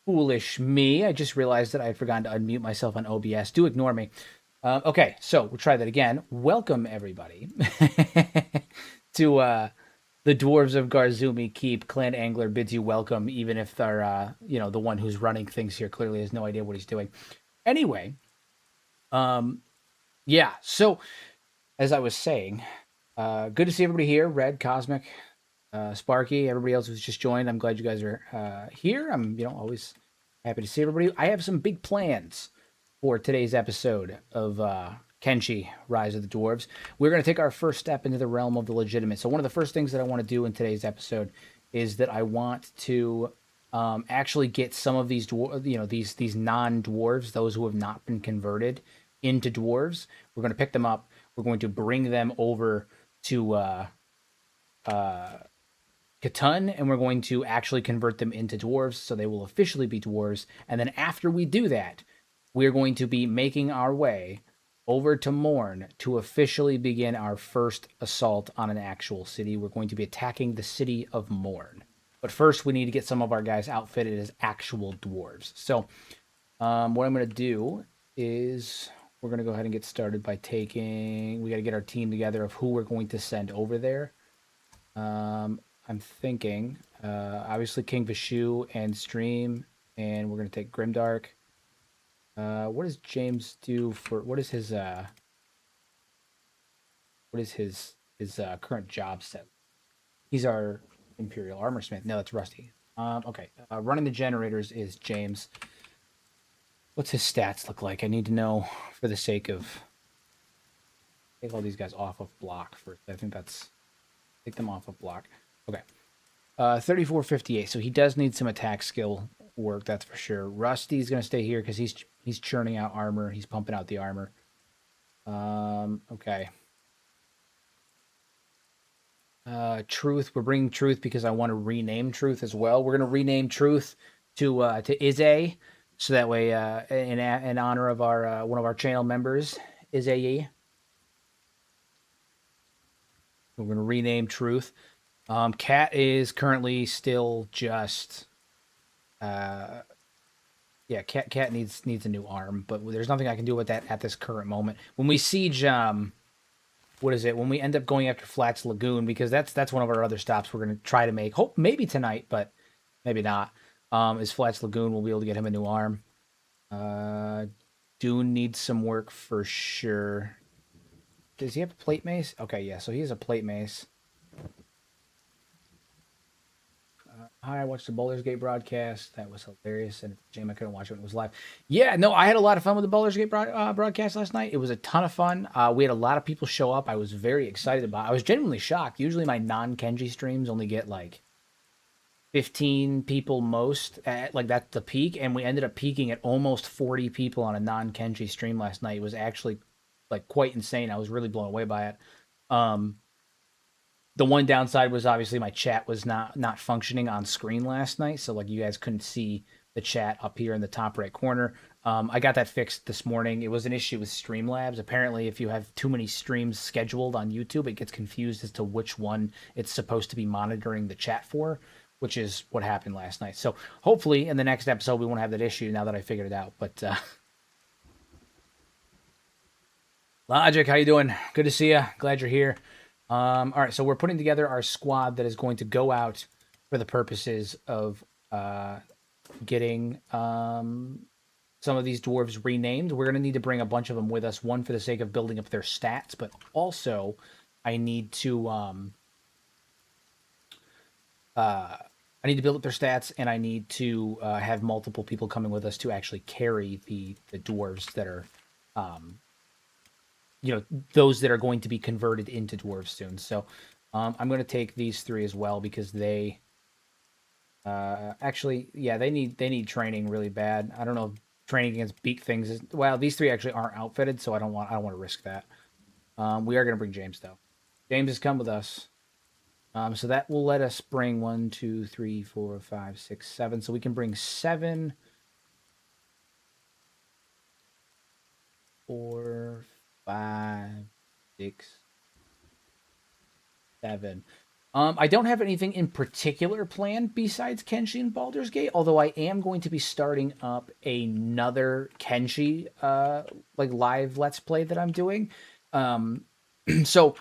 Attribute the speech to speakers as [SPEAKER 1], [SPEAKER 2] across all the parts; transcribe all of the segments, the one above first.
[SPEAKER 1] Foolish me. I just realized that I had forgotten to unmute myself on OBS. Do ignore me. Okay, so we'll try that again. Welcome, everybody, to the Dwarves of Garzumi Keep. Clan Angler bids you welcome, even if they're, the one who's running things here clearly has no idea what he's doing. Anyway, yeah, so as I was saying, good to see everybody here. Red, Cosmic, Sparky, everybody else who's just joined. I'm glad you guys are here. I'm, always happy to see everybody. I have some big plans for today's episode of Kenshi, Rise of the Dwarves. We're going to take our first step into the realm of the legitimate. So one of the first things that I want to do in today's episode is that I want to actually get some of these these non-dwarves, those who have not been converted into dwarves. We're going to pick them up. We're going to bring them over to Catan, and we're going to actually convert them into dwarves, so they will officially be dwarves. And then after we do that, we're going to be making our way over to Morn to officially begin our first assault on an actual city. We're going to be attacking the city of Morn. But first, we need to get some of our guys outfitted as actual dwarves. So what I'm going to do is we're going to go ahead and get started by we got to get our team together of who we're going to send over there. I'm thinking, obviously, King Vishu and Stream, and we're going to take Grimdark. What does James do for, what is his current job set? He's our Imperial Armorsmith. No, that's Rusty. Okay, running the generators is James. What's his stats look like? I need to know for the sake of, take all these guys off of block first. I think take them off of block. Okay. 3458. So he does need some attack skill work, that's for sure. Rusty's going to stay here because he's churning out armor. He's pumping out the armor. Okay. Truth. We're bringing Truth because I want to rename Truth as well. We're going to rename Truth to Izay, so that way, in honor of our one of our channel members, Izay. We're going to rename Truth. Cat is currently still just, Cat needs a new arm, but there's nothing I can do with that at this current moment. When we siege, when we end up going after Flats Lagoon, because that's one of our other stops we're going to try to make. Hope maybe tonight, but maybe not. Is Flats Lagoon, we'll be able to get him a new arm. Dune needs some work for sure. Does he have a plate mace? Okay, yeah, so he has a plate mace. Hi, I watched the Baldur's Gate broadcast. That was hilarious, and shame I couldn't watch it when it was live. Yeah, no, I had a lot of fun with the Baldur's Gate broadcast last night. It was a ton of fun. We had a lot of people show up. I was very excited about it. I was genuinely shocked. Usually my non-Kenji streams only get like 15 people most, that's the peak, and we ended up peaking at almost 40 people on a non-Kenji stream last night. It was actually like quite insane. I was really blown away by it. The one downside was obviously my chat was not functioning on screen last night, so like you guys couldn't see the chat up here in the top right corner. I got that fixed this morning. It was an issue with Streamlabs. Apparently, if you have too many streams scheduled on YouTube, it gets confused as to which one it's supposed to be monitoring the chat for, which is what happened last night. So hopefully in the next episode we won't have that issue now that I figured it out. But Logic, how you doing? Good to see you. Glad you're here. All right, so we're putting together our squad that is going to go out for the purposes of getting some of these dwarves renamed. We're going to need to bring a bunch of them with us, one for the sake of building up their stats, but also I need to build up their stats, and I need to have multiple people coming with us to actually carry the dwarves that are those that are going to be converted into dwarves soon. So I'm going to take these three as well because they they need training really bad. I don't know if training against beak things is, well, these three actually aren't outfitted, so I don't want to risk that. We are going to bring James though. James has come with us. So that will let us bring 1, 2, 3, 4, 5, 6, 7. So we can bring 7, 4, 5, 6, 7. I don't have anything in particular planned besides Kenshi and Baldur's Gate, although I am going to be starting up another Kenshi like live Let's Play that I'm doing. Um, so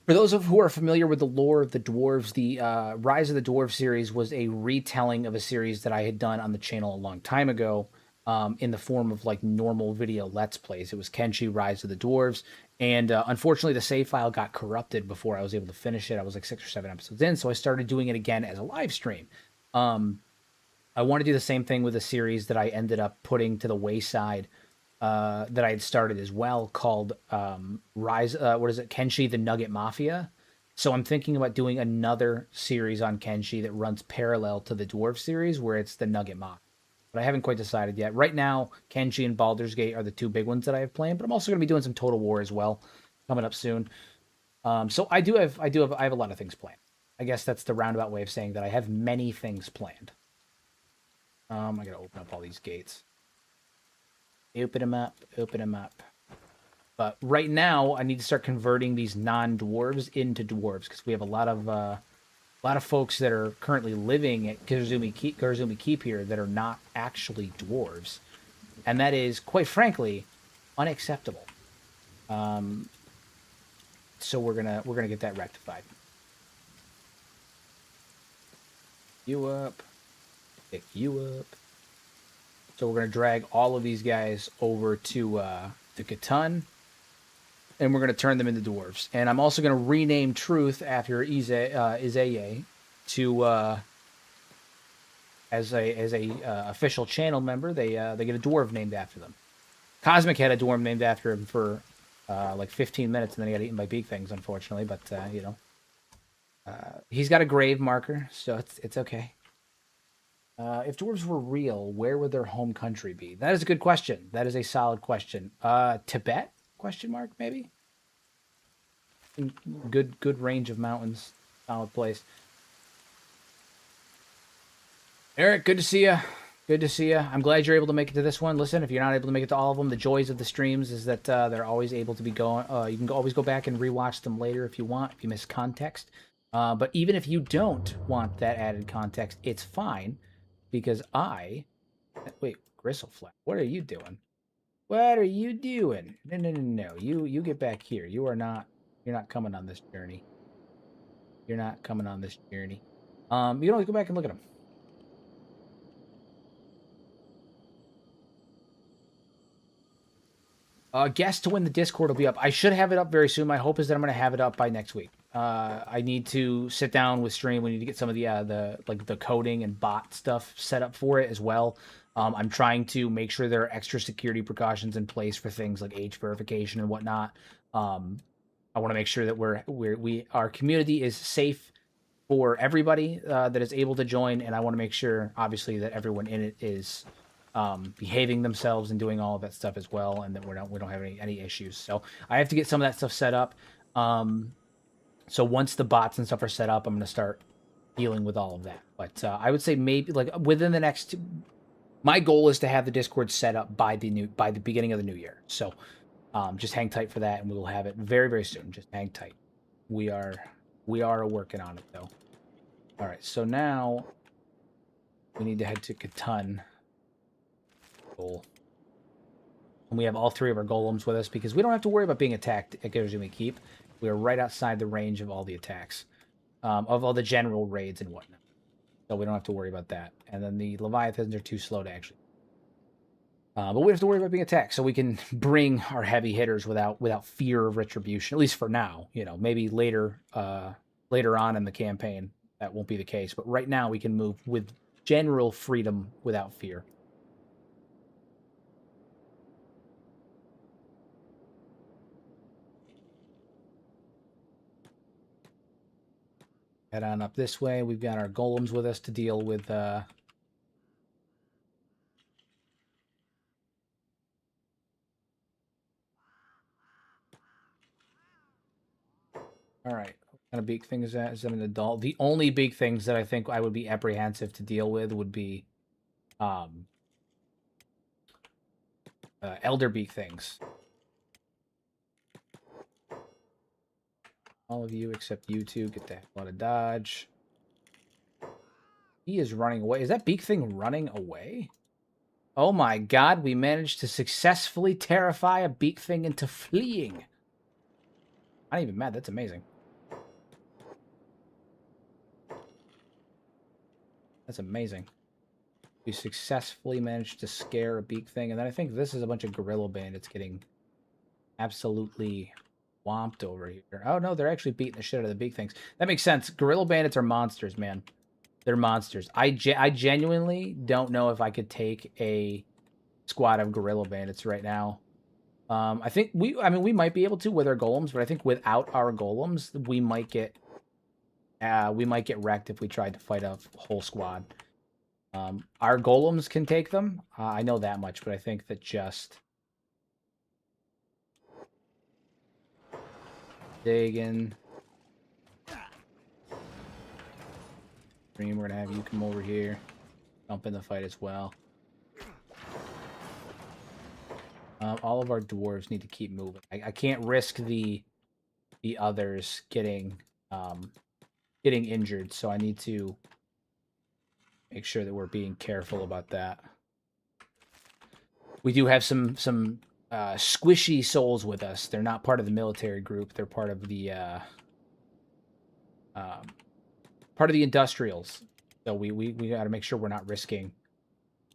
[SPEAKER 1] for those of who are familiar with the lore of the Dwarves, the Rise of the Dwarves series was a retelling of a series that I had done on the channel a long time ago, in the form of like normal video Let's Plays. It was Kenshi Rise of the Dwarves, and unfortunately the save file got corrupted before I was able to finish it. I was like 6 or 7 episodes in, so I started doing it again as a live stream. Um, I want to do the same thing with a series that I ended up putting to the wayside, that I had started as well, called Rise. What is it? Kenshi the Nugget Mafia. So I'm thinking about doing another series on Kenshi that runs parallel to the Dwarf series, where it's the Nugget Mafia. But I haven't quite decided yet. Right now, Kenshi and Baldur's Gate are the two big ones that I have planned. But I'm also going to be doing some Total War as well, coming up soon. So I have a lot of things planned. I guess that's the roundabout way of saying that I have many things planned. I gotta open up all these gates. Open them up, open them up. But right now, I need to start converting these non-dwarves into dwarves, because we have a lot of folks that are currently living at Garzumi Keep here that are not actually dwarves, and that is, quite frankly, unacceptable. So we're gonna get that rectified. You up, pick you up. So we're gonna drag all of these guys over to Catan, and we're going to turn them into dwarves. And I'm also going to rename Truth after Izeye to as a official channel member. They get a dwarf named after them. Cosmic had a dwarf named after him for like 15 minutes, and then he got eaten by big things, unfortunately. But you know, he's got a grave marker, so it's okay. If dwarves were real, where would their home country be? That is a good question. That is a solid question. Tibet? Question mark, maybe? Good range of mountains. Solid place. Eric, good to see you. Good to see you. I'm glad you're able to make it to this one. Listen, if you're not able to make it to all of them, the joys of the streams is that they're always able to be going. You can always go back and rewatch them later if you want, if you miss context. But even if you don't want that added context, it's fine, because wait, Gristleflat, what are you doing? What are you doing? No. You get back here. You're not coming on this journey. You're not coming on this journey. You can always go back and look at them. Guess to win the Discord will be up. I should have it up very soon. My hope is that I'm going to have it up by next week. I need to sit down with Stream. We need to get some of the coding and bot stuff set up for it as well. I'm trying to make sure there are extra security precautions in place for things like age verification and whatnot. I want to make sure that our community is safe for everybody that is able to join, and I want to make sure, obviously, that everyone in it is behaving themselves and doing all of that stuff as well, and that we don't have any issues. So I have to get some of that stuff set up. So once the bots and stuff are set up, I'm going to start dealing with all of that. But I would say maybe like within the next. My goal is to have the Discord set up by the beginning of the new year. So just hang tight for that, and we will have it very, very soon. Just hang tight. We are working on it though. All right, so now we need to head to Catan. Goal. And we have all three of our golems with us, because we don't have to worry about being attacked at Garzumi Keep. We are right outside the range of all the attacks, of all the general raids and whatnot. So we don't have to worry about that. And then the Leviathans are too slow to actually. But we have to worry about being attacked, so we can bring our heavy hitters without fear of retribution. At least for now, you know. Maybe later on in the campaign that won't be the case. But right now we can move with general freedom without fear. Head on up this way. We've got our golems with us to deal with. All right. What kind of big thing is that? Is that an adult? The only big things that I think I would be apprehensive to deal with would be elder beak things. All of you except you two get the hell out of dodge. He is running away. Is that beak thing running away? Oh my god, we managed to successfully terrify a beak thing into fleeing. I'm not even mad, that's amazing. That's amazing. We successfully managed to scare a beak thing, and then I think this is a bunch of gorilla bandits getting absolutely whomped over here. Oh no, they're actually beating the shit out of the beak things. That makes sense. Gorilla bandits are monsters, man. They're monsters. I genuinely don't know if I could take a squad of gorilla bandits right now. I think we might be able to with our golems, but I think without our golems, we might get wrecked if we tried to fight a whole squad. Our golems can take them. I know that much, but I think that just Dagon. We're gonna have you come over here, jump in the fight as well. All of our dwarves need to keep moving. I can't risk the others getting injured, so I need to make sure that we're being careful about that. We do have some squishy souls with us. They're not part of the military group. They're part of the industrials. So we got to make sure we're not risking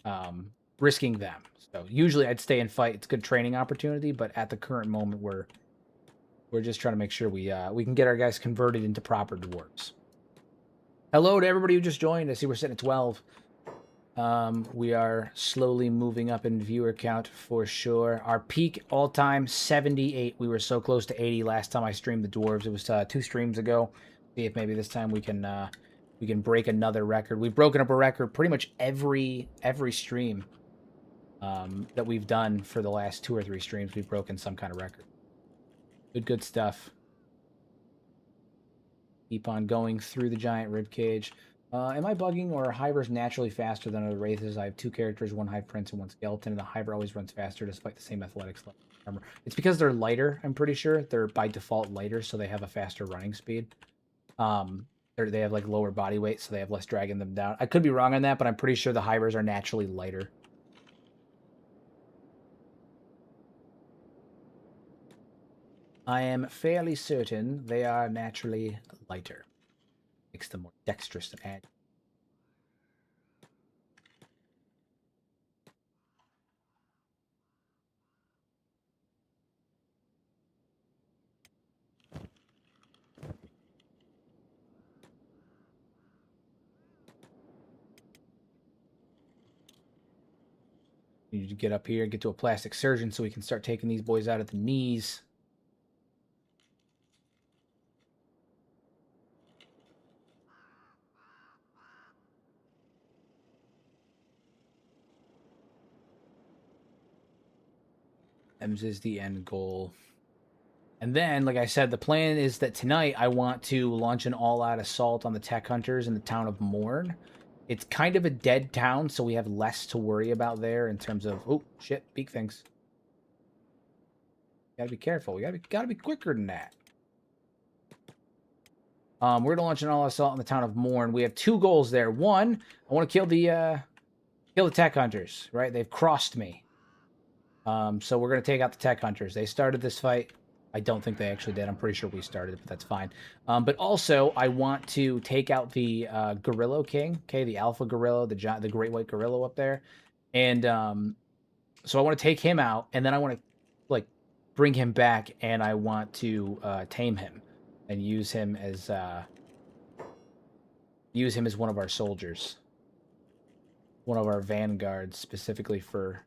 [SPEAKER 1] them. So usually I'd stay and fight. It's a good training opportunity, but at the current moment we're just trying to make sure we can get our guys converted into proper dwarves. Hello to everybody who just joined. I see we're sitting at 12. We are slowly moving up in viewer count for sure. Our peak all-time 78. We were so close to 80 last time I streamed the dwarves. It was 2 streams ago. See if maybe this time we can break another record. We've broken up a record pretty much every stream that we've done for the last 2 or 3 streams. We've broken some kind of record. Good stuff. Keep on going through the giant ribcage. Am I bugging, or are hybers naturally faster than other races? I have 2 characters, 1 hive prince and 1 skeleton, and the hyber always runs faster despite the same athletics level armor. It's because they're lighter, I'm pretty sure. They're by default lighter, so they have a faster running speed. They have like lower body weight, so they have less dragging them down. I could be wrong on that, but I'm pretty sure the hybers are naturally lighter. I am fairly certain they are naturally lighter. Makes them more dexterous and agile. We need to get up here and get to a plastic surgeon so we can start taking these boys out at the knees. Ems is the end goal. And then, like I said, the plan is that tonight I want to launch an all-out assault on the tech hunters in the town of Morn. It's kind of a dead town, so we have less to worry about there in terms of... Oh, shit, beak things. Gotta be careful. We gotta be quicker than that. We're going to launch an all-out assault on the town of Morn. We have 2 goals there. 1, I want to kill the tech hunters, right? They've crossed me. So we're going to take out the tech hunters. They started this fight. I don't think they actually did. I'm pretty sure we started it, but that's fine. But also, I want to take out the Gorilla King, okay, the Alpha Gorilla, the Great White Gorilla up there. And so I want to take him out, and then I want to, like, bring him back, and I want to tame him and use him as one of our soldiers. One of our vanguards, specifically for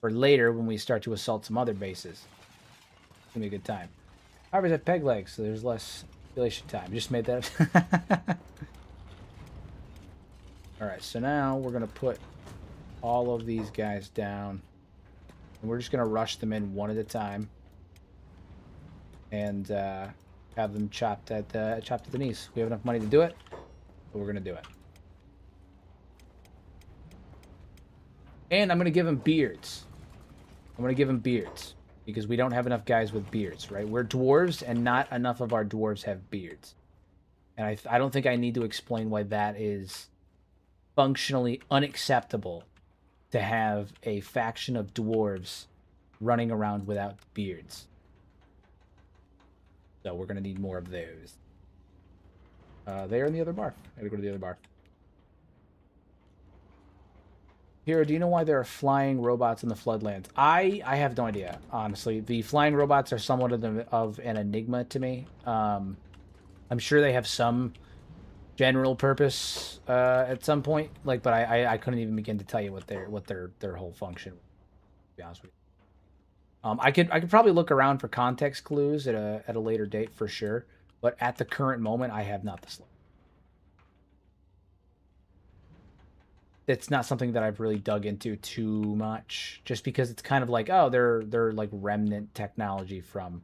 [SPEAKER 1] later when we start to assault some other bases. It's gonna be a good time. Hybers have peg legs, so there's less speculation time. Just made that up. Alright, so now we're gonna put all of these guys down. And we're just gonna rush them in one at a time. And have them chopped at the knees. We have enough money to do it, but we're gonna do it. And I'm gonna give them beards. because we don't have enough guys with beards, right? We're dwarves, and not enough of our dwarves have beards. And I don't think I need to explain why that is functionally unacceptable to have a faction of dwarves running around without beards. So we're going to need more of those. They're in the other bar. I gotta go to the other bar. Hero, do you know why there are flying robots in the Floodlands? I have no idea, honestly. The flying robots are somewhat of an enigma to me. I'm sure they have some general purpose at some point, like, but I couldn't even begin to tell you what their whole function was, to be honest with you. I could probably look around for context clues at a later date for sure, but at the current moment, I have not the slightest. It's not something that I've really dug into too much, just because it's kind of like, oh, they're like remnant technology from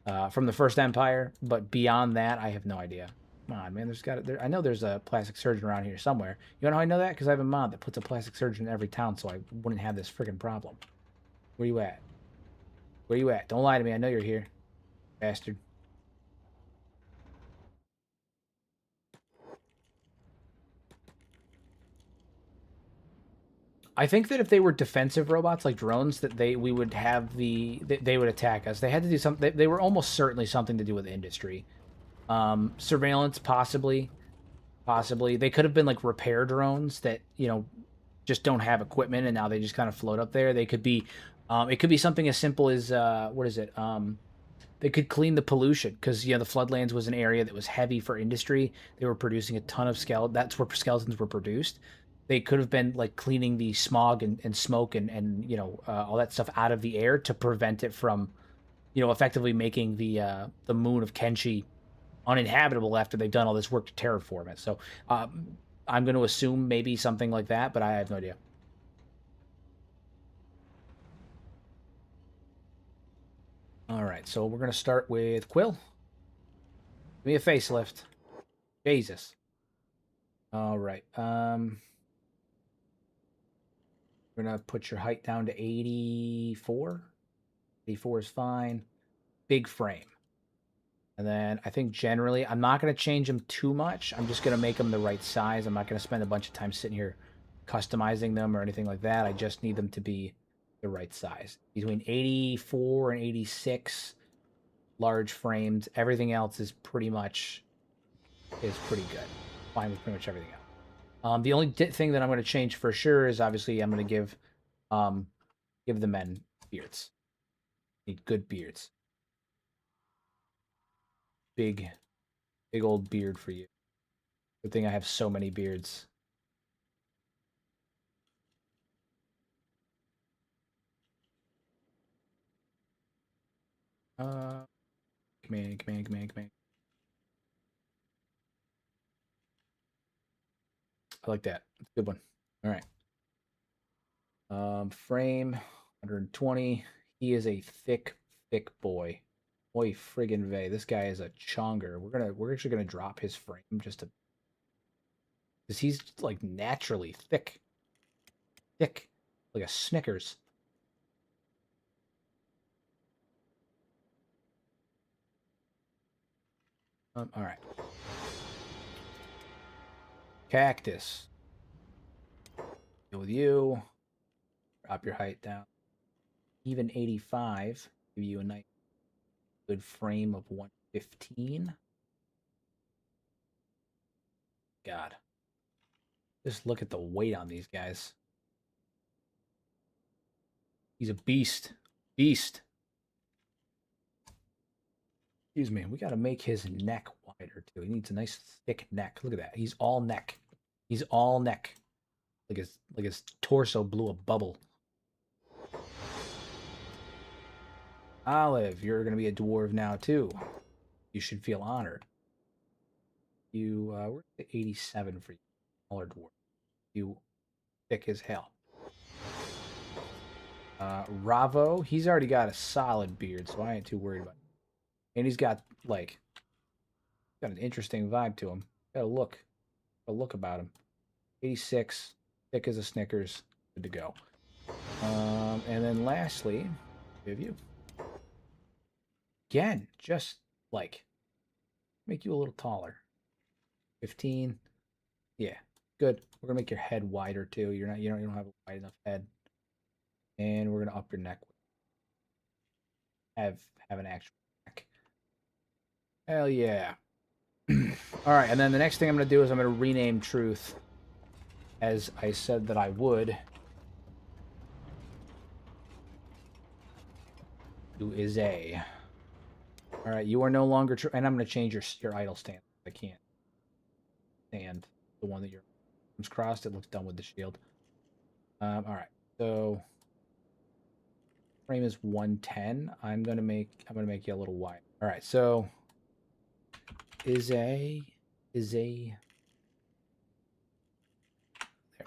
[SPEAKER 1] the First Empire, but beyond that, I have no idea. Come on, man, I know there's a plastic surgeon around here somewhere. You know how I know that? Because I have a mod that puts a plastic surgeon in every town, so I wouldn't have this freaking problem. Where you at? Where you at? Don't lie to me. I know you're here, bastard. I think that if they were defensive robots like drones, that we would have they would attack us. They had to do something. They were almost certainly something to do with industry, surveillance, possibly. They could have been like repair drones that just don't have equipment and now they just kind of float up there. They could be, it could be something as simple as what is it? They could clean the pollution because the Floodlands was an area that was heavy for industry. They were producing a ton of skeletons. That's where skeletons were produced. They could have been like cleaning the smog and smoke and all that stuff out of the air to prevent it from effectively making the moon of Kenshi uninhabitable after they've done all this work to terraform it. So I'm going to assume maybe something like that, but I have no idea. All right, so we're going to start with Quill. Give me a facelift. Jesus. All right. We're going to put your height down to 84. 84 is fine. Big frame. And then I think generally, I'm not going to change them too much. I'm just going to make them the right size. I'm not going to spend a bunch of time sitting here customizing them or anything like that. I just need them to be the right size. Between 84 and 86, large frames. Everything else is pretty good. Fine with pretty much everything else. The only thing that I'm going to change for sure is obviously I'm going to give the men beards. Need good beards. Big old beard for you. Good thing I have so many beards. Come in. I like that. It's a good one. All right. Frame 120. He is a thick boy. Boy, friggin' vey. This guy is a chonger. We're actually gonna drop his frame just to, because he's like naturally thick, like a Snickers. All right. Cactus. Deal with you. Drop your height down. Even 85. Give you a nice good frame of 115. God. Just look at the weight on these guys. He's a beast. Beast. Excuse me. We got to make his neck wider, too. He needs a nice thick neck. Look at that. He's all neck. He's all neck. Like his torso blew a bubble. Olive, you're going to be a dwarf now, too. You should feel honored. We're at 87 for you. Smaller dwarf. You thick as hell. Ravo, he's already got a solid beard, so I ain't too worried about it. And he's got, like, got an interesting vibe to him. Got a look about him. 86, thick as a Snickers, good to go. And then lastly, we have you. again, just like make you a little taller. 15. Yeah, good. We're gonna make your head wider too. You don't have a wide enough head. And we're gonna up your neck. Have an actual neck. Hell yeah. All right, and then the next thing I'm gonna do is I'm gonna rename Truth, as I said that I would, to Izay. All right, you are no longer true, and I'm gonna change your idle stand. I can't stand the one that your arms crossed. It looks dumb with the shield. All right, so frame is 110. I'm gonna make you a little wide. All right, so Izay. There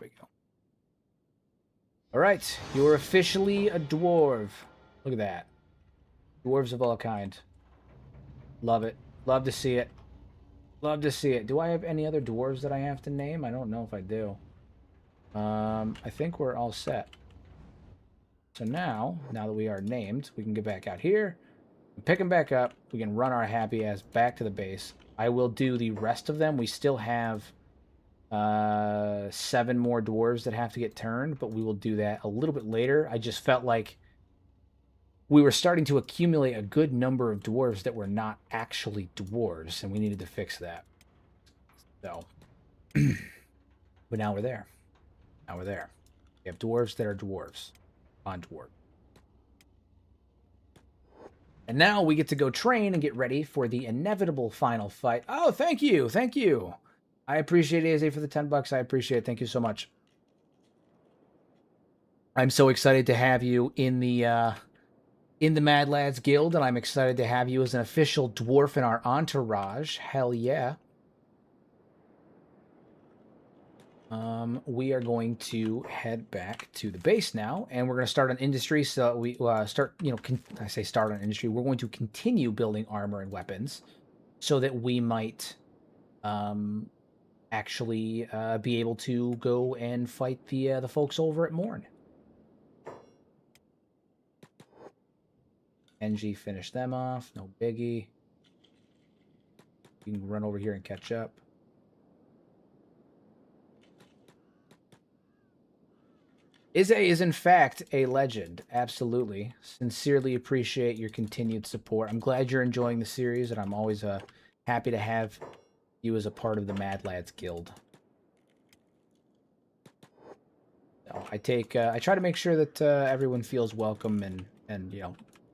[SPEAKER 1] we go. All right, you're officially a dwarf. Look at that. Dwarves of all kind. Love it. Love to see it. Love to see it. Do I have any other dwarves that I have to name? I don't know if I do. I think we're all set. So now that we are named, we can get back out here, pick them back up. We can run our happy ass back to the base. I will do the rest of them. We still have 7 more dwarves that have to get turned, but we will do that a little bit later. I just felt like we were starting to accumulate a good number of dwarves that were not actually dwarves, and we needed to fix that. So, but now we're there. Now we're there. We have dwarves that are dwarves on dwarf. And now we get to go train and get ready for the inevitable final fight. Oh, thank you. Thank you. I appreciate AZ for the $10. I appreciate it. Thank you so much. I'm so excited to have you in the Mad Lads Guild, and I'm excited to have you as an official dwarf in our entourage. Hell yeah. We are going to head back to the base now, and we're going to start on industry. So we start, I say start on industry. We're going to continue building armor and weapons so that we might actually be able to go and fight the folks over at Morn. Kenshi finished them off. No biggie. You can run over here and catch up. Izay is in fact a legend. Absolutely. Sincerely appreciate your continued support. I'm glad you're enjoying the series, and I'm always happy to have you as a part of the Mad Lads Guild. So I try to make sure that everyone feels welcome and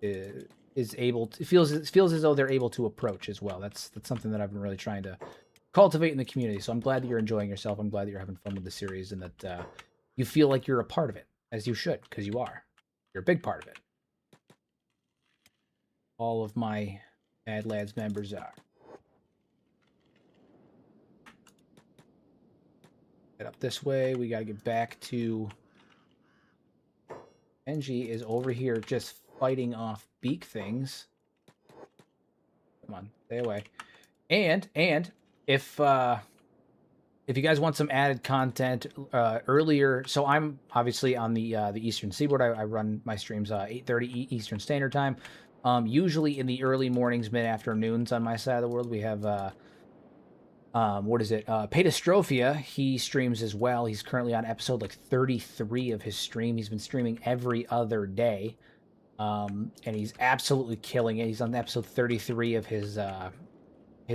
[SPEAKER 1] is able to, feels as though they're able to approach as well. That's something that I've been really trying to cultivate in the community. So I'm glad that you're enjoying yourself. I'm glad that you're having fun with the series, and that you feel like you're a part of it, as you should, because you are. You're a big part of it. All of my Mad Lads members are. Get up this way. We gotta get back to... Kenshi is over here just fighting off beak things. Come on, stay away. And if you guys want some added content earlier, so I'm obviously on the Eastern Seaboard. I run my streams 8:30 Eastern Standard Time. Usually in the early mornings, mid-afternoons on my side of the world, we have Pedastrophia. He streams as well. He's currently on episode like 33 of his stream. He's been streaming every other day, and he's absolutely killing it. He's on episode 33 of his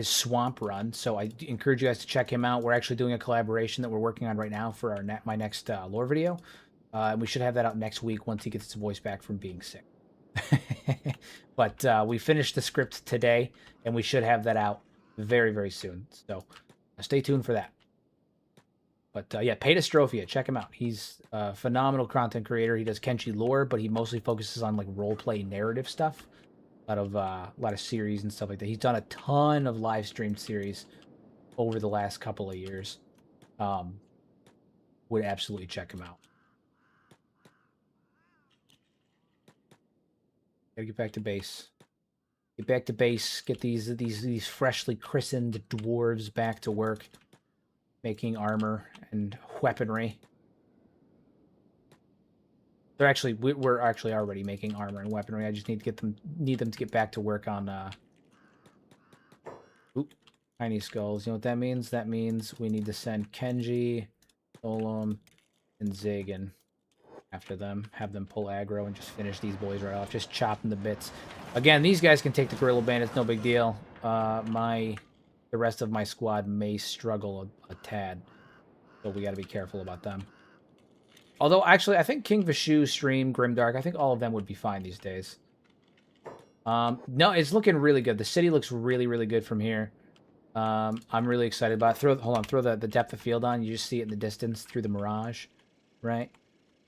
[SPEAKER 1] swamp run, so I encourage you guys to check him out. We're actually doing a collaboration that we're working on right now for our my next lore video, and we should have that out next week once he gets his voice back from being sick. But we finished the script today, and we should have that out very, very soon, so stay tuned for that. But yeah, Pedastrophia, check him out. He's a phenomenal content creator. He does Kenshi lore, but he mostly focuses on like roleplay narrative stuff. A lot of series and stuff like that. He's done a ton of live stream series over the last couple of years. Would absolutely check him out. Gotta get back to base. Get back to base. Get these freshly christened dwarves back to work, making armor and weaponry. They're actually we're actually already making armor and weaponry. I just need them to get back to work on oop, tiny skulls. You know what that means? That means we need to send Kenshi, Olum, and Zagan after them. Have them pull aggro and just finish these boys right off. Just chop them to bits. Again, these guys can take the Gorilla Bandits, no big deal. The rest of my squad may struggle a tad, so we got to be careful about them. Although, actually, I think King Vishu, Stream, Grimdark, I think all of them would be fine these days. No, it's looking really good. The city looks really, really good from here. I'm really excited about it. Hold on, throw the depth of field on. You just see it in the distance through the mirage, right?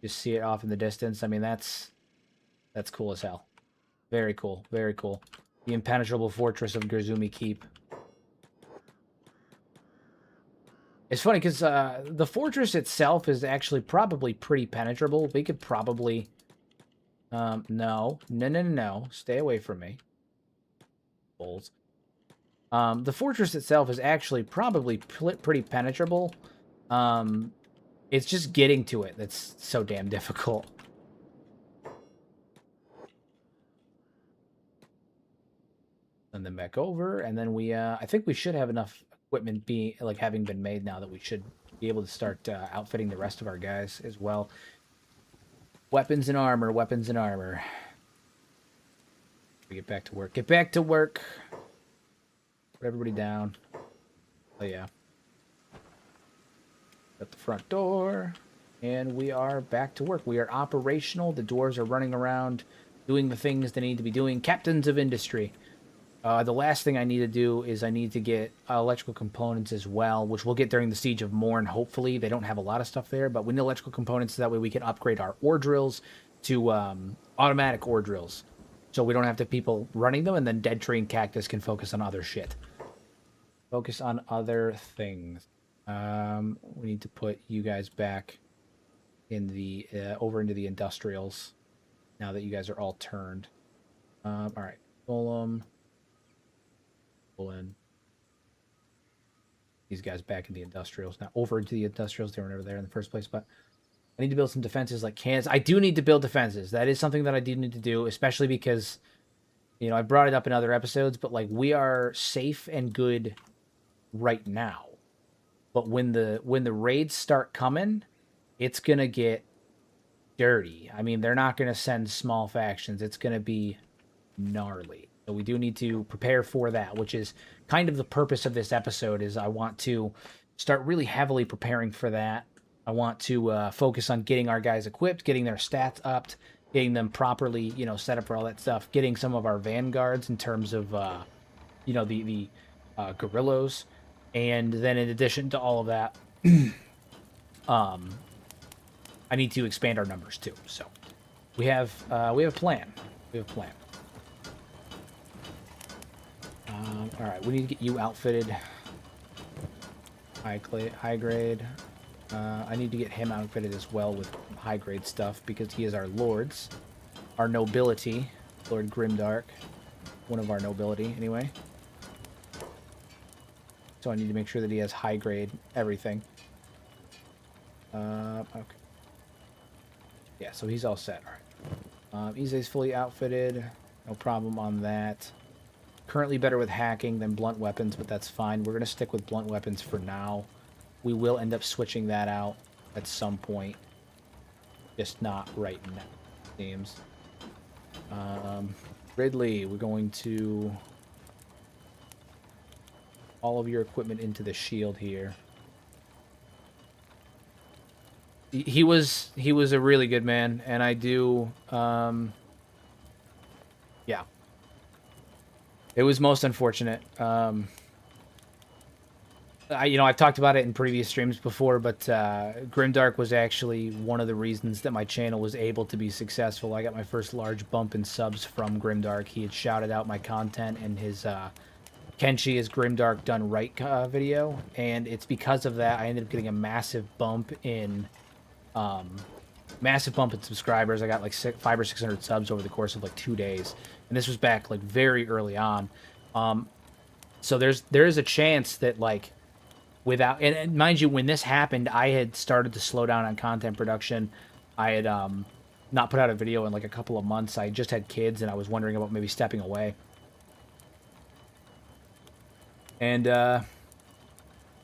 [SPEAKER 1] Just see it off in the distance. I mean, that's cool as hell. Very cool, very cool. The impenetrable fortress of Grzumi Keep. It's funny because the fortress itself is actually probably pretty penetrable. We could probably... no. Stay away from me. Bulls. The fortress itself is actually probably pretty penetrable. It's just getting to it that's so damn difficult. Send them back over, and then we, I think we should have enough equipment having been made now that we should be able to start outfitting the rest of our guys as well. Weapons and armor, weapons and armor. We get back to work. Get back to work. Put everybody down. Oh yeah. At the front door. And we are back to work. We are operational. The dwarves are running around doing the things they need to be doing. Captains of industry. The last thing I need to do is I need to get electrical components as well, which we'll get during the Siege of Morn, hopefully. They don't have a lot of stuff there, but we need electrical components so that way we can upgrade our ore drills to automatic ore drills. So we don't have to have people running them, and then Dead Tree and Cactus can focus on other shit. Focus on other things. We need to put you guys back in the over into the industrials now that you guys are all turned. All right, Golem. Pull in these guys back in the industrials. Now over into the industrials. They were never there in the first place, but I need to build some defenses like cans. I do need to build defenses. That is something that I do need to do, especially because, you know, I brought it up in other episodes, but like we are safe and good right now. But when the raids start coming, it's gonna get dirty. I mean, they're not gonna send small factions. It's gonna be gnarly. So we do need to prepare for that, which is kind of the purpose of this episode. Is I want to start really heavily preparing for that. I want to focus on getting our guys equipped, getting their stats upped, getting them properly, you know, set up for all that stuff, getting some of our vanguards in terms of, you know, the guerrillas. And then in addition to all of that, I need to expand our numbers too. So we have a plan. We have a plan. All right, we need to get you outfitted. High grade. I need to get him outfitted as well with high grade stuff because he is our lords, our nobility, Lord Grimdark, one of our nobility anyway. So I need to make sure that he has high grade everything. Okay. Yeah, so he's all set. All right. Ize's fully outfitted. No problem on that. Currently better with hacking than blunt weapons, but that's fine. We're going to stick with blunt weapons for now. We will end up switching that out at some point. Just not right now, it seems. Ridley, we're going to... all of your equipment into the shield here. He was a really good man, and I do... yeah. It was most unfortunate. I've talked about it in previous streams before, but Grimdark was actually one of the reasons that my channel was able to be successful. I got my first large bump in subs from Grimdark. He had shouted out my content in his Kenshi is Grimdark Done Right video, and it's because of that I ended up getting a massive bump in subscribers. I got like 500 or 600 subs over the course of like 2 days. And this was back like very early on. So there is a chance that like without, and mind you, when this happened, I had started to slow down on content production. I had not put out a video in like a couple of months. I just had kids, and I was wondering about maybe stepping away. And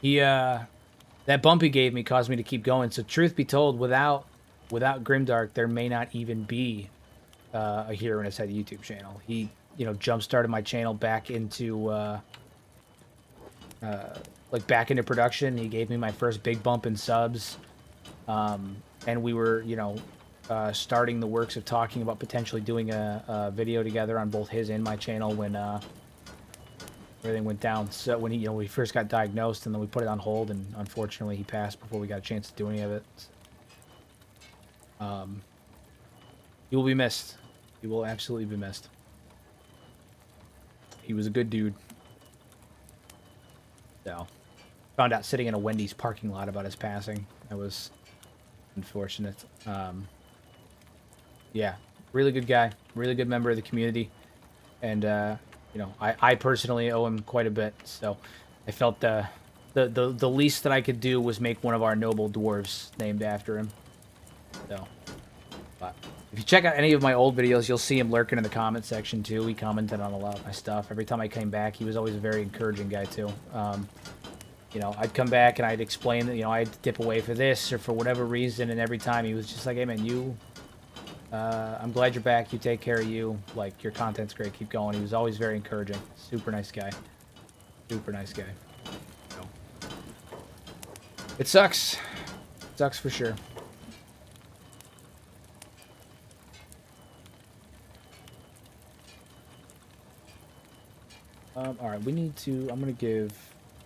[SPEAKER 1] he that bump he gave me caused me to keep going. So truth be told, without Grimdark, there may not even be a Hero in His Head YouTube channel. He, you know, jump started my channel back into back into production. He gave me my first big bump in subs, and we were, you know, starting the works of talking about potentially doing a video together on both his and my channel when everything went down. So when he, you know, we first got diagnosed, and then we put it on hold, and unfortunately he passed before we got a chance to do any of it. He will be missed. He will absolutely be missed. He was a good dude. So, found out sitting in a Wendy's parking lot about his passing. That was unfortunate. Yeah, really good guy. Really good member of the community. And, you know, I personally owe him quite a bit. So, I felt the least that I could do was make one of our noble dwarves named after him. So, but if you check out any of my old videos, you'll see him lurking in the comment section too. He commented on a lot of my stuff. Every time I came back, he was always a very encouraging guy too. You know, I'd come back and I'd explain that, you know, I had to dip away for this or for whatever reason, and every time he was just like, hey man, I'm glad you're back. You take care of you. Like, your content's great. Keep going. He was always very encouraging. Super nice guy. Super nice guy. So, it sucks. It sucks for sure. Alright, we need to... I'm going to give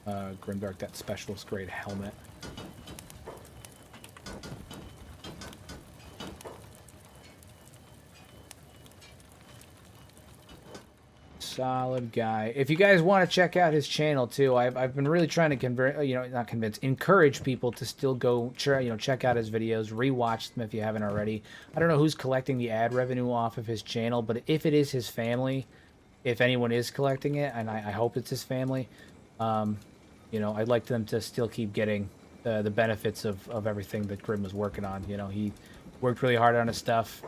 [SPEAKER 1] Grimdark that specialist grade helmet. Solid guy. If you guys want to check out his channel too, I've been really trying to encourage people to still go check out his videos, rewatch them if you haven't already. I don't know who's collecting the ad revenue off of his channel, but if it is his family, if anyone is collecting it, and I hope it's his family, you know, I'd like them to still keep getting the benefits of everything that Grim was working on. You know, he worked really hard on his stuff,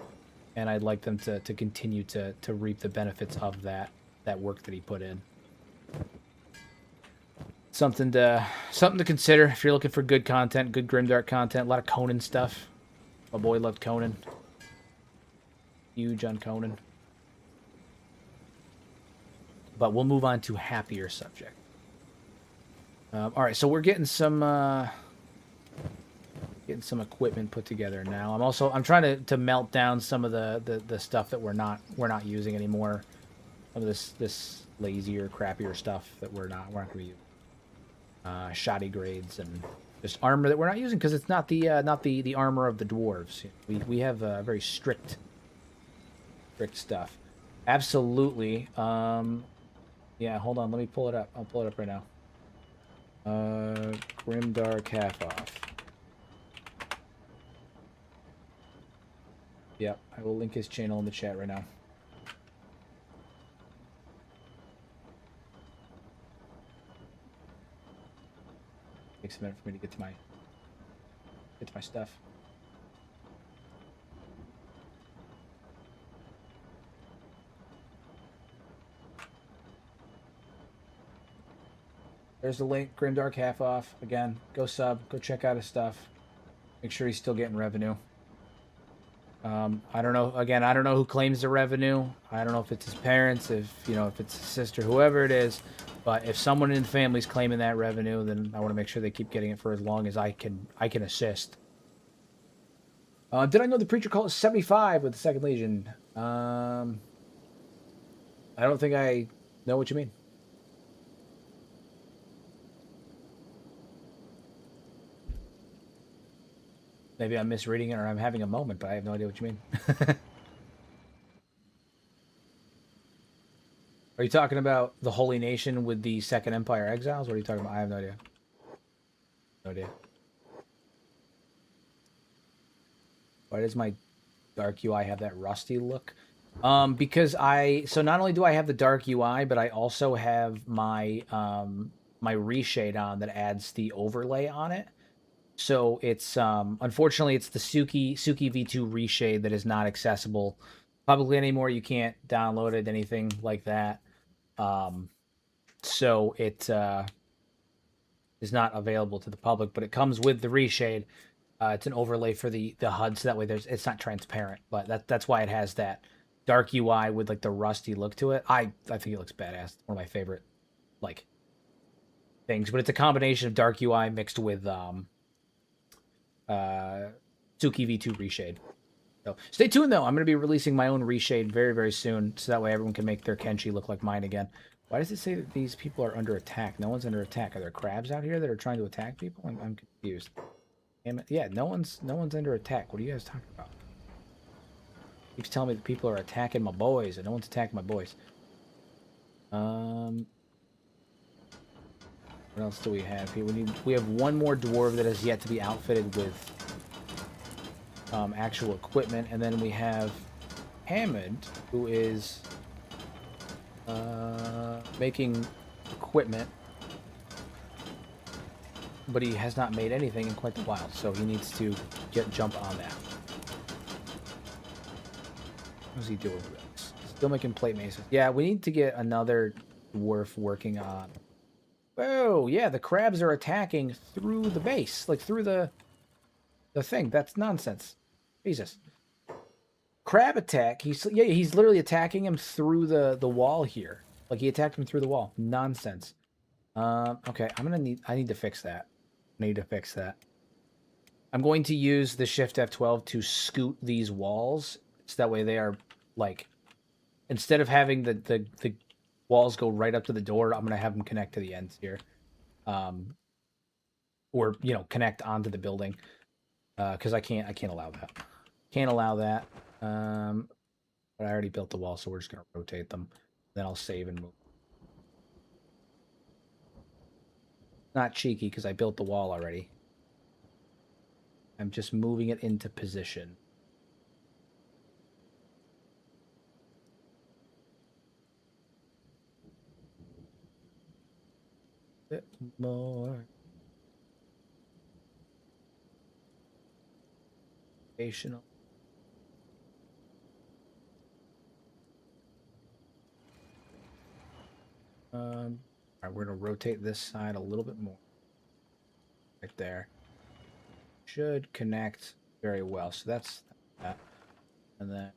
[SPEAKER 1] and I'd like them to continue to reap the benefits of that work that he put in. Something to consider if you're looking for good content, good Grimdark content. A lot of Conan stuff. My boy loved Conan. Huge on Conan. But we'll move on to happier subject. All right, so we're getting some equipment put together now. I'm trying to melt down some of the stuff that we're not using anymore. Some of this lazier, crappier stuff that we're not going to use. Shoddy grades and just armor that we're not using because it's not the armor of the dwarves. We have very strict stuff. Absolutely. Yeah, hold on. Let me pull it up. I'll pull it up right now. Grimdark half off. Yep, I will link his channel in the chat right now. Takes a minute for me to get to my stuff. There's the link, Grimdark half off. Again, go sub, go check out his stuff. Make sure he's still getting revenue. I don't know. Again, I don't know who claims the revenue. I don't know if it's his parents, if it's his sister, whoever it is. But if someone in the family's claiming that revenue, then I want to make sure they keep getting it for as long as I can assist. Did I know the preacher cult is 75 with the Second Legion? I don't think I know what you mean. Maybe I'm misreading it or I'm having a moment, but I have no idea what you mean. Are you talking about the Holy Nation with the Second Empire exiles? What are you talking about? I have no idea. No idea. Why does my dark UI have that rusty look? Because so not only do I have the dark UI, but I also have my my reshade on that adds the overlay on it. So it's unfortunately it's the Suki V2 reshade that is not accessible publicly anymore. You can't download it, anything like that. So it is not available to the public, but it comes with the reshade. It's an overlay for the HUD, so that way it's not transparent. But that's why it has that dark UI with like the rusty look to it. I think it looks badass. It's one of my favorite like things. But it's a combination of dark UI mixed with Suki V2 reshade. So stay tuned though. I'm going to be releasing my own reshade very, very soon, so that way everyone can make their Kenshi look like mine again. Why does it say that these people are under attack? No one's under attack. Are there crabs out here that are trying to attack people? I'm confused. Damn it. Yeah, no one's under attack. What are you guys talking about? Keeps telling me that people are attacking my boys, and no one's attacking my boys. What else do we have here? We have one more dwarf that has yet to be outfitted with actual equipment, and then we have Hammond, who is making equipment, but he has not made anything in quite a while, so he needs to jump on that. What's he doing with this? Still making plate masons. Yeah, we need to get another dwarf working on. Oh, yeah, the crabs are attacking through the base, like through the thing. That's nonsense. Jesus. Crab attack. He's literally attacking him through the wall here. Like he attacked him through the wall. Nonsense. Okay, I need to fix that. I need to fix that. I'm going to use the Shift F12 to scoot these walls, so that way they are like, instead of having the walls go right up to the door, I'm gonna have them connect to the ends here, or connect onto the building, because I can't allow that. Can't allow that. But I already built the wall, so we're just gonna rotate them. Then I'll save and move. Not cheeky because I built the wall already. I'm just moving it into position. Bit more. Rotational. All right, we're gonna rotate this side a little bit more. Right there. Should connect very well. So that's that. And then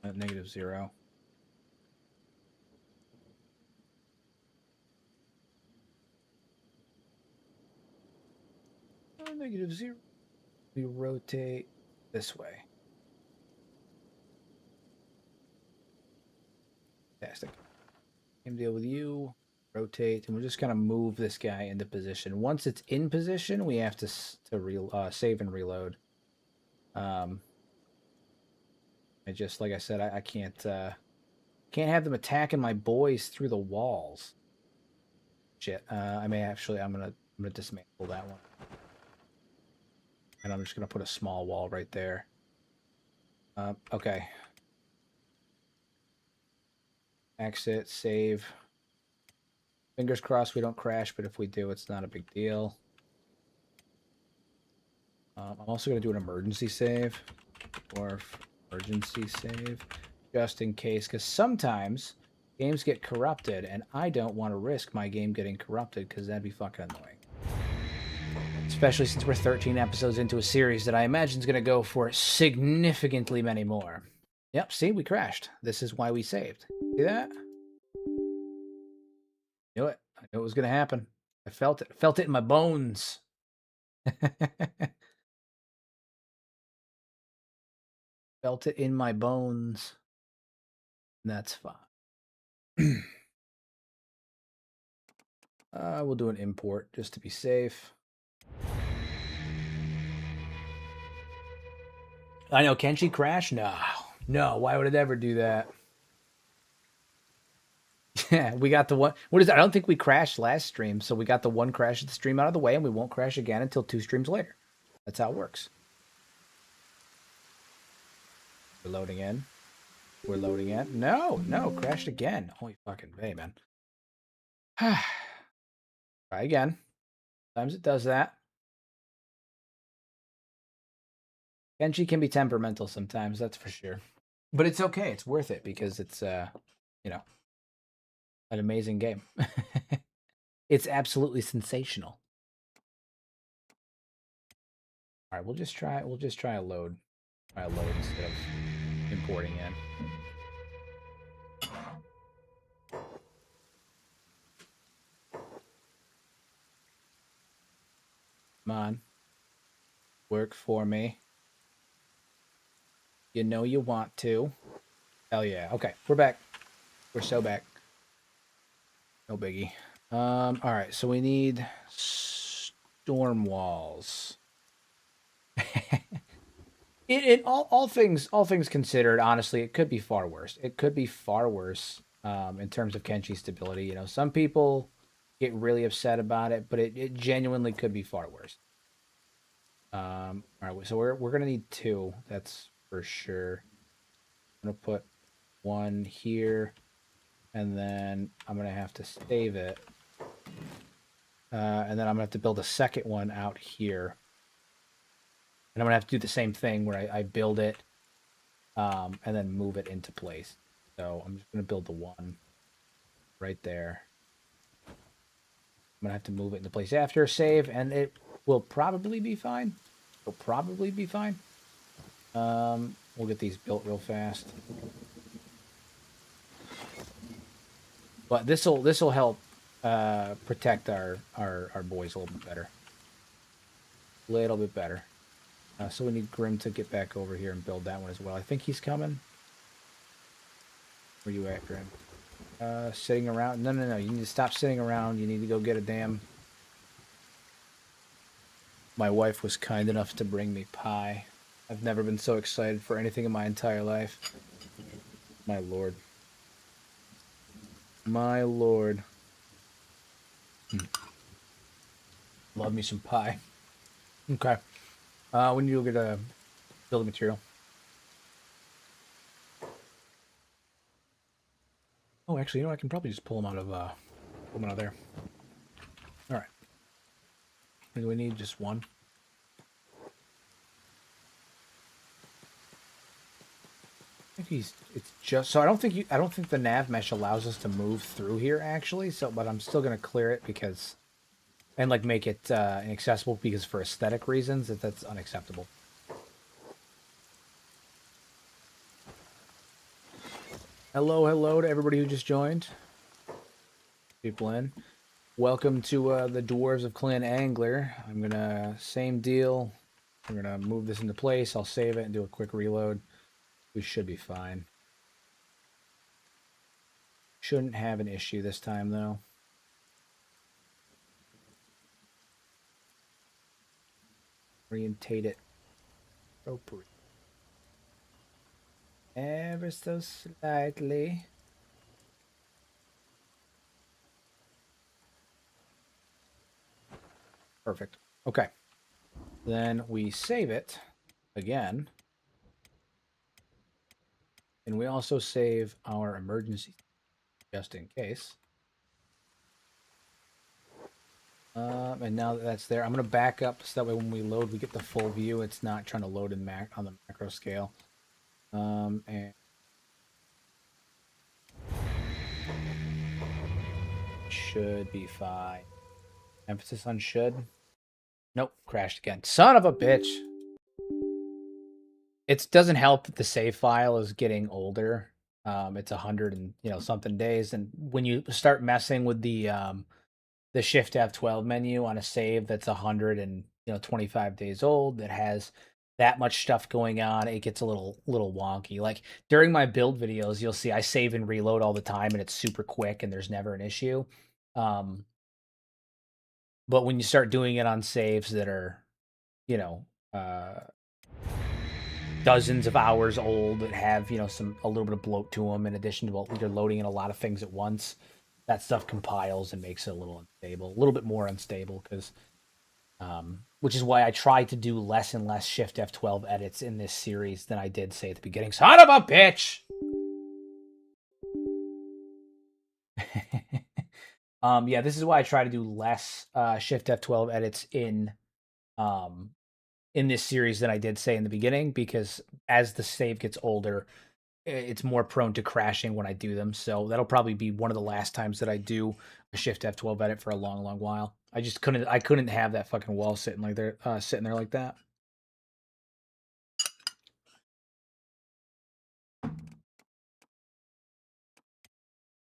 [SPEAKER 1] -0. -0. We rotate this way. Fantastic. Same deal with you. Rotate, and we're just gonna move this guy into position. Once it's in position, we have to save and reload. I just, like I said, I can't have them attacking my boys through the walls. Shit. I'm gonna dismantle that one, and I'm just gonna put a small wall right there. Okay. Exit, save. Fingers crossed we don't crash, but if we do, it's not a big deal. I'm also going to do an emergency save, or emergency save, just in case, because sometimes games get corrupted, and I don't want to risk my game getting corrupted, because that'd be fucking annoying. Especially since we're 13 episodes into a series that I imagine is going to go for significantly many more. Yep, see, we crashed. This is why we saved. See that? Knew it. I knew it was going to happen. I felt it. I felt it in my bones. Felt it in my bones. That's fine. We'll do an import just to be safe. I know, Kenshi crash? No. No, why would it ever do that? Yeah, we got the one. What is it? I don't think we crashed last stream, so we got the one crash of the stream out of the way, and we won't crash again until 2 streams later. That's how it works. We're loading in. We're loading in. No, crashed again. Holy fucking bay, man. Try again. Sometimes it does that. Kenshi can be temperamental sometimes, that's for sure. But it's okay. It's worth it because it's you know, an amazing game. It's absolutely sensational. All right, we'll just try a load. Try a load instead of importing in. Come on. Work for me. You know you want to. Hell yeah. Okay, we're back. We're so back. No biggie. All right, so we need storm walls. It all things considered, honestly, it could be far worse. It could be far worse in terms of Kenshi's stability. You know, some people get really upset about it, but it genuinely could be far worse. All right, so we're gonna need 2. That's for sure. I'm gonna put 1 here, and then I'm gonna have to save it, and then I'm gonna have to build a second one out here. And I'm gonna have to do the same thing where I build it, and then move it into place. So I'm just gonna build the 1 right there. I'm gonna have to move it into place after save, and it will probably be fine. It'll probably be fine. We'll get these built real fast. But this'll help protect our boys a little bit better. Little bit better. So we need Grim to get back over here and build that one as well. I think he's coming. Where you at, Grim? Sitting around? No. You need to stop sitting around. You need to go get a damn... My wife was kind enough to bring me pie. I've never been so excited for anything in my entire life. My lord. My lord. Love me some pie. Okay. We need to go get a building material. Oh, actually, you know, I can probably just pull them out of there. All right. I think we need just 1. I think it's just so I don't think the nav mesh allows us to move through here actually. So, but I'm still gonna clear it because, and like make it inaccessible because for aesthetic reasons that's unacceptable. Hello to everybody who just joined. People in. Welcome to the Dwarves of Clan Angler. I'm gonna same deal. I'm gonna move this into place. I'll save it and do a quick reload. We should be fine. Shouldn't have an issue this time though. Orientate it appropriately. Ever so slightly. Perfect. Okay. Then we save it again. And we also save our emergency just in case. And now that that's there, I'm going to back up so that way when we load, we get the full view. It's not trying to load in on the macro scale. And should be fine. Emphasis on should. Nope, crashed again. Son of a bitch. It doesn't help that the save file is getting older. It's 100 and something days, and when you start messing with the Shift F12 menu on a save that's 125 days old that has that much stuff going on, it gets a little wonky. Like during my build videos, you'll see I save and reload all the time, and it's super quick, and there's never an issue. But when you start doing it on saves that are, dozens of hours old that have a little bit of bloat to them, in addition to you're loading in a lot of things at once, that stuff compiles and makes it a little unstable, a little bit more unstable, because which is why I try to do less and less Shift F12 edits in this series than I did say at the beginning. Son of a bitch. Yeah, this is why I try to do less Shift F12 edits um, in this series than I did say in the beginning, because as the save gets older, it's more prone to crashing when I do them. So that'll probably be one of the last times that I do a Shift F12 edit for a long, long while. I couldn't have that fucking wall sitting there like that.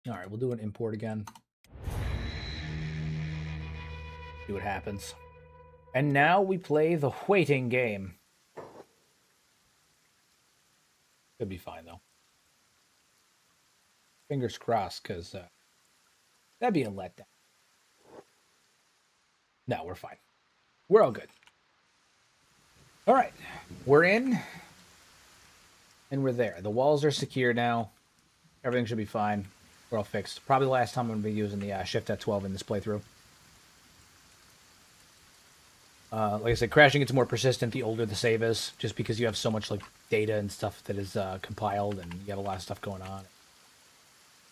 [SPEAKER 1] All right, we'll do an import again. See what happens. And now we play the waiting game. Could be fine though. Fingers crossed, because that'd be a letdown. No, we're fine. We're all good. All right, we're in, and we're there. The walls are secure now. Everything should be fine. We're all fixed. Probably the last time I'm going to be using the Shift F12 in this playthrough. Like I said, crashing gets more persistent the older the save is, just because you have so much like data and stuff that is compiled, and you have a lot of stuff going on.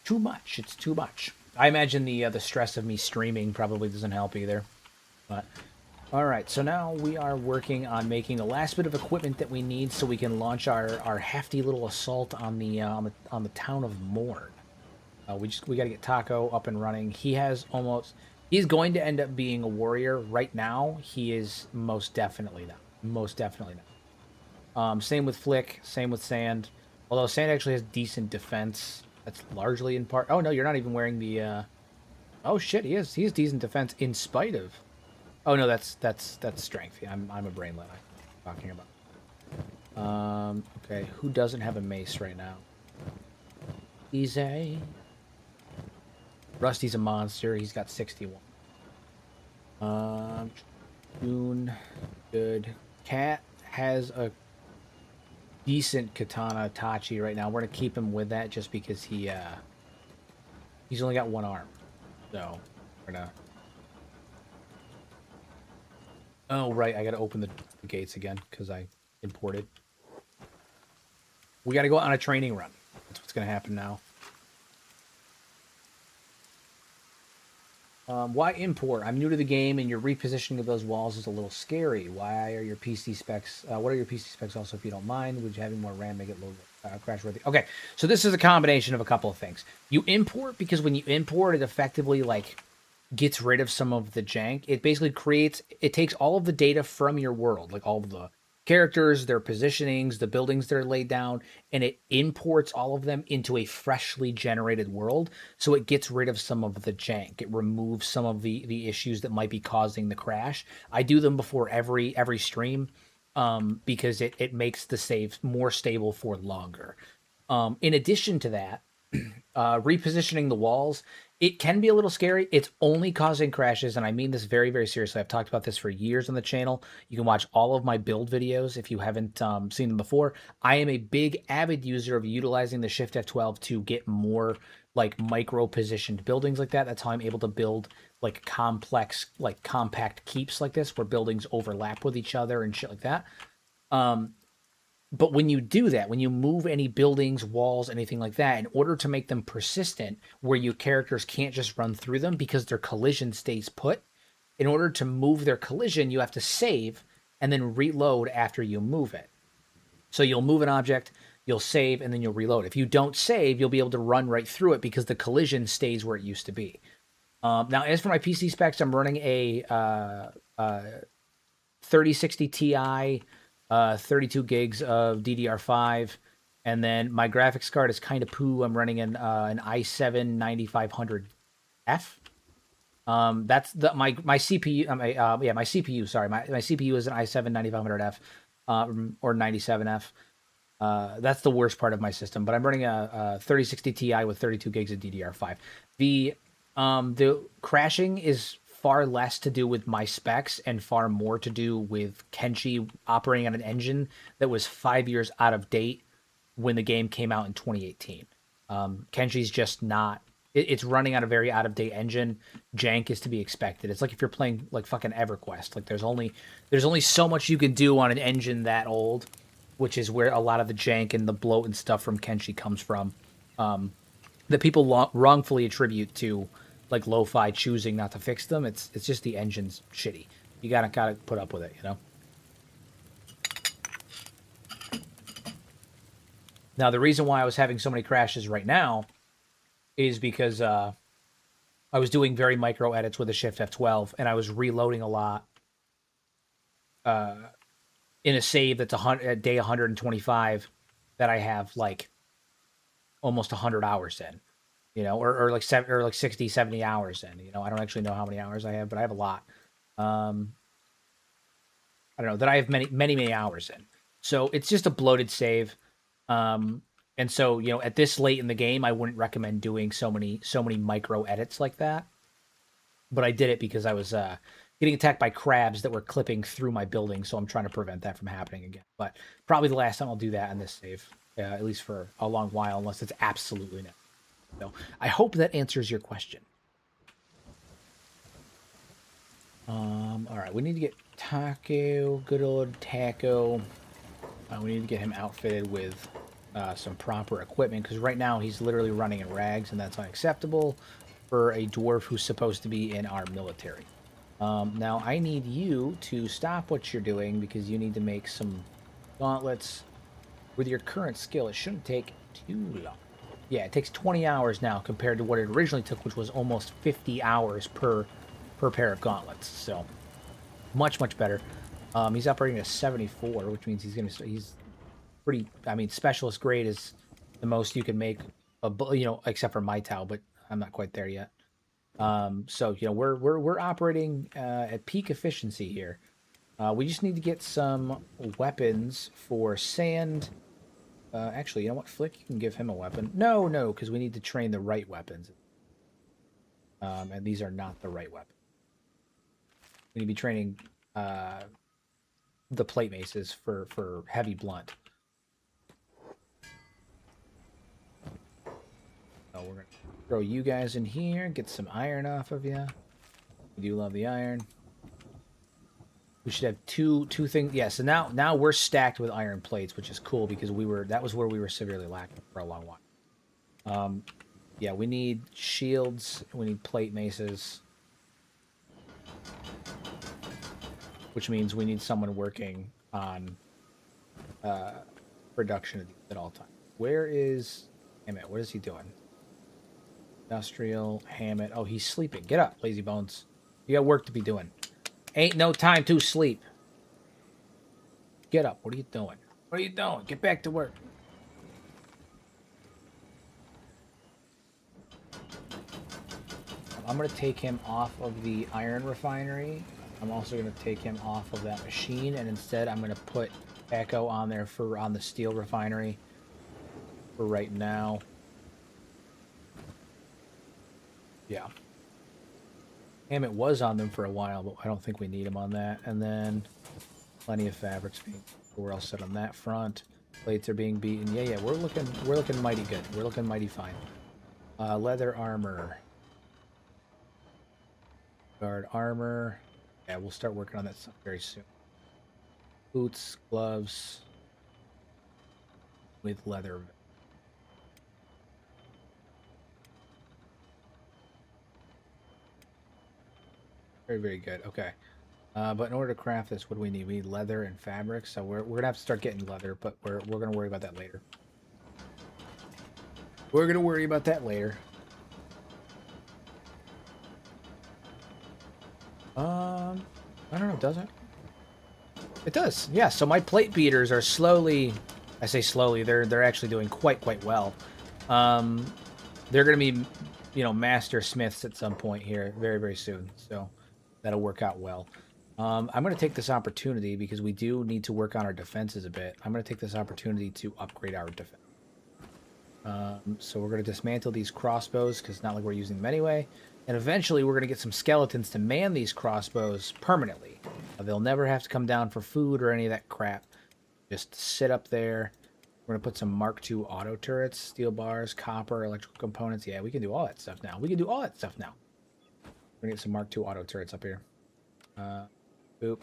[SPEAKER 1] Too much. It's too much. I imagine the stress of me streaming probably doesn't help either. But all right, so now we are working on making the last bit of equipment that we need so we can launch our hefty little assault on the town of Morn. We got to get Taco up and running. He's going to end up being a warrior. Right now, he is most definitely not. Most definitely not. Same with Flick. Same with Sand. Although Sand actually has decent defense. That's largely in part. Oh no, you're not even wearing the. Oh shit, he is. He has decent defense in spite of. Oh no, that's strength. Yeah, I'm a brainlet. I'm talking about. Okay, who doesn't have a mace right now? Easy. Rusty's a monster. He's got 61. June, good. Cat has a decent katana Tachi right now. We're gonna keep him with that just because he's only got one arm. So we're gonna. Oh right, I gotta open the gates again because I imported. We gotta go on a training run. That's what's gonna happen now. Why import? I'm new to the game, and your repositioning of those walls is a little scary. Why are your PC specs? What are your PC specs also, if you don't mind? Would you having more RAM make it low crash worthy? Okay, so this is a combination of a couple of things. You import because when you import, it effectively like gets rid of some of the jank. It basically it takes all of the data from your world, like all of the characters, their positionings, the buildings that are laid down, and it imports all of them into a freshly generated world. So it gets rid of some of the jank. It removes some of the issues that might be causing the crash. I do them before every stream because it makes the save more stable for longer. In addition to that, repositioning the walls, it can be a little scary. It's only causing crashes, and I mean this very, very seriously. I've talked about this for years on the channel. You can watch all of my build videos if you haven't seen them before. I am a big, avid user of utilizing the Shift F12 to get more like micro-positioned buildings like that. That's how I'm able to build like complex, like compact keeps like this, where buildings overlap with each other and shit like that. But when you do that, when you move any buildings, walls, anything like that, in order to make them persistent, where your characters can't just run through them because their collision stays put, in order to move their collision, you have to save and then reload after you move it. So you'll move an object, you'll save, and then you'll reload. If you don't save, you'll be able to run right through it because the collision stays where it used to be. Now, as for my PC specs, I'm running a 3060 Ti, 32 gigs of DDR5, and then my graphics card is kind of poo. I'm running an i7 9500F. That's my CPU. My CPU. Sorry, my CPU is an i7 9500F or 97F. That's the worst part of my system, but I'm running a 3060 Ti with 32 gigs of DDR5. The crashing is far less to do with my specs and far more to do with Kenshi operating on an engine that was 5 years out of date when the game came out in 2018. Kenshi's just not. It's running on a very out of date engine. Jank is to be expected. It's like if you're playing like fucking EverQuest. Like there's only so much you can do on an engine that old, which is where a lot of the jank and the bloat and stuff from Kenshi comes from. That people wrongfully attribute to like lo-fi choosing not to fix them. It's just the engine's shitty. You gotta put up with it, you know. Now the reason why I was having so many crashes right now is because I was doing very micro edits with a Shift F12, and I was reloading a lot in a save that's at day 125 that I have like almost 100 hours in, you know, or like 60, 70 hours in. You know, I don't actually know how many hours I have, but I have a lot. I don't know that I have many hours in. So it's just a bloated save. And so, you know, at this late in the game, I wouldn't recommend doing so many micro edits like that. But I did it because I was getting attacked by crabs that were clipping through my building, so I'm trying to prevent that from happening again. But probably the last time I'll do that in this save, at least for a long while, unless it's absolutely necessary. So I hope that answers your question. All right, we need to get Taco, good old Taco. We need to get him outfitted with some proper equipment, because right now he's literally running in rags, and that's unacceptable for a dwarf who's supposed to be in our military. Now I need you to stop what you're doing, because you need to make some gauntlets. With your current skill, it shouldn't take too long. Yeah, it takes 20 hours now compared to what it originally took, which was almost 50 hours per pair of gauntlets. So much better. He's operating at 74, which means he's pretty. I mean, specialist grade is the most you can make, you know, except for my Tau, but I'm not quite there yet. So you know, we're operating at peak efficiency here. We just need to get some weapons for Sand. Actually, you know what, Flick, you can give him a weapon. No, because we need to train the right weapons. And these are not the right weapons. We need to be training the plate maces for heavy blunt. So we're gonna throw you guys in here, get some iron off of you. We do love the iron. We should have two things. Yeah, so now we're stacked with iron plates, which is cool, because that was where we were severely lacking for a long while. Yeah, we need shields, we need plate maces, which means we need someone working on production at all times. Where is Hammett? What is he doing? Industrial Hammett. Oh, he's sleeping. Get up, lazy bones. You got work to be doing. Ain't no time to sleep. Get up. What are you doing? What are you doing? Get back to work. I'm going to take him off of the iron refinery. I'm also going to take him off of that machine, and instead I'm going to put Echo on there on the steel refinery for right now. Yeah. Hammett was on them for a while, but I don't think we need him on that. And then plenty of fabrics being. We're all set on that front. Plates are being beaten. Yeah, we're looking mighty good. We're looking mighty fine. Leather armor. Guard armor. Yeah, we'll start working on that stuff very soon. Boots, gloves with leather. Very good. Okay. But in order to craft this, what do we need? We need leather and fabric. So we're gonna have to start getting leather, but we're gonna worry about that later. We're gonna worry about that later. I don't know. Does it? It does. Yeah. So my plate beaters are slowly. I say slowly. They're actually doing quite well. They're gonna be, you know, master smiths at some point here very soon. So that'll work out well. I'm going to take this opportunity, because we do need to work on our defenses a bit. I'm going to take this opportunity to upgrade our defense. So we're going to dismantle these crossbows, because it's not like we're using them anyway. And eventually we're going to get some skeletons to man these crossbows permanently. They'll never have to come down for food or any of that crap. Just sit up there. We're going to put some Mark II auto turrets, steel bars, copper, electrical components. Yeah, we can do all that stuff now. We're going to get some Mark II auto turrets up here. Boop.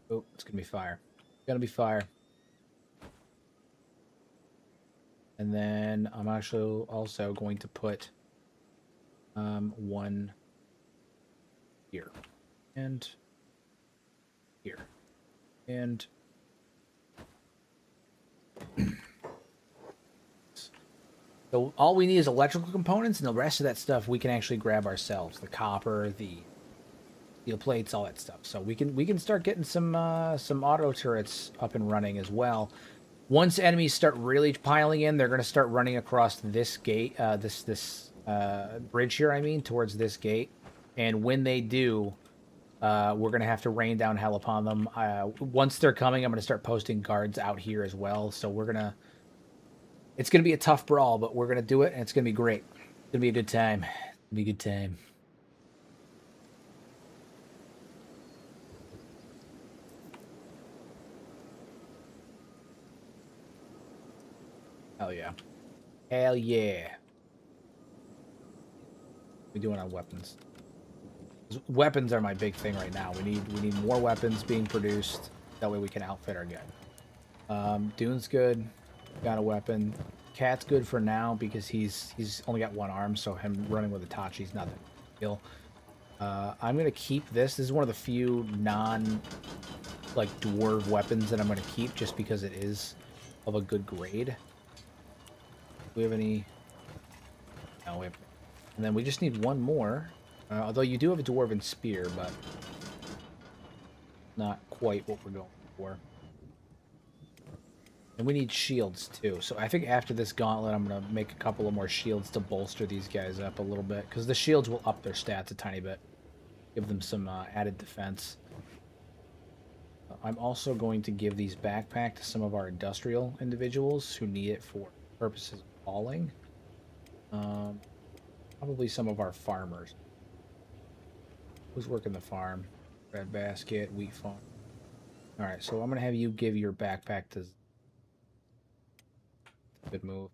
[SPEAKER 1] Boop. It's going to be fire. It's going to be fire. And then I'm actually also going to put One here. And here. And so all we need is electrical components, and the rest of that stuff we can actually grab ourselves. The copper, the steel plates, all that stuff. So we can start getting some auto turrets up and running as well. Once enemies start really piling in, they're going to start running across this gate, this bridge here. I mean, towards this gate. And when they do, we're going to have to rain down hell upon them. Once they're coming, I'm going to start posting guards out here as well. So it's going to be a tough brawl, but we're going to do it, and it's going to be great. It's going to be a good time. It's going to be a good time. Hell yeah. Hell yeah. What are we doing on weapons? Weapons are my big thing right now. We need more weapons being produced. That way we can outfit our guy. Dune's good. Got a weapon. Cat's good for now because he's only got one arm, so him running with Itachi's not that deal. I'm gonna keep this. This is one of the few like dwarf weapons that I'm gonna keep just because it is of a good grade. Do we have any? No, we have. And then we just need one more. Although you do have a dwarven spear, but not quite what we're going for. And we need shields too. So I think after this gauntlet, I'm going to make a couple of more shields to bolster these guys up a little bit. Because the shields will up their stats a tiny bit. Give them some added defense. I'm also going to give these backpack to some of our industrial individuals who need it for purposes of hauling. Probably some of our farmers. Who's working the farm? Red basket, wheat farm. Alright, so I'm going to have you give your backpack to... Good move.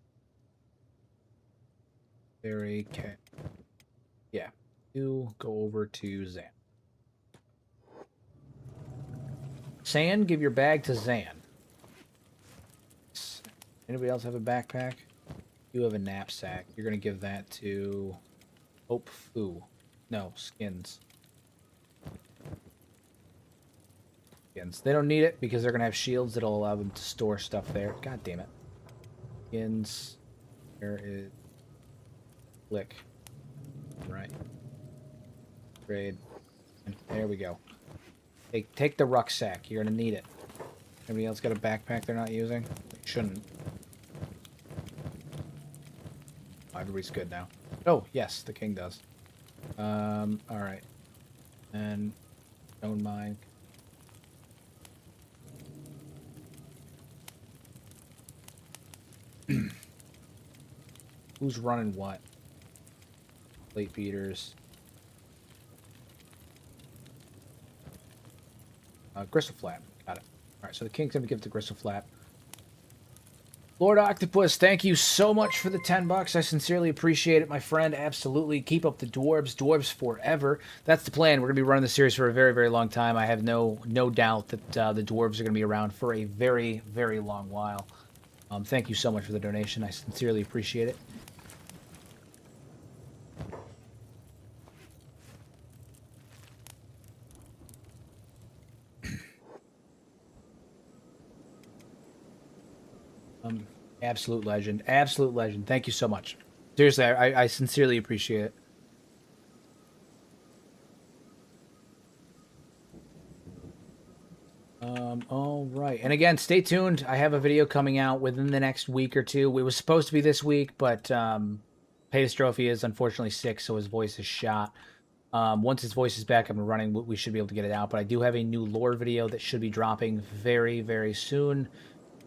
[SPEAKER 1] Very okay. Yeah. You go over to Zan. San, give your bag to Zan. Anybody else have a backpack? You have a knapsack. You're going to give that to Hope Fu. No, Skins. Skins. They don't need it because they're going to have shields that'll allow them to store stuff there. God damn it. Skins. There is... Click. Right. Trade. And there we go. Take the rucksack. You're going to need it. Anybody else got a backpack they're not using? They shouldn't. Oh, everybody's good now. Oh, yes, the king does. Alright. And don't mind. Who's running what? Plate beaters. Gristle flap. Got it. Alright, so the king's gonna give it to Gristle flap. Lord Octopus, thank you so much for the $10. I sincerely appreciate it, my friend. Absolutely. Keep up the dwarves. Dwarves forever. That's the plan. We're going to be running the series for a very, very long time. I have no doubt that the dwarves are going to be around for a very, very long while. Thank you so much for the donation. I sincerely appreciate it. Absolute legend. Absolute legend. Thank you so much. Seriously, I sincerely appreciate it. All right. And again, stay tuned. I have a video coming out within the next week or two. It was supposed to be this week, but Pedastrophe is unfortunately sick, so his voice is shot. Once his voice is back up and running, we should be able to get it out. But I do have a new lore video that should be dropping very, very soon.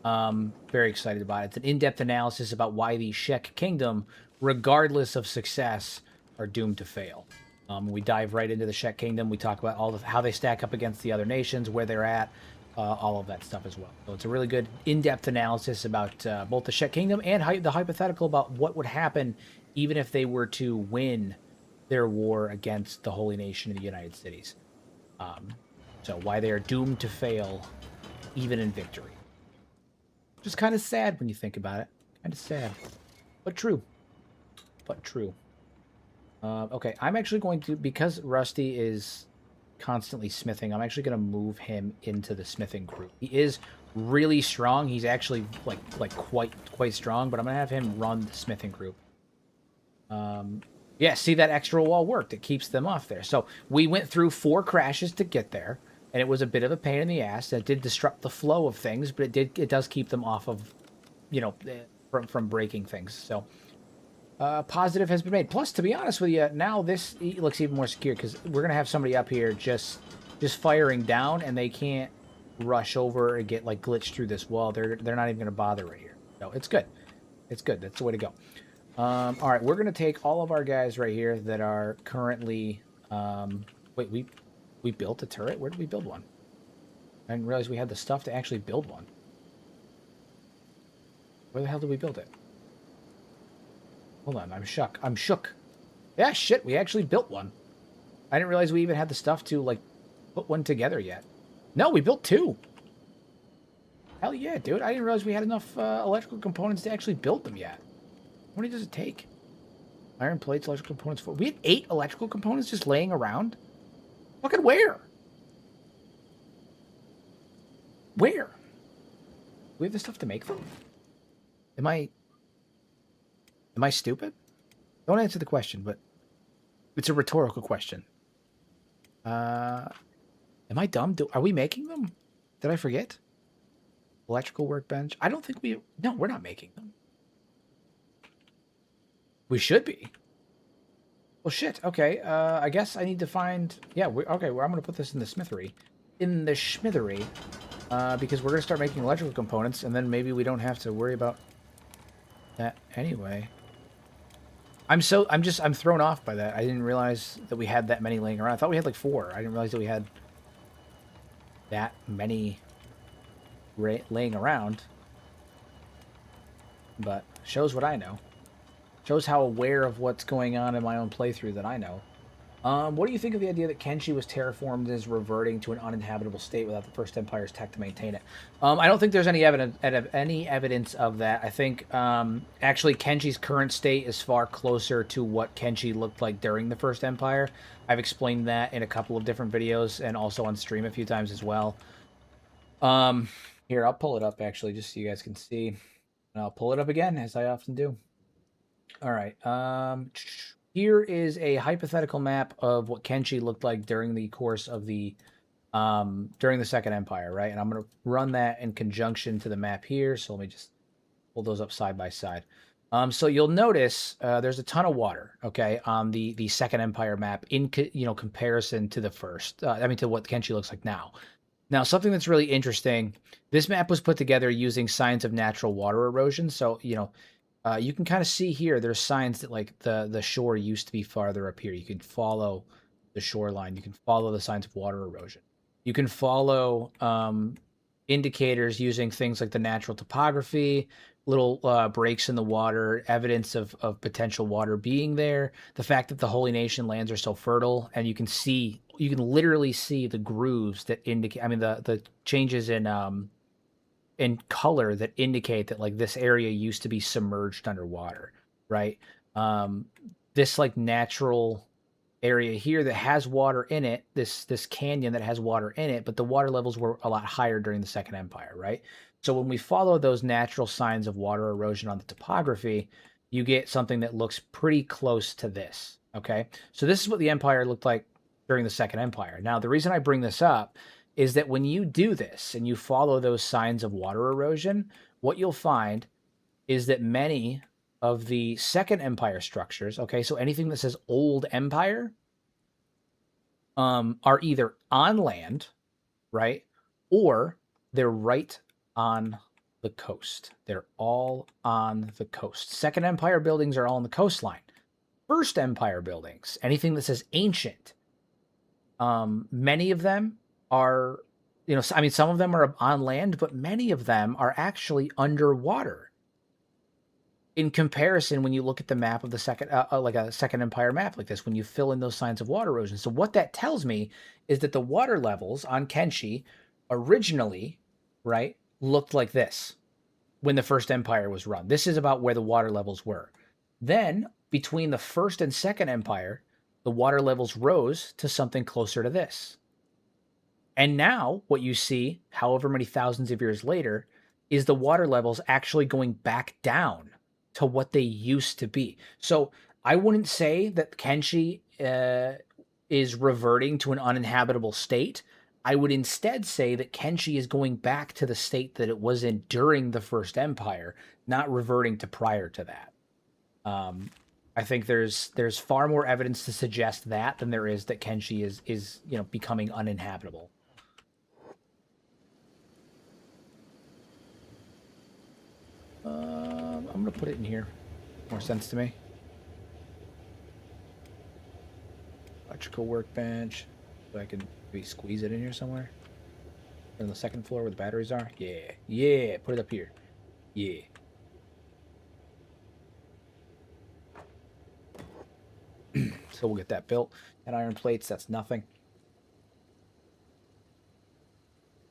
[SPEAKER 1] Very excited about it. It's an in-depth analysis about why the Shek Kingdom, regardless of success, are doomed to fail. We dive right into the Shek Kingdom. We talk about how they stack up against the other nations, where they're at, all of that stuff as well. So it's a really good in-depth analysis about both the Shek Kingdom and the hypothetical about what would happen even if they were to win their war against the Holy Nation of the United Cities. So why they are doomed to fail even in victory. Just kind of sad when you think about it. Kind of sad. But true. But true. Okay, I'm actually going to, because Rusty is constantly smithing, I'm actually going to move him into the smithing group. He is really strong. He's actually like quite strong, but I'm going to have him run the smithing group. Yeah, see, that extra wall worked. It keeps them off there. So we went through 4 crashes to get there, and it was a bit of a pain in the ass. It did disrupt the flow of things, but it does keep them off of, from breaking things. So positive has been made. Plus, to be honest with you, now this looks even more secure because we're gonna have somebody up here just firing down, and they can't rush over and get like glitched through this wall. They're not even gonna bother right here. So it's good. It's good. That's the way to go. All right, we're gonna take all of our guys right here that are currently. Wait, we built a turret. Where did we build one? I didn't realize we had the stuff to actually build one. Where the hell did we build it? Hold on, I'm shook. I'm shook. Yeah, shit, we actually built one. I didn't realize we even had the stuff to, like, put one together yet. No, we built 2. Hell yeah, dude. I didn't realize we had enough electrical components to actually build them yet. How many does it take? Iron plates, electrical components. We had 8 electrical components just laying around? Fucking where? Where? Do we have the stuff to make them? Am I stupid? Don't answer the question, but it's a rhetorical question. Am I dumb? Are we making them? Did I forget? Electrical workbench? I don't think no, we're not making them. We should be. Well, shit. Okay. I guess I need to find. Yeah. Okay. Well, I'm gonna put this in the smithery, because we're gonna start making electrical components, and then maybe we don't have to worry about that anyway. I'm thrown off by that. I didn't realize that we had that many laying around. I thought we had like 4. I didn't realize that we had that many laying around. But shows what I know. Shows how aware of what's going on in my own playthrough that I know. What do you think of the idea that Kenshi was terraformed as reverting to an uninhabitable state without the First Empire's tech to maintain it? I don't think there's any evidence of that. I think actually Kenshi's current state is far closer to what Kenshi looked like during the First Empire. I've explained that in a couple of different videos and also on stream a few times as well. Here, I'll pull it up actually just so you guys can see. And I'll pull it up again, as I often do. All right. Here is a hypothetical map of what Kenshi looked like during the course of the during the Second Empire, right? And I'm going to run that in conjunction to the map here. So let me just pull those up side by side. So you'll notice there's a ton of water, okay, on the Second Empire map in comparison to the first. To what Kenshi looks like now. Now, something that's really interesting. This map was put together using signs of natural water erosion. So you can kind of see here, there's signs that like the shore used to be farther up here. You can follow the shoreline. You can follow the signs of water erosion. You can follow indicators using things like the natural topography, little breaks in the water, evidence of potential water being there, the fact that the Holy Nation lands are so fertile, and you can literally see the grooves that indicate, the changes in color that indicate that like this area used to be submerged underwater, right? This like natural area here that has water in it, this canyon that has water in it, but the water levels were a lot higher during the Second Empire, right? So when we follow those natural signs of water erosion on the topography, you get something that looks pretty close to this, okay? So this is what the empire looked like during the Second Empire. Now, the reason I bring this up is that when you do this and you follow those signs of water erosion, what you'll find is that many of the Second Empire structures, okay, so anything that says Old Empire, are either on land, right, or they're right on the coast. They're all on the coast. Second Empire buildings are all on the coastline. First Empire buildings, anything that says ancient, many of them are, some of them are on land, but many of them are actually underwater. In comparison, when you look at the map of the like a Second Empire map like this, when you fill in those signs of water erosion. So what that tells me is that the water levels on Kenshi originally, right, looked like this when the First Empire was run. This is about where the water levels were. Then between the First and Second Empire, the water levels rose to something closer to this. And now what you see, however many thousands of years later, is the water levels actually going back down to what they used to be. So I wouldn't say that Kenshi is reverting to an uninhabitable state. I would instead say that Kenshi is going back to the state that it was in during the First Empire, not reverting to prior to that. I think there's far more evidence to suggest that than there is that Kenshi is becoming uninhabitable. I'm gonna put it in here. More sense to me. Electrical workbench. So I can maybe squeeze it in here somewhere. On the second floor where the batteries are. Yeah, yeah. Put it up here. Yeah. So we'll get that built. And iron plates. That's nothing.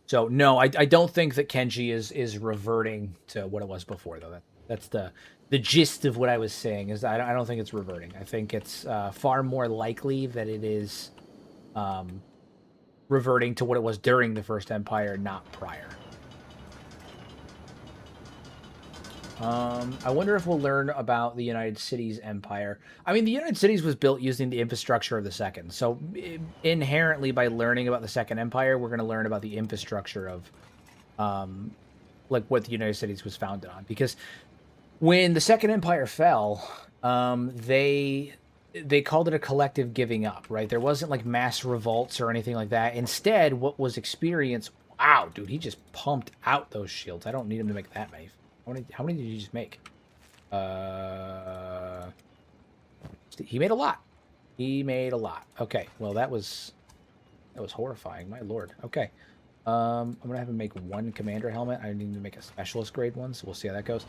[SPEAKER 1] So no, I don't think that Kenshi is reverting to what it was before, though. That's the gist of what I was saying. Is I don't think it's reverting. I think it's far more likely that it is reverting to what it was during the First Empire, not prior. I wonder if we'll learn about the United Cities Empire. I mean, the United Cities was built using the infrastructure of the Second. So inherently, by learning about the Second Empire, we're going to learn about the infrastructure of, like what the United Cities was founded on. Because when the Second Empire fell, they called it a collective giving up, right? There wasn't like mass revolts or anything like that. Instead, what was experienced? Wow, dude, he just pumped out those shields. I don't need him to make that many. How many did you just make? He made a lot. He made a lot. Okay, well that was horrifying. My lord. Okay, I'm gonna have him make one commander helmet. I need to make a specialist grade one, so we'll see how that goes.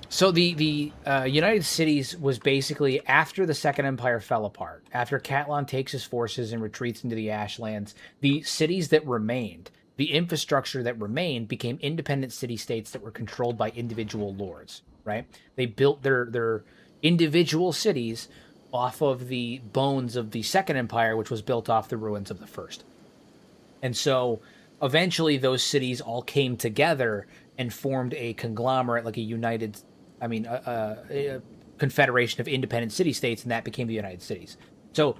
[SPEAKER 1] So the United Cities was basically after the Second Empire fell apart. After Catlon takes his forces and retreats into the Ashlands, the cities that remained. The infrastructure that remained became independent city-states that were controlled by individual lords, right? They built their individual cities off of the bones of the Second Empire, which was built off the ruins of the First. And so eventually those cities all came together and formed a conglomerate, like a confederation of independent city-states, and that became the United Cities. So,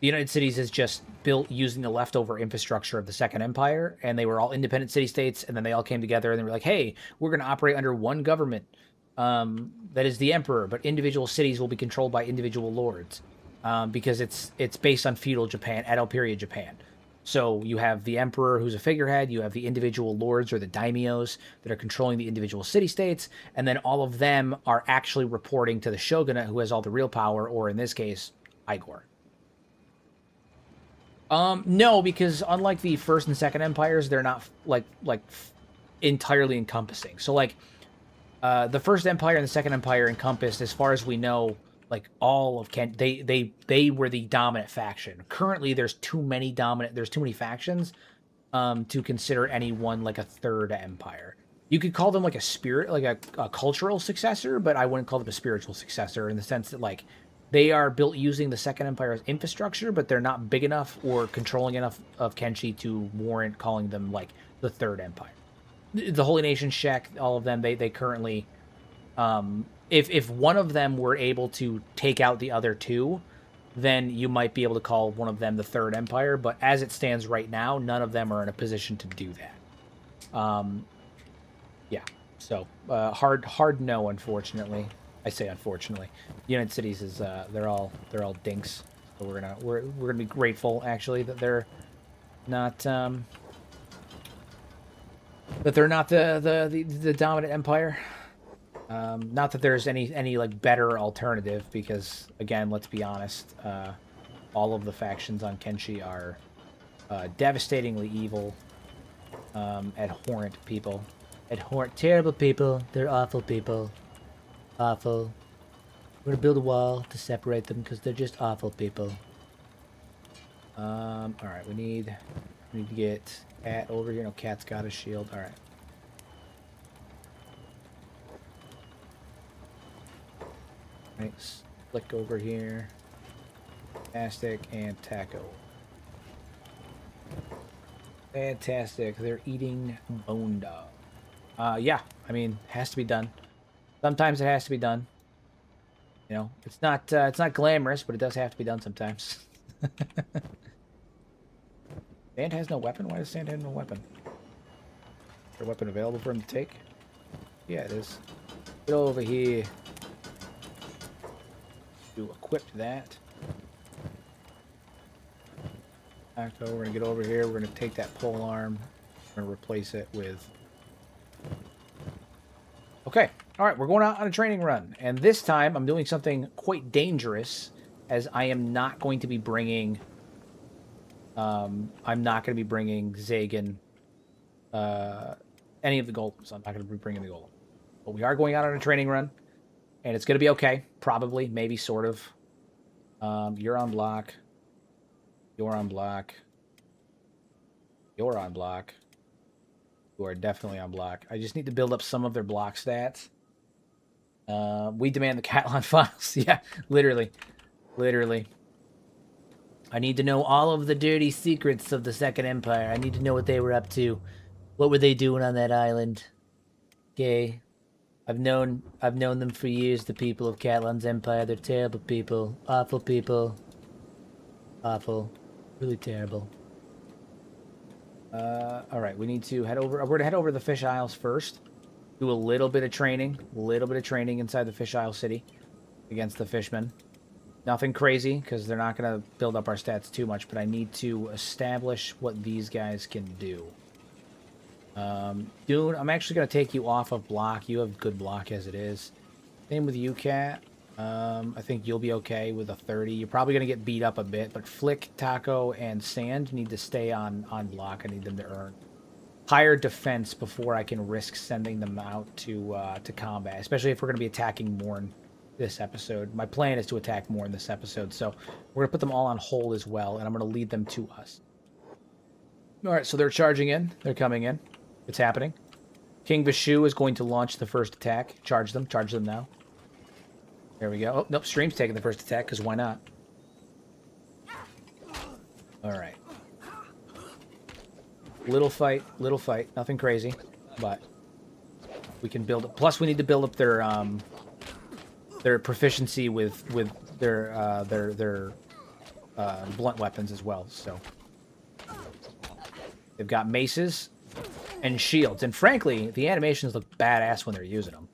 [SPEAKER 1] the United Cities is just built using the leftover infrastructure of the Second Empire, and they were all independent city-states, and then they all came together, and they were like, hey, we're going to operate under one government that is the Emperor, but individual cities will be controlled by individual lords because it's based on feudal Japan, Edo period Japan. So you have the Emperor, who's a figurehead, you have the individual lords or the daimyos that are controlling the individual city-states, and then all of them are actually reporting to the shogunate, who has all the real power, or in this case, Igor. No, because unlike the First and Second Empires, they're not like entirely encompassing. So like the First Empire and the Second Empire encompassed, as far as we know, like all of Kent. They were the dominant faction. Currently, there's too many factions to consider any one like a third empire. You could call them like a spirit, like a cultural successor, but I wouldn't call them a spiritual successor in the sense that like they are built using the Second Empire's infrastructure, but they're not big enough or controlling enough of Kenshi to warrant calling them like the Third Empire. The Holy Nation, Shek, all of them, they currently, if one of them were able to take out the other two, then you might be able to call one of them the Third Empire. But as it stands right now, none of them are in a position to do that. Yeah. So hard no, unfortunately. I say unfortunately. United Cities is they're all dinks. So we're gonna be grateful actually that they're not the dominant empire. Not that there's any like better alternative, because again, let's be honest, all of the factions on Kenshi are devastatingly evil, abhorrent people. Terrible people. They're awful people. Awful. We're gonna build a wall to separate them because they're just awful people. Alright, we need to get Cat over here. No, Cat's got a shield. Alright. Nice. Flick over here. Fantastic, and taco. Fantastic. They're eating bone dog. Yeah, I mean, has to be done. Sometimes it has to be done. You know, it's not glamorous, but it does have to be done sometimes. Sand has no weapon? Why does Sand have no weapon? Is there a weapon available for him to take? Yeah, it is. Get over here. To equip that. Taco, we're gonna get over here. We're gonna take that pole arm. We're gonna replace it with. Okay. All right, we're going out on a training run, and this time I'm doing something quite dangerous, as I am not going to be bringing. I'm not going to be bringing Zagan. Any of the golems. I'm not going to be bringing the golem, but we are going out on a training run, and it's going to be okay. Probably, maybe, sort of. You're on block. You're on block. You're on block. You are definitely on block. I just need to build up some of their block stats. We demand the Catlon files. Yeah, literally. Literally. I need to know all of the dirty secrets of the Second Empire. I need to know what they were up to. What were they doing on that island? Okay. I've known them for years, the people of Catlon's Empire. They're terrible people. Awful people. Awful. Really terrible. Alright, we need to head over. We're gonna head over to the Fish Isles first. Do a little bit of training. Inside the Fish Isle City. Against the fishmen. Nothing crazy, because they're not going to build up our stats too much, but I need to establish what these guys can do. Dude, I'm actually going to take you off of block. You have good block as it is. Same with you, Cat. I think you'll be okay with a 30. You're probably going to get beat up a bit, but Flick, Taco, and Sand need to stay on block. I need them to earn higher defense before I can risk sending them out to combat, especially if we're going to be attacking Morn this episode. My plan is to attack Morn this episode, so we're going to put them all on hold as well, and I'm going to lead them to us. Alright, so they're charging in. They're coming in. It's happening. King Vishu is going to launch the first attack. Charge them now. There we go. Oh, nope, Stream's taking the first attack, because why not? Alright. Little fight. Nothing crazy, but we can build it. Plus, we need to build up their proficiency with their blunt weapons as well. So they've got maces and shields, and frankly, the animations look badass when they're using them.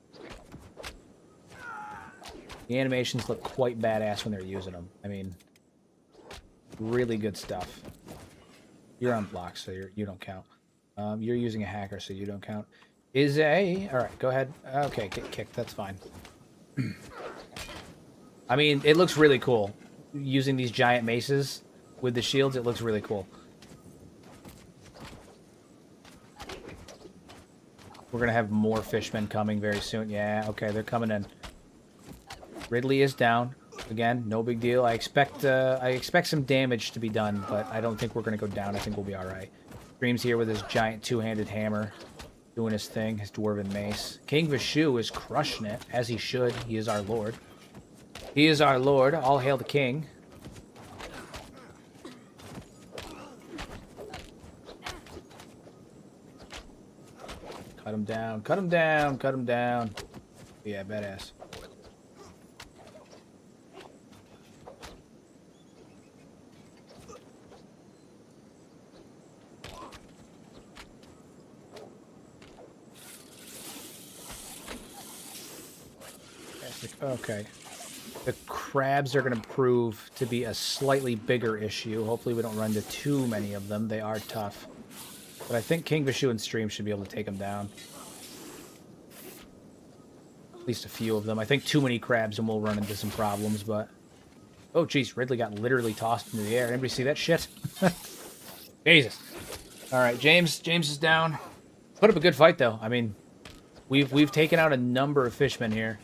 [SPEAKER 1] The animations look quite badass when they're using them. I mean, really good stuff. You're on block, so you don't count. You're using a hacker, so you don't count. All right, go ahead. Okay, get kicked. That's fine. I mean, it looks really cool. Using these giant maces with the shields, it looks really cool. We're going to have more fishmen coming very soon. Yeah, okay, they're coming in. Ridley is down. Again, no big deal. I expect some damage to be done, but I don't think we're going to go down. I think we'll be all right. Dream's here with his giant two-handed hammer, doing his thing, his dwarven mace. King Vishu is crushing it, as he should. He is our lord. He is our lord. All hail the king. Cut him down. Cut him down. Cut him down. Yeah, badass. Okay. The crabs are going to prove to be a slightly bigger issue. Hopefully we don't run into too many of them. They are tough. But I think King Vishu and Stream should be able to take them down. At least a few of them. I think too many crabs and we'll run into some problems, but... Oh, jeez. Ridley got literally tossed into the air. Anybody see that shit? Jesus. Alright, James is down. Put up a good fight, though. I mean, we've taken out a number of fishmen here.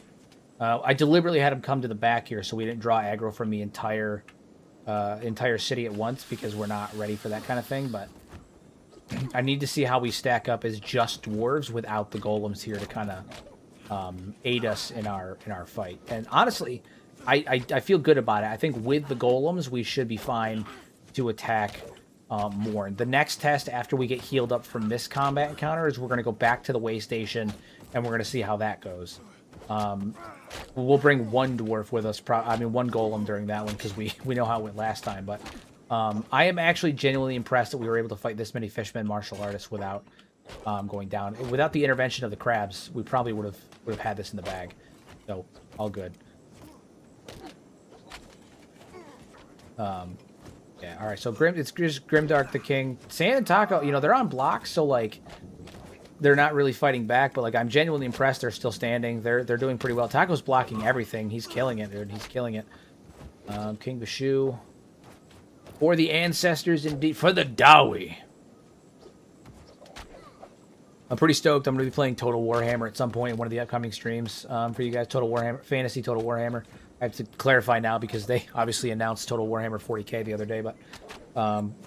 [SPEAKER 1] I deliberately had him come to the back here so we didn't draw aggro from the entire city at once because we're not ready for that kind of thing, but I need to see how we stack up as just dwarves without the golems here to kind of aid us in our fight. And honestly, I feel good about it. I think with the golems, we should be fine to attack more. The next test after we get healed up from this combat encounter is we're going to go back to the way station, and we're going to see how that goes. We'll bring one dwarf with us, one golem during that one, because we know how it went last time. But I am actually genuinely impressed that we were able to fight this many fishmen martial artists without going down. Without the intervention of the crabs, we probably would have had this in the bag. So, all good. Yeah, all right. So it's just Grimdark the King. Sand and Taco, you know, they're on blocks, so like they're not really fighting back, but like I'm genuinely impressed they're still standing. They're doing pretty well. Taco's blocking everything. He's killing it, dude. He's killing it. King Bashu. For the ancestors indeed. For the Dawi. I'm pretty stoked. I'm going to be playing Total Warhammer at some point in one of the upcoming streams for you guys. Total Warhammer, Fantasy Total Warhammer. I have to clarify now because they obviously announced Total Warhammer 40k the other day, but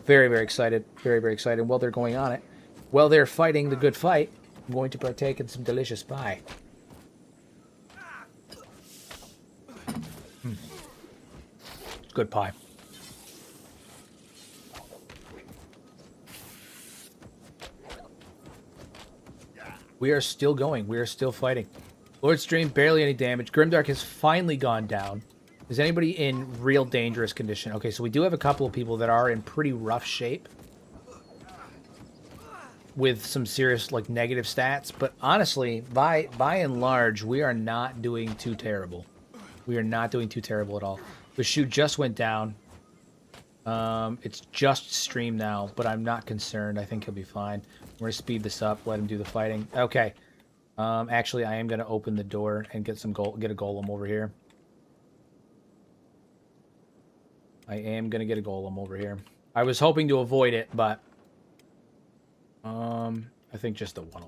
[SPEAKER 1] very, very excited. Very, very excited. While they're going on it, while they're fighting the good fight, I'm going to partake in some delicious pie. Good pie. We are still going. We are still fighting. Lord Stream, barely any damage. Grimdark has finally gone down. Is anybody in real dangerous condition? Okay, so we do have a couple of people that are in pretty rough shape with some serious, like, negative stats. But honestly, by and large, we are not doing too terrible. We are not doing too terrible at all. The shoe just went down. It's just stream now, but I'm not concerned. I think he'll be fine. We're going to speed this up, let him do the fighting. Okay. Actually, I am going to open the door and get a golem over here. I am going to get a golem over here. I was hoping to avoid it, but I think just the one.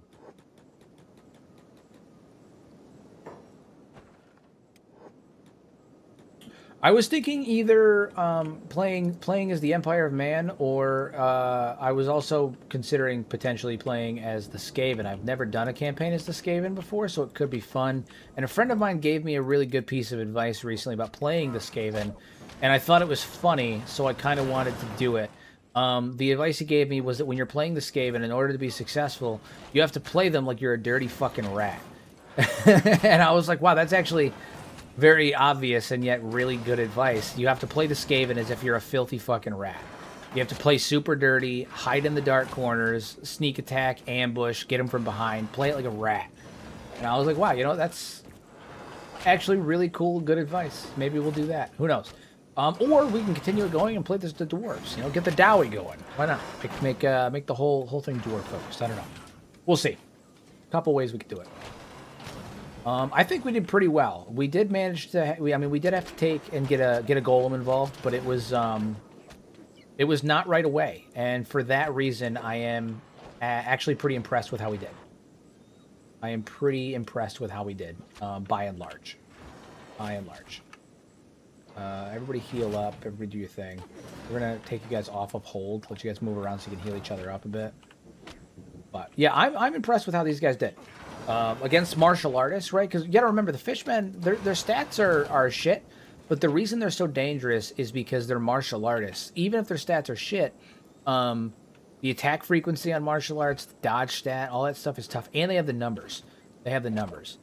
[SPEAKER 1] I was thinking either playing as the Empire of Man, or I was also considering potentially playing as the Skaven. I've never done a campaign as the Skaven before, so it could be fun. And a friend of mine gave me a really good piece of advice recently about playing the Skaven, and I thought it was funny, so I kind of wanted to do it. The advice he gave me was that when you're playing the Skaven, in order to be successful, you have to play them like you're a dirty fucking rat. And I was like, wow, that's actually very obvious and yet really good advice. You have to play the Skaven as if you're a filthy fucking rat. You have to play super dirty, hide in the dark corners, sneak attack, ambush, get them from behind, play it like a rat. And I was like, wow, you know, that's actually really cool, good advice. Maybe we'll do that. Who knows? Or we can continue it going and play this the dwarves. You know, get the Dowie going. Why not? Make the whole thing dwarf focused. I don't know. We'll see. A couple ways we could do it. I think we did pretty well. We did manage to. We did have to take and get a golem involved, but it was not right away, and for that reason, I am actually pretty impressed with how we did. I am pretty impressed with how we did, by and large. By and large. Everybody heal up. Everybody do your thing. We're gonna take you guys off of hold. Let you guys move around so you can heal each other up a bit. But yeah, I'm impressed with how these guys did. Against martial artists, right? Because you gotta remember, the fishmen, their stats are shit, but the reason they're so dangerous is because they're martial artists. Even if their stats are shit, the attack frequency on martial arts, the dodge stat, all that stuff is tough, and they have the numbers. They have the numbers.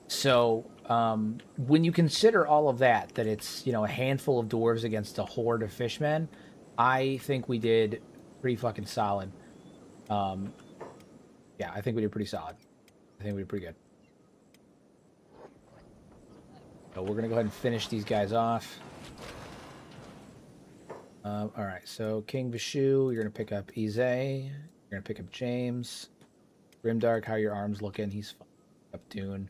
[SPEAKER 1] So when you consider all of that it's, you know, a handful of dwarves against a horde of fishmen, I think we did pretty fucking solid. Yeah, I think we did pretty solid. I think we did pretty good. So we're going to go ahead and finish these guys off. Alright, so King Bashu, you're going to pick up Ize. You're going to pick up James. Grimdark, how are your arms looking? He's up Dune.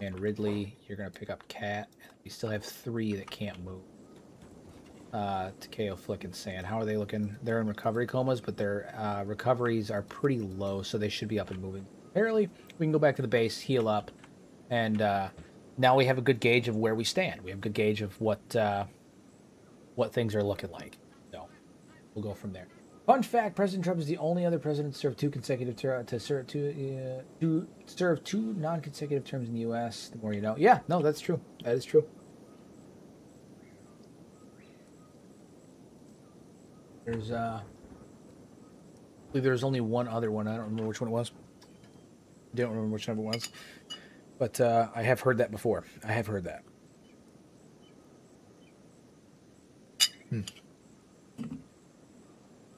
[SPEAKER 1] And Ridley, you're going to pick up Cat. We still have 3 that can't move. Takeo, Flick, and Sand. How are they looking? They're in recovery comas, but their recoveries are pretty low, so they should be up and moving. Apparently, we can go back to the base, heal up, and now we have a good gauge of where we stand. We have a good gauge of what things are looking like. So we'll go from there. Fun fact: President Trump is the only other president to serve two consecutive to serve two non-consecutive terms in the U.S. The more you know. Yeah, no, that's true. That is true. There's I believe there's only one other one. I don't remember which one it was. I don't remember which one it was. But I have heard that before. I have heard that.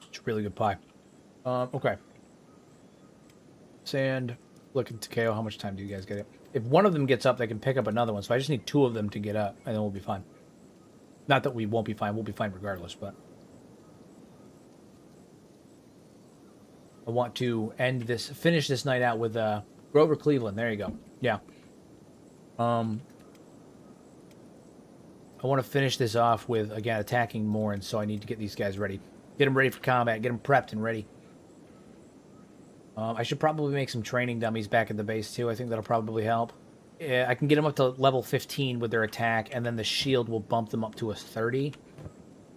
[SPEAKER 1] It's a really good pie. Okay. Sand, looking to KO. How much time do you guys get it? If one of them gets up, they can pick up another one. So I just need two of them to get up, and then we'll be fine. Not that we won't be fine. We'll be fine regardless, but I want to finish this night out with Grover Cleveland. There you go. Yeah. I want to finish this off with, again, attacking more, and so I need to get these guys ready. Get them ready for combat. Get them prepped and ready. I should probably make some training dummies back at the base, too. I think that'll probably help. I can get them up to level 15 with their attack, and then the shield will bump them up to a 30.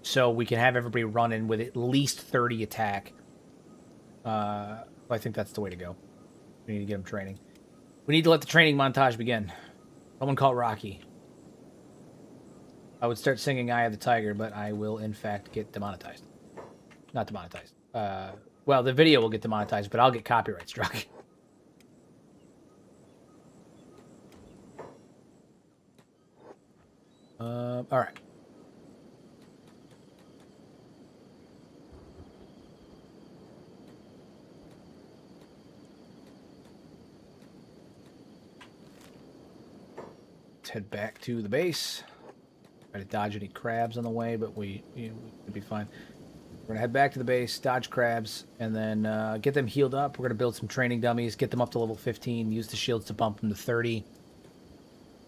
[SPEAKER 1] So we can have everybody run in with at least 30 attack. I think that's the way to go. We need to get them training. We need to let the training montage begin. Someone call Rocky. I would start singing Eye of the Tiger, but I will, in fact, get demonetized. Not demonetized. Well, the video will get demonetized, but I'll get copyright struck. All right. Let's head back to the base. Try to dodge any crabs on the way, but we could be fine. We're gonna head back to the base, dodge crabs, and then get them healed up. We're gonna build some training dummies, get them up to level 15, use the shields to bump them to 30.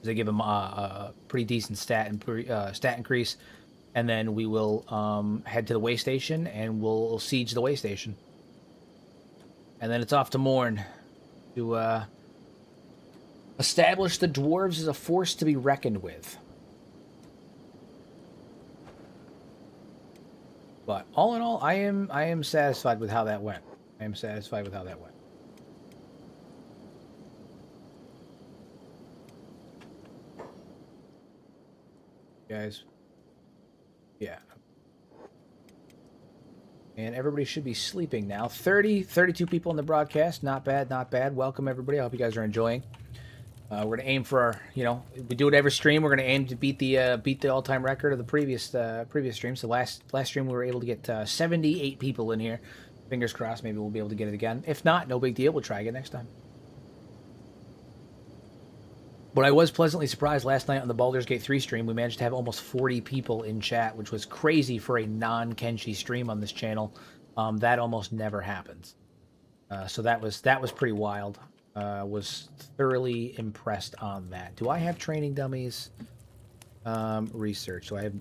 [SPEAKER 1] They give them a pretty decent stat increase, and then we will head to the way station and we'll siege the way station. And then it's off to Morn to establish the dwarves as a force to be reckoned with. But all in all, I am satisfied with how that went. I am satisfied with how that went. Guys. Yeah. And everybody should be sleeping now. 32 people in the broadcast. Not bad, not bad. Welcome, everybody. I hope you guys are enjoying. We're going to aim for our, we do it every stream. We're going to aim to beat the all-time record of the previous stream. So last stream we were able to get 78 people in here. Fingers crossed, maybe we'll be able to get it again. If not, no big deal. We'll try again next time. But I was pleasantly surprised last night on the Baldur's Gate 3 stream. We managed to have almost 40 people in chat, which was crazy for a non-Kenshi stream on this channel. That almost never happens. So that was pretty wild. Was thoroughly impressed on that. Do I have training dummies? Research. So I have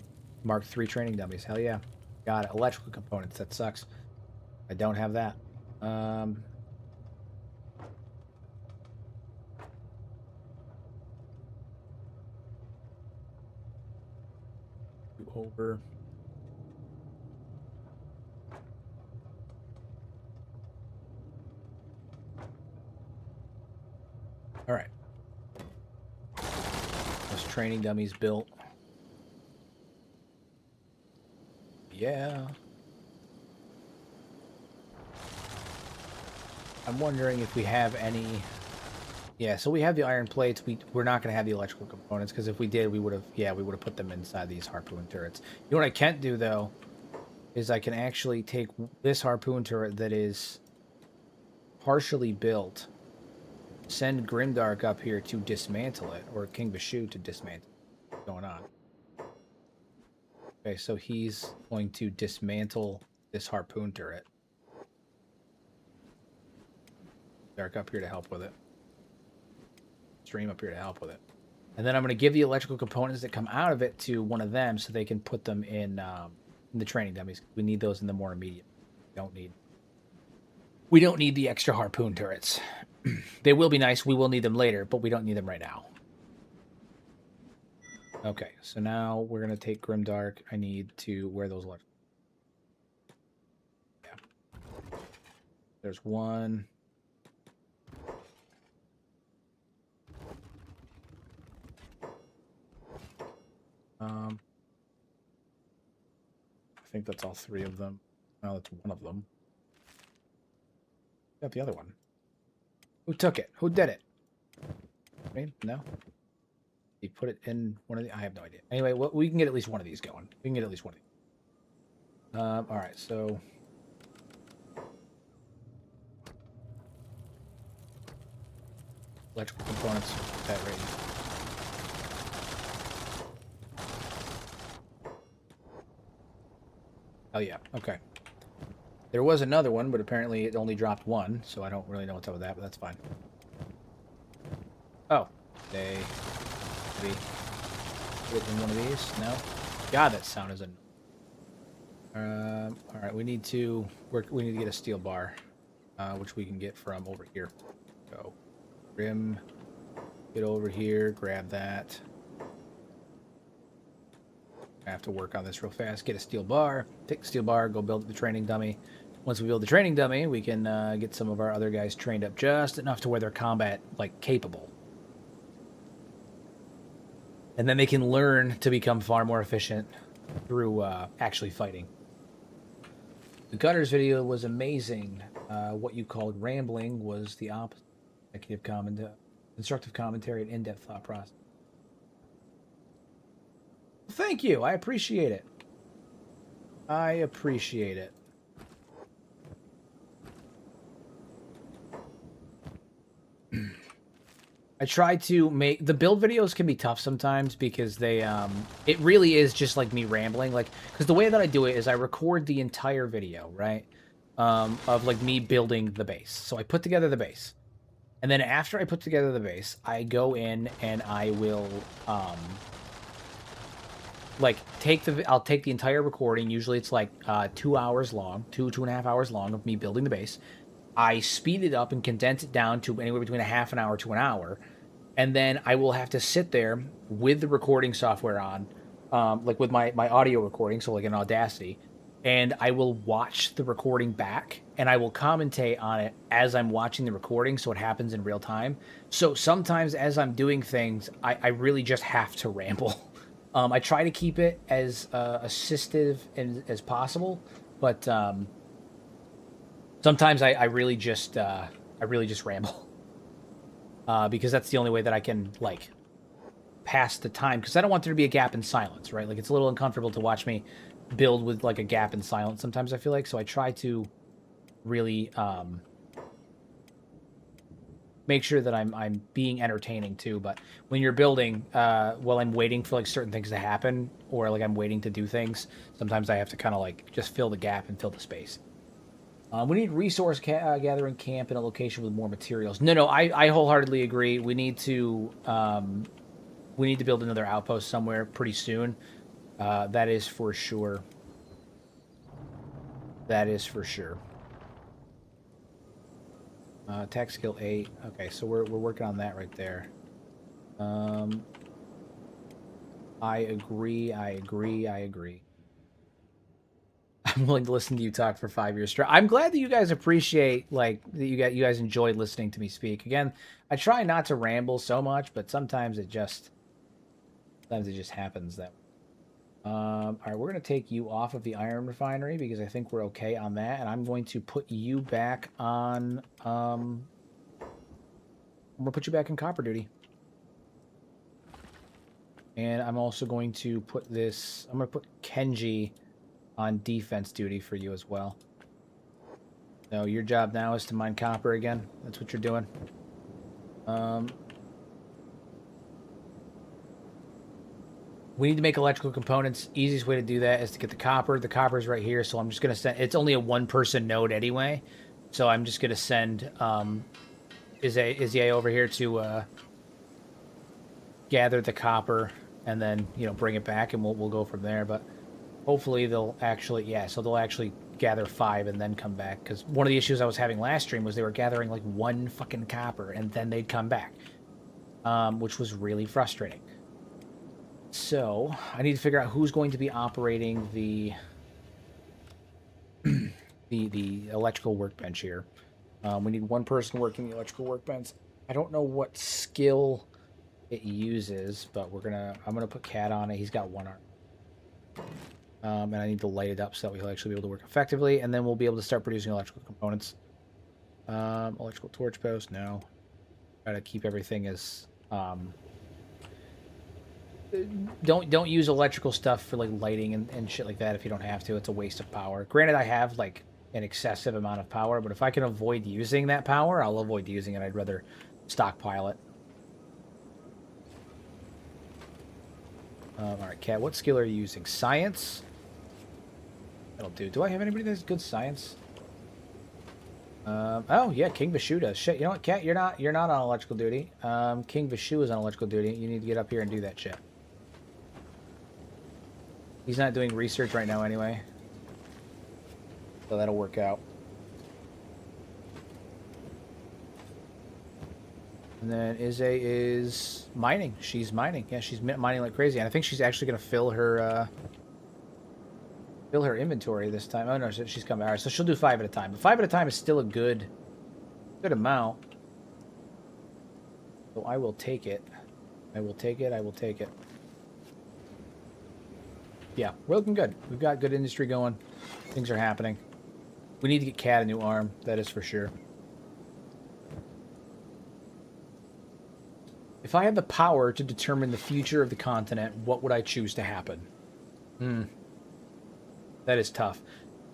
[SPEAKER 1] marked 3 training dummies. Hell yeah. Got it. Electrical components. That sucks. I don't have that. Over. All right. Those training dummies built. Yeah. I'm wondering if we have any. Yeah, so we have the iron plates. We're not going to have the electrical components because if we did, we would have put them inside these harpoon turrets. You know what I can't do though is I can actually take this harpoon turret that is partially built, send Grimdark up here to dismantle it, or King Bashu to dismantle it. What's going on? Okay, so he's going to dismantle this harpoon turret. Dark up here to help with it. Stream up here to help with it. And then I'm going to give the electrical components that come out of it to one of them so they can put them in the training dummies. We need those in the more immediate. We don't need the extra harpoon turrets. They will be nice. We will need them later, but we don't need them right now. Okay, so now we're going to take Grimdark. I need to wear those electrical. Yeah. There's one. I think that's all three of them. No, that's one of them. Got the other one. Who took it? Who did it? Me? No? He put it in one of the... I have no idea. Anyway, well, we can get at least one of these going. We can get at least one of these. Alright, so... Electrical components, that ready. Oh yeah, okay. There was another one, but apparently it only dropped one, so I don't really know what's up with that, but that's fine. Oh, they... Maybe put it in one of these? No? God, that sound is alright, we need to get a steel bar, which we can get from over here. Go. Rim, get over here, grab that. I have to work on this real fast. Get a steel bar, take the steel bar, go build the training dummy. Once we build the training dummy, we can get some of our other guys trained up just enough to where they're combat like capable. And then they can learn to become far more efficient through actually fighting. The Gutters video was amazing. What you called rambling was the opposite. Executive commentary, constructive commentary, and in-depth thought process. Thank you. I appreciate it. I appreciate it. I try to make... The build videos can be tough sometimes because they... it really is just like me rambling. Like, because the way that I do it is I record the entire video, right? Of like me building the base. So I put together the base. And then after I put together the base, I go in and I will, like, I'll take the entire recording. Usually it's like 2 hours long, 2.5 hours long of me building the base. I speed it up and condense it down to anywhere between a half an hour to an hour. And then I will have to sit there with the recording software on, like with my audio recording, so like in Audacity. And I will watch the recording back, and I will commentate on it as I'm watching the recording, so it happens in real time. So sometimes as I'm doing things, I really just have to ramble. I try to keep it as assistive as possible, but sometimes I really just ramble because that's the only way that I can like pass the time. Because I don't want there to be a gap in silence, right? Like it's a little uncomfortable to watch me build with like a gap in silence sometimes, I feel like. So I try to really make sure that I'm being entertaining too. But when you're building while I'm waiting for like certain things to happen, or like I'm waiting to do things, sometimes I have to kind of like just fill the gap and fill the space. We need resource gathering camp in a location with more materials. No, I wholeheartedly agree. We need to build another outpost somewhere pretty soon. That is for sure. That is for sure. Attack skill 8. Okay, so we're working on that right there. I agree. I'm willing to listen to you talk for 5 years straight. I'm glad that you guys appreciate, like, that you guys enjoy listening to me speak. Again, I try not to ramble so much, but sometimes it just happens that way. All right, we're going to take you off of the iron refinery because I think we're okay on that, and I'm going to put you back on, I'm going to put you back in copper duty. And I'm also going to put I'm going to put Kenshi on defense duty for you as well. So your job now is to mine copper again. That's what you're doing. We need to make electrical components. Easiest way to do that is to get the copper. The copper is right here, so I'm just going to send... It's only a one-person node anyway, so I'm just going to send Izzy over here to gather the copper and then, you know, bring it back, and we'll go from there. But hopefully they'll actually... Yeah, so they'll actually gather 5 and then come back, because one of the issues I was having last stream was they were gathering, like, 1 fucking copper, and then they'd come back, which was really frustrating. So, I need to figure out who's going to be operating the the electrical workbench here. We need one person working the electrical workbench. I don't know what skill it uses, but I'm gonna put Cat on it. He's got one arm. And I need to light it up so that we'll actually be able to work effectively, and then we'll be able to start producing electrical components. Electrical torch post, no. Try to keep everything as don't use electrical stuff for like lighting and shit like that if you don't have to. It's a waste of power. Granted, I have like an excessive amount of power, but if I can avoid using that power, I'll avoid using it. I'd rather stockpile it. All right, Kat, what skill are you using? Science? That'll do. Do I have anybody that's good science? Oh yeah, King Vishu does. Shit, you know what, Kat? You're not on electrical duty. King Vishu is on electrical duty. You need to get up here and do that shit. He's not doing research right now anyway, so that'll work out. And then Izze is mining. She's mining. Yeah, she's mining like crazy, and I think she's actually gonna fill her inventory this time. Oh no, she's coming. All right, so she'll do 5 at a time. But 5 at a time is still a good amount. So I will take it. I will take it. I will take it. Yeah, we're looking good. We've got good industry going. Things are happening. We need to get Cat a new arm. That is for sure. If I had the power to determine the future of the continent, what would I choose to happen? That is tough.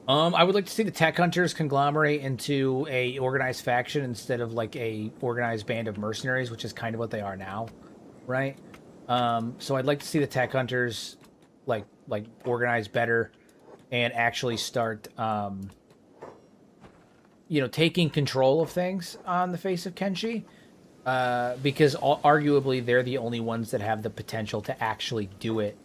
[SPEAKER 1] I would like to see the tech hunters conglomerate into a organized faction instead of like a organized band of mercenaries, which is kind of what they are now, right? So I'd like to see the tech hunters like organize better and actually start taking control of things on the face of Kenshi, because arguably they're the only ones that have the potential to actually do it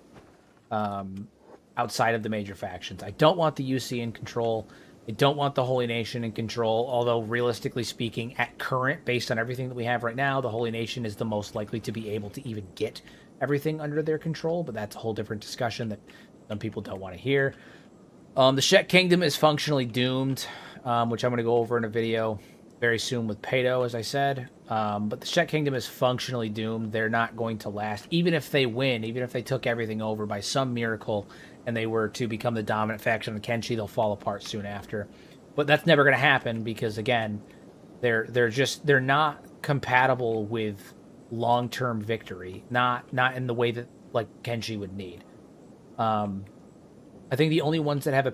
[SPEAKER 1] outside of the major factions. I don't want the UC in control. I don't want the Holy Nation in control, although realistically speaking, at current, based on everything that we have right now, the Holy Nation is the most likely to be able to even get everything under their control, but that's a whole different discussion that some people don't want to hear. The Shet Kingdom is functionally doomed, which I'm going to go over in a video very soon with Pato, as I said. But the Shet Kingdom is functionally doomed. They're not going to last. Even if they win, even if they took everything over by some miracle and they were to become the dominant faction of Kenshi, they'll fall apart soon after. But that's never going to happen because, again, they're not compatible with long-term victory. Not in the way that like Kenshi would need. I think the only ones that have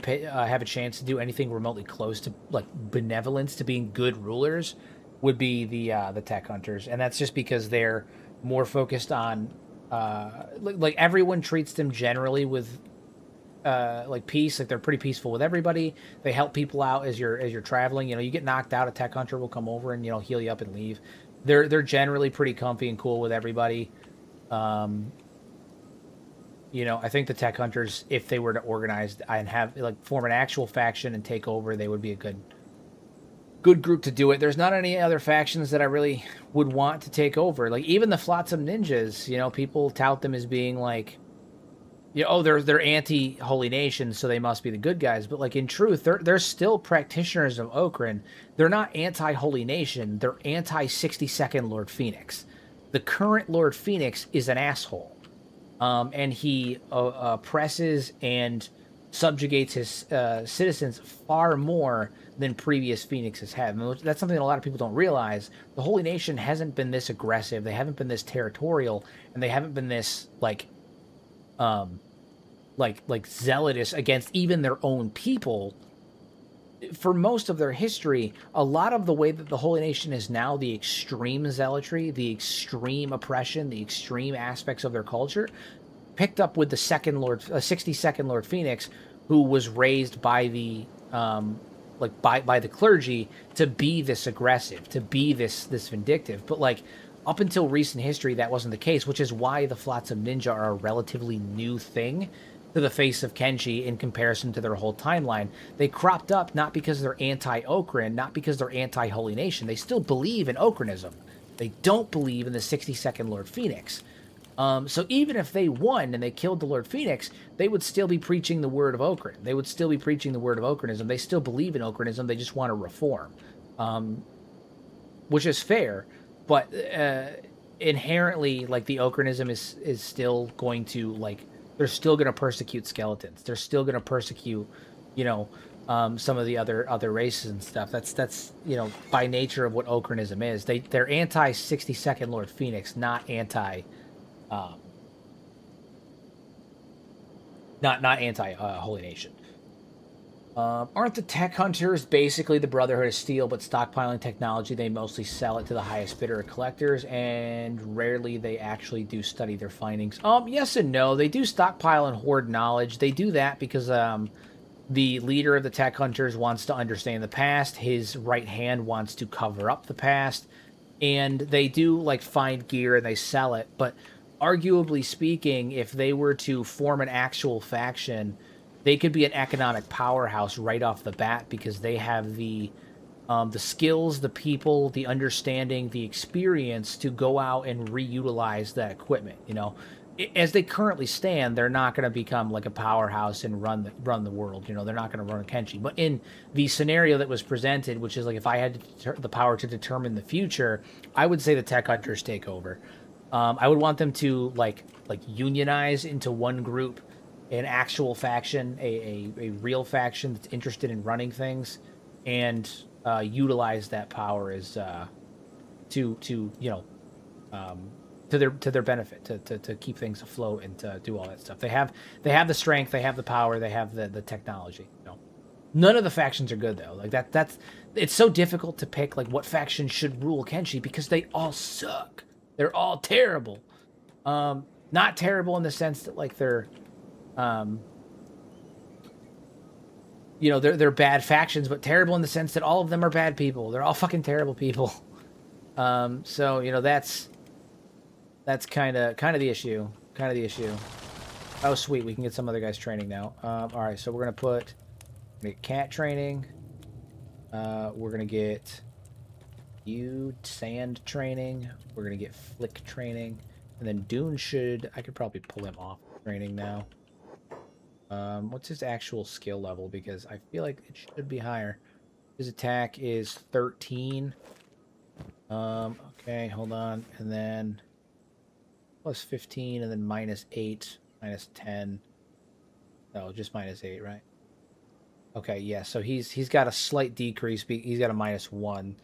[SPEAKER 1] a chance to do anything remotely close to like benevolence, to being good rulers, would be the tech hunters, and that's just because they're more focused on like everyone treats them generally with like peace. Like they're pretty peaceful with everybody. They help people out as you're traveling. You get knocked out, a tech hunter will come over and heal you up and leave. They're generally pretty comfy and cool with everybody. I think the tech hunters, if they were to organize and have form an actual faction and take over, they would be a good group to do it. There's not any other factions that I really would want to take over. Like even the Flotsam Ninjas, people tout them as being like, they're anti-Holy Nation, so they must be the good guys. But like in truth, they're still practitioners of Okran. They're not anti-Holy Nation. They're anti-62nd Lord Phoenix. The current Lord Phoenix is an asshole. And he oppresses and subjugates his citizens far more than previous Phoenixes have. And that's something that a lot of people don't realize. The Holy Nation hasn't been this aggressive. They haven't been this territorial, and they haven't been this like zealotous against even their own people. For most of their history, a lot of the way that the Holy Nation is now, the extreme zealotry, the extreme oppression, the extreme aspects of their culture, picked up with the 62nd Lord Phoenix, who was raised by the by the clergy to be this aggressive, to be this vindictive. But like up until recent history, that wasn't the case, which is why the Flotsam Ninja are a relatively new thing to the face of Kenshi in comparison to their whole timeline. They cropped up not because they're anti-Okran, not because they're anti-Holy Nation. They still believe in Okranism. They don't believe in the 62nd Lord Phoenix. So even if they won and they killed the Lord Phoenix, they would still be preaching the word of Okran. They would still be preaching the word of Okranism. They still believe in Okranism. They just want to reform. which is fair, but inherently, like, the Okrinism is still going to, like, they're still going to persecute skeletons. They're still going to persecute, you know, some of the other races and stuff. That's you know, by nature of what Okrinism is. They're anti 62nd Lord Phoenix, not anti, not anti Holy Nation. Aren't the tech hunters basically the Brotherhood of Steel, but stockpiling technology? They mostly sell it to the highest bidder or collectors, and rarely they actually do study their findings. Yes and no. They do stockpile and hoard knowledge. They do that because the leader of the tech hunters wants to understand the past. His right hand wants to cover up the past, and they do, like, find gear and they sell it. But arguably speaking, if they were to form an actual faction, they could be an economic powerhouse right off the bat because they have the skills, the people, the understanding, the experience to go out and reutilize that equipment. You know, as they currently stand, they're not going to become like a powerhouse and run the world. You know, they're not going to run Kenshi. But in the scenario that was presented, which is like if I had the power to determine the future, I would say the tech hunters take over. I would want them to like unionize into one group, an actual faction, a real faction that's interested in running things, and utilize that power as to you know, to their benefit, to keep things afloat and to do all that stuff. They have the strength, they have the power, they have the technology. You know, none of the factions are good though. Like that's it's so difficult to pick like what faction should rule Kenshi because they all suck. They're all terrible. Not terrible in the sense that like they're you know, they're bad factions, but terrible in the sense that all of them are bad people. They're all fucking terrible people. So you know, that's kind of the issue. Oh, sweet, we can get some other guys training now. All right, so we're gonna get cat training. We're gonna get you sand training. We're gonna get flick training, and then Dune I could probably pull him off training now. What's his actual skill level? Because I feel like it should be higher. His attack is 13. Okay, hold on. And then plus 15, and then minus 8, minus 10. No, just minus 8, right? Okay, yeah, so he's got a slight decrease. He's got a minus 1.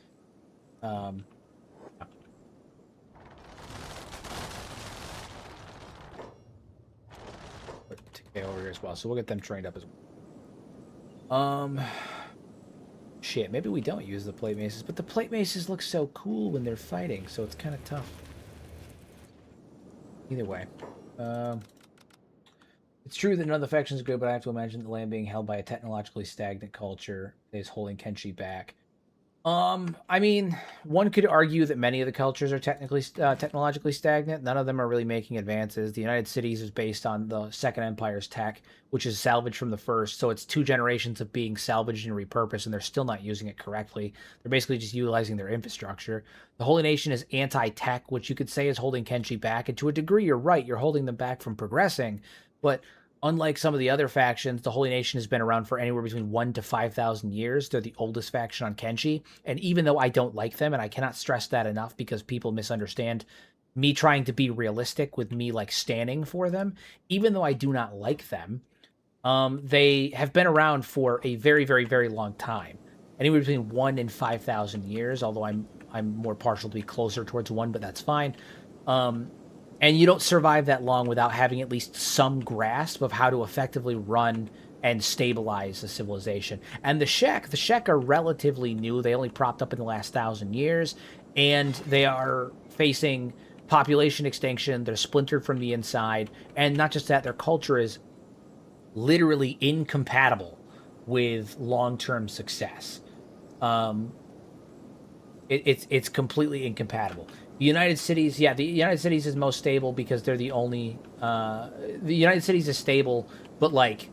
[SPEAKER 1] Over here as well, so we'll get them trained up as well. Shit, maybe we don't use the plate maces, but the plate maces look so cool when they're fighting, so it's kind of tough. Either way, it's true that none of the factions are good, but I have to imagine the land being held by a technologically stagnant culture is holding Kenshi back. I mean, one could argue that many of the cultures are technologically stagnant. None of them are really making advances. The United Cities is based on the Second Empire's tech, which is salvaged from the first. So it's 2 generations of being salvaged and repurposed, and they're still not using it correctly. They're basically just utilizing their infrastructure. The Holy Nation is anti-tech, which you could say is holding Kenshi back. And to a degree, you're right. You're holding them back from progressing. But unlike some of the other factions, the Holy Nation has been around for anywhere between 1,000 to 5,000 years. They're the oldest faction on Kenshi. And even though I don't like them, and I cannot stress that enough because people misunderstand me trying to be realistic with me like standing for them, even though I do not like them, they have been around for a very, very, very long time. Anywhere between 1,000 and 5,000 years, although I'm more partial to be closer towards 1, but that's fine. And you don't survive that long without having at least some grasp of how to effectively run and stabilize a civilization. And the Shek are relatively new. They only propped up in the last 1,000 years, and they are facing population extinction. They're splintered from the inside, and not just that, their culture is literally incompatible with long-term success. It's completely incompatible. The United Cities, yeah, the United Cities is most stable because they're the only. The United Cities is stable, but like,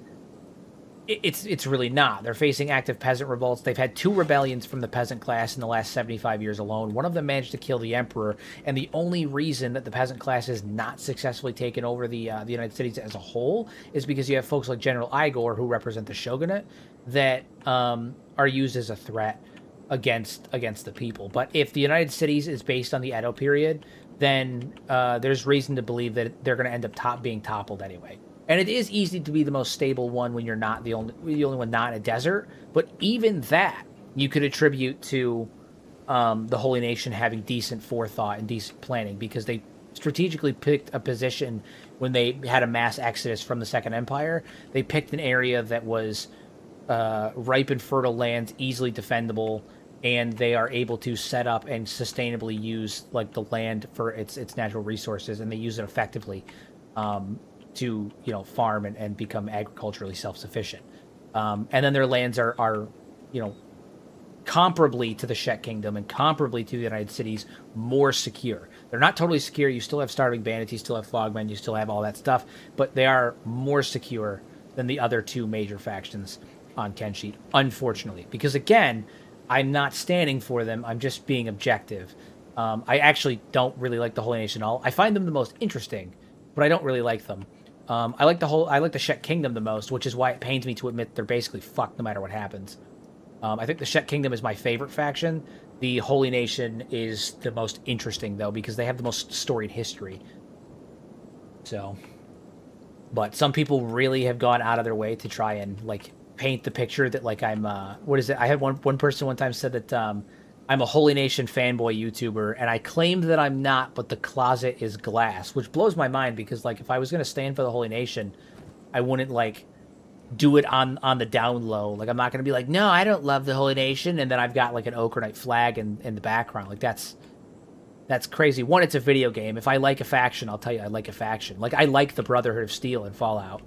[SPEAKER 1] it's really not. They're facing active peasant revolts. They've had 2 rebellions from the peasant class in the last 75 years alone. One of them managed to kill the emperor, and the only reason that the peasant class has not successfully taken over the United Cities as a whole is because you have folks like General Igor, who represent the shogunate, that are used as a threat. against the people. But if the United Cities is based on the Edo period, then there's reason to believe that they're going to end up being toppled anyway. And it is easy to be the most stable one when you're not the only one not in a desert. But even that you could attribute to the Holy Nation having decent forethought and decent planning, because they strategically picked a position when they had a mass exodus from the Second Empire. They picked an area that was ripe and fertile lands, easily defendable, and they are able to set up and sustainably use like the land for its natural resources, and they use it effectively to farm and become agriculturally self-sufficient. And then their lands are comparably to the Shek Kingdom and comparably to the United Cities, more secure. They're not totally secure. You still have starving bandits, you still have flogmen, you still have all that stuff, but they are more secure than the other two major factions on Kenshi, unfortunately. Because again, I'm not standing for them, I'm just being objective. I actually don't really like the Holy Nation at all. I find them the most interesting, but I don't really like them. I like the Shek Kingdom the most, which is why it pains me to admit they're basically fucked no matter what happens. I think the Shek Kingdom is my favorite faction. The Holy Nation is the most interesting, though, because they have the most storied history. So, but some people really have gone out of their way to try and like paint the picture that like I'm what is it? I had one person one time said that I'm a Holy Nation fanboy YouTuber, and I claimed that I'm not, but the closet is glass, which blows my mind, because like if I was going to stand for the Holy Nation, I wouldn't like do it on the down low. Like I'm not going to be like, no, I don't love the Holy Nation, and then I've got like an Oakernite flag in the background. Like that's crazy. One, it's a video game. If I like a faction, I'll tell you I like a faction. Like I like the Brotherhood of Steel in Fallout.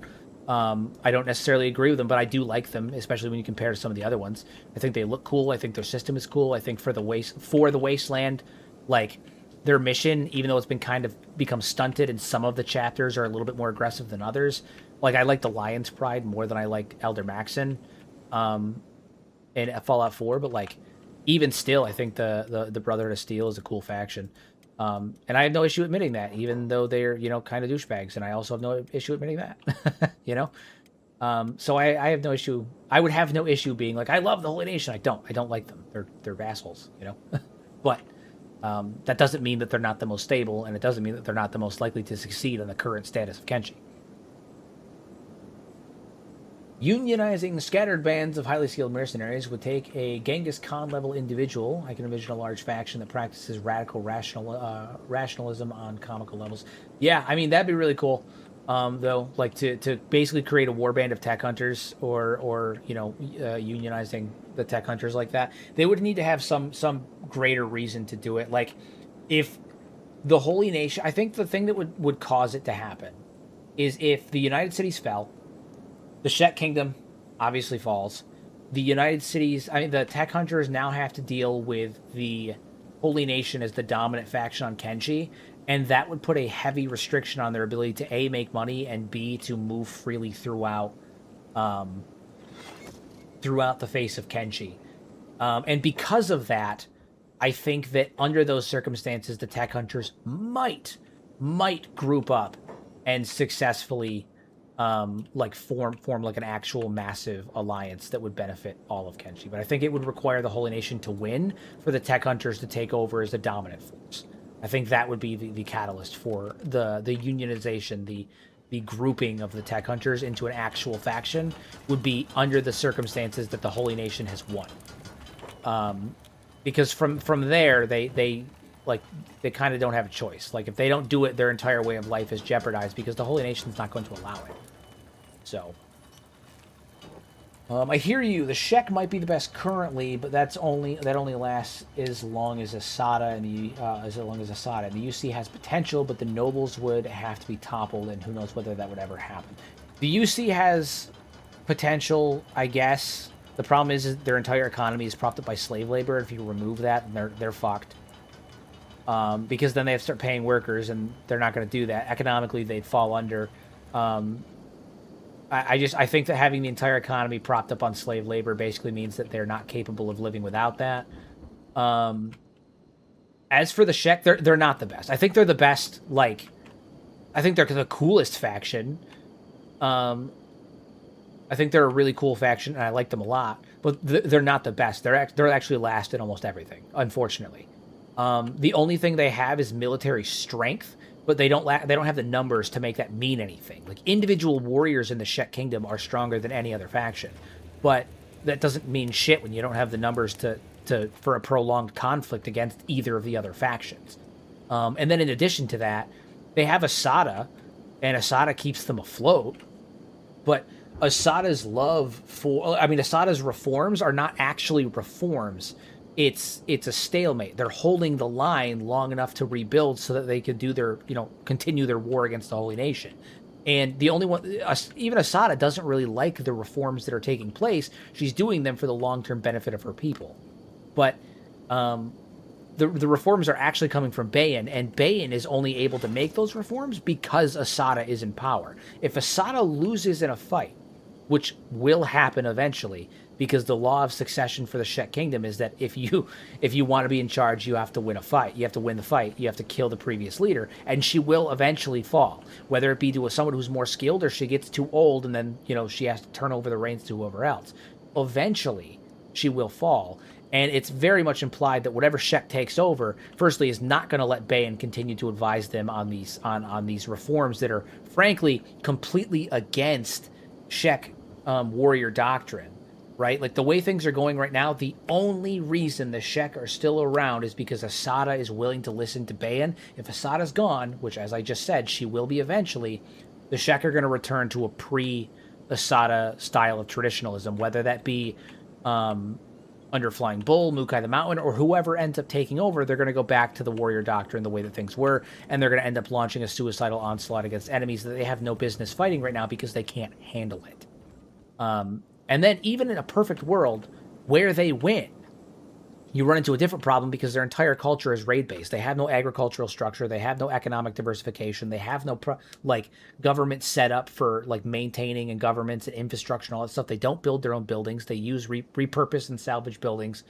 [SPEAKER 1] I don't necessarily agree with them, but I do like them, especially when you compare to some of the other ones. I think they look cool. I think their system is cool. I think for the Wasteland, like their mission, even though it's been kind of become stunted and some of the chapters are a little bit more aggressive than others. Like I like the Lion's Pride more than I like Elder Maxon in Fallout 4, but like even still, I think the Brotherhood of Steel is a cool faction. And I have no issue admitting that, even though they're, kind of douchebags, and I also have no issue admitting that, So I have no issue. I would have no issue being like, I love the Holy Nation. I don't like them. They're assholes, But that doesn't mean that they're not the most stable, and it doesn't mean that they're not the most likely to succeed in the current status of Kenshi. Unionizing scattered bands of highly skilled mercenaries would take a Genghis Khan level individual. I can envision a large faction that practices radical rationalism on comical levels. Yeah, I mean that'd be really cool. Though, like to basically create a warband of tech hunters, or unionizing the tech hunters like that. They would need to have some greater reason to do it. Like if the Holy Nation, I think the thing that would cause it to happen is if the United Cities fell. The Shek Kingdom obviously falls. The United Cities, the tech hunters now have to deal with the Holy Nation as the dominant faction on Kenshi, and that would put a heavy restriction on their ability to A, make money, and B, to move freely throughout the face of Kenshi. And because of that, I think that under those circumstances, the tech hunters might group up and successfully form like an actual massive alliance that would benefit all of Kenshi. But I think it would require the Holy Nation to win for the tech hunters to take over as the dominant force. I think that would be the catalyst for the unionization, the grouping of the tech hunters into an actual faction would be under the circumstances that the Holy Nation has won. Because from there they kind of don't have a choice. Like if they don't do it, their entire way of life is jeopardized because the Holy Nation's not going to allow it. So, I hear you. The Shek might be the best currently, but that only lasts as long as Asada and the UC has potential, but the nobles would have to be toppled, and who knows whether that would ever happen. The UC has potential, I guess. The problem is their entire economy is propped up by slave labor. If you remove that, they're fucked. Because then they have to start paying workers, and they're not going to do that. Economically, they'd fall under. I think that having the entire economy propped up on slave labor basically means that they're not capable of living without that. As for the Shek, they're not the best. I think they're the best. I think they're the coolest faction. I think they're a really cool faction, and I like them a lot. but they're not the best. They're actually last in almost everything, unfortunately. The only thing they have is military strength, but they don't have the numbers to make that mean anything. Like, individual warriors in the Shek Kingdom are stronger than any other faction, but that doesn't mean shit when you don't have the numbers to for a prolonged conflict against either of the other factions. And then in addition to that, they have Asada, and Asada keeps them afloat. But Asada's Asada's reforms are not actually reforms. It's a stalemate. They're holding the line long enough to rebuild so that they can do their, continue their war against the Holy Nation. And the only one, even Asada doesn't really like the reforms that are taking place. She's doing them for the long-term benefit of her people. But the reforms are actually coming from Bayan, and Bayan is only able to make those reforms because Asada is in power. If Asada loses in a fight, which will happen eventually, because the law of succession for the Shek Kingdom is that if you want to be in charge, you have to win a fight. You have to win the fight. You have to kill the previous leader, and she will eventually fall, whether it be to someone who's more skilled or she gets too old and then she has to turn over the reins to whoever else. Eventually, she will fall. And it's very much implied that whatever Shek takes over, firstly, is not going to let Bayan continue to advise them on these reforms that are, frankly, completely against Shek warrior doctrine, right? Like, the way things are going right now, the only reason the Shek are still around is because Asada is willing to listen to Bayan. If Asada's gone, which, as I just said, she will be eventually, the Shek are going to return to a pre-Asada style of traditionalism, whether that be under Flying Bull, Mukai the Mountain, or whoever ends up taking over. They're going to go back to the warrior doctrine, the way that things were, and they're going to end up launching a suicidal onslaught against enemies that they have no business fighting right now because they can't handle it. And then, even in a perfect world where they win, you run into a different problem because their entire culture is raid-based. They have no agricultural structure. They have no economic diversification. They have no government set up for maintaining and governments and infrastructure and all that stuff. They don't build their own buildings. They use repurpose and salvage buildings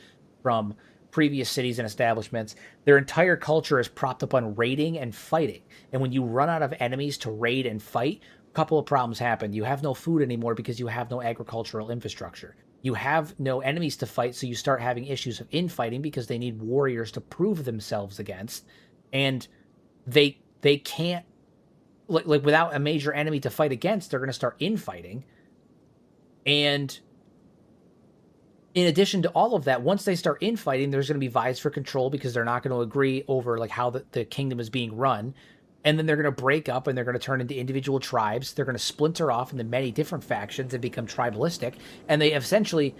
[SPEAKER 1] from previous cities and establishments. Their entire culture is propped up on raiding and fighting. And when you run out of enemies to raid and fight, a couple of problems happen. You have no food anymore because you have no agricultural infrastructure. You have no enemies to fight, so you start having issues of infighting because they need warriors to prove themselves against. And they can't, without a major enemy to fight against, they're going to start infighting. And in addition to all of that, once they start infighting, there's going to be vies for control because they're not going to agree over how the kingdom is being run. And then they're going to break up and they're going to turn into individual tribes. They're going to splinter off into many different factions and become tribalistic. And they essentially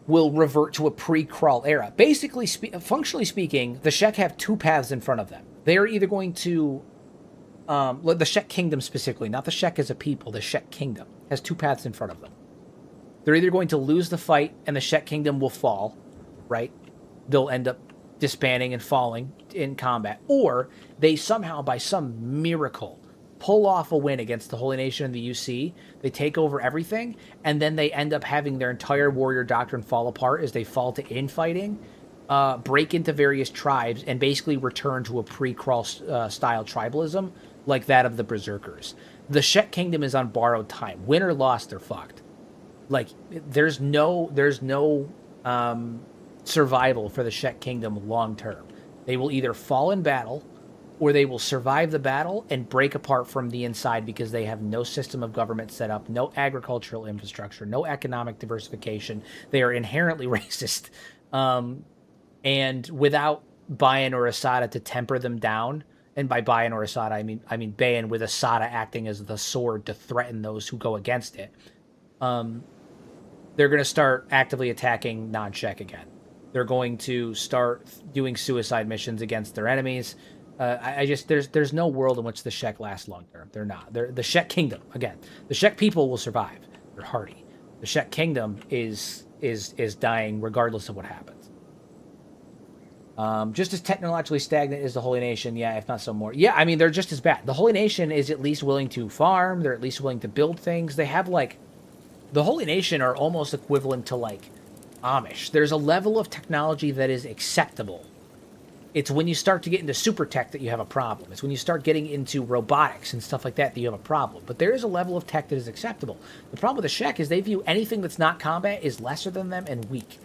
[SPEAKER 1] will revert to a pre-Krull era. Basically, functionally speaking, the Shek have two paths in front of them. They are either going to, the Shek Kingdom specifically, not the Shek as a people, the Shek Kingdom has two paths in front of them. They're either going to lose the fight and the Shek Kingdom will fall, right? They'll end up disbanding and falling in combat, or they somehow, by some miracle, pull off a win against the Holy Nation and the UC. They take over everything, and then they end up having their entire warrior doctrine fall apart as they fall to infighting, break into various tribes, and basically return to a pre-Krull style tribalism like that of the Berserkers. The Shek Kingdom is on borrowed time. Win or loss, they're fucked. There's no survival for the Shek Kingdom long term. They will either fall in battle, or they will survive the battle and break apart from the inside because they have no system of government set up, no agricultural infrastructure, no economic diversification. They are inherently racist. And without Bayan or Asada to temper them down, and by Bayan or Asada, I mean Bayan, with Asada acting as the sword to threaten those who go against it, they're going to start actively attacking non-Shek again. They're going to start doing suicide missions against their enemies. There's no world in which the Shek last long term. They're not. They're the Shek Kingdom. Again, the Shek people will survive. They're hardy. The Shek Kingdom is dying regardless of what happens. Just as technologically stagnant as the Holy Nation, yeah, if not so more. Yeah, I mean, they're just as bad. The Holy Nation is at least willing to farm. They're at least willing to build things. They have the Holy Nation are almost equivalent to Amish. There's a level of technology that is acceptable It's when you start to get into super tech that you have a problem. It's when you start getting into robotics and stuff like that that you have a problem. But there is a level of tech that is acceptable. The problem with the Shek is they view anything that's not combat is lesser than them and weak.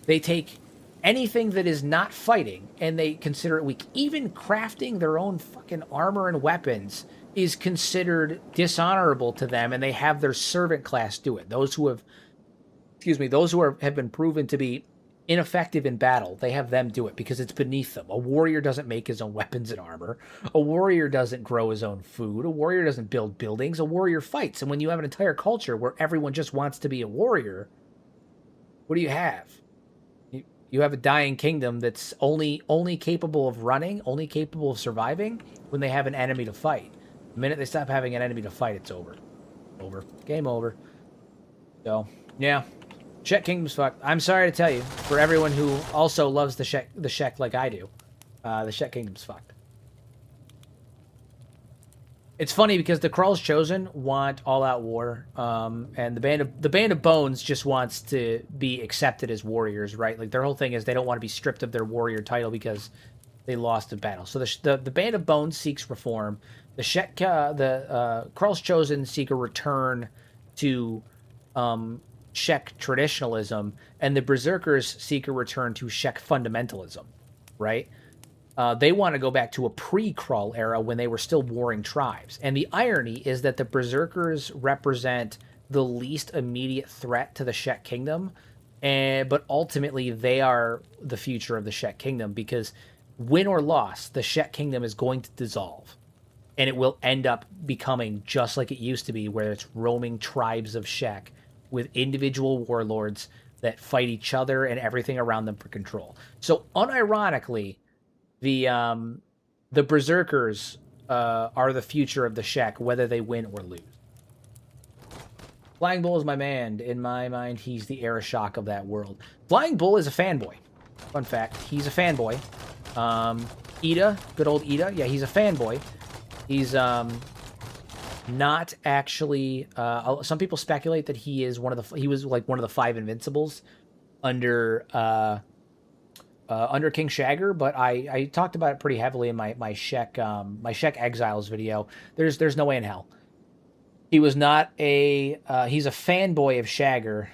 [SPEAKER 1] They take anything that is not fighting and they consider it weak. Even crafting their own fucking armor and weapons is considered dishonorable to them, and they have their servant class do it. Those who have, have been proven to be ineffective in battle, they have them do it because it's beneath them. A warrior doesn't make his own weapons and armor. A warrior doesn't grow his own food. A warrior doesn't build buildings. A warrior fights. And when you have an entire culture where everyone just wants to be a warrior, what do you have? You have a dying kingdom that's only capable of running, only capable of surviving when they have an enemy to fight. The minute they stop having an enemy to fight, it's over. Game over. So, yeah. Shek Kingdom's fucked. I'm sorry to tell you, for everyone who also loves the Shek like I do, the Shek Kingdom's fucked. It's funny because the Krall's Chosen want all-out war, and the Band of Bones just wants to be accepted as warriors, right? Like their whole thing is they don't want to be stripped of their warrior title because they lost a battle. So the Band of Bones seeks reform. The Krall's Chosen seek a return to Shek traditionalism, and the Berserkers seek a return to Shek fundamentalism, right? They want to go back to a pre-Krall era when they were still warring tribes. And the irony is that the Berserkers represent the least immediate threat to the Shek Kingdom, but ultimately they are the future of the Shek Kingdom, because win or loss, the Shek Kingdom is going to dissolve. And it will end up becoming just like it used to be, where it's roaming tribes of Shek with individual warlords that fight each other and everything around them for control. So unironically, the Berserkers are the future of the Shek, whether they win or lose. Flying Bull is my man. In my mind, he's the Arashok of that world. Flying Bull is a fanboy. Fun fact, he's a fanboy. Ida, good old Ida, yeah, he's a fanboy. He's not actually. Some people speculate that he is he was like one of the 5 Invincibles under King Shagger, but I talked about it pretty heavily in my Shek Exiles video. There's no way in hell. He was not he's a fanboy of Shagger,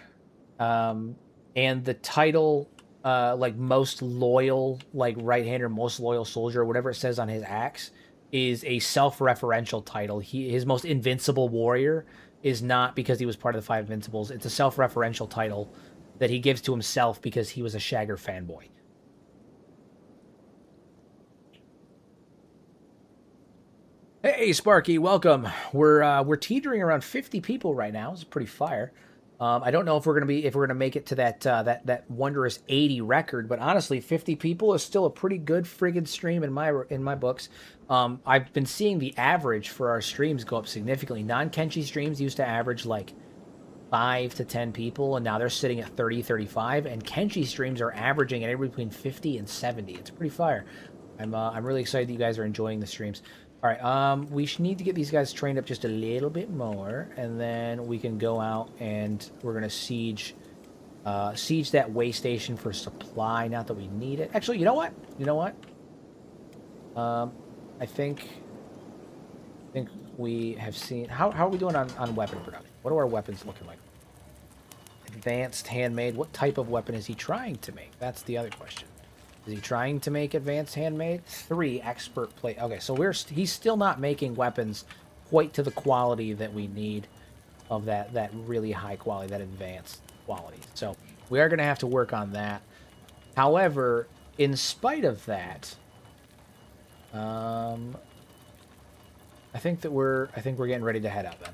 [SPEAKER 1] and the title like most loyal right-hander, most loyal soldier, or whatever it says on his axe, is a self-referential title. His most invincible warrior is not because he was part of the 5 Invincibles. It's a self-referential title that he gives to himself because he was a Shagger fanboy. Hey, Sparky, welcome. We're teetering around 50 people right now. It's pretty fire. I don't know if we're gonna make it to that wondrous 80 record, but honestly, 50 people is still a pretty good friggin' stream in my books. I've been seeing the average for our streams go up significantly. Non-Kenshi streams used to average like 5 to 10 people, and now they're sitting at 30, 35, and Kenshi streams are averaging anywhere between 50 and 70. It's pretty fire. I'm really excited that you guys are enjoying the streams. All right, we need to get these guys trained up just a little bit more, and then we can go out and we're gonna siege that way station for supply. Not that we need it. Actually, you know what? I think we have seen how are we doing on weapon production? What are our weapons looking like? Advanced handmade. What type of weapon is he trying to make? That's the other question. Is he trying to make advanced handmade? 3 expert plate. Okay, so he's still not making weapons quite to the quality that we need of that really high quality, that advanced quality. So we are going to have to work on that. However, in spite of that, I think we're getting ready to head out then.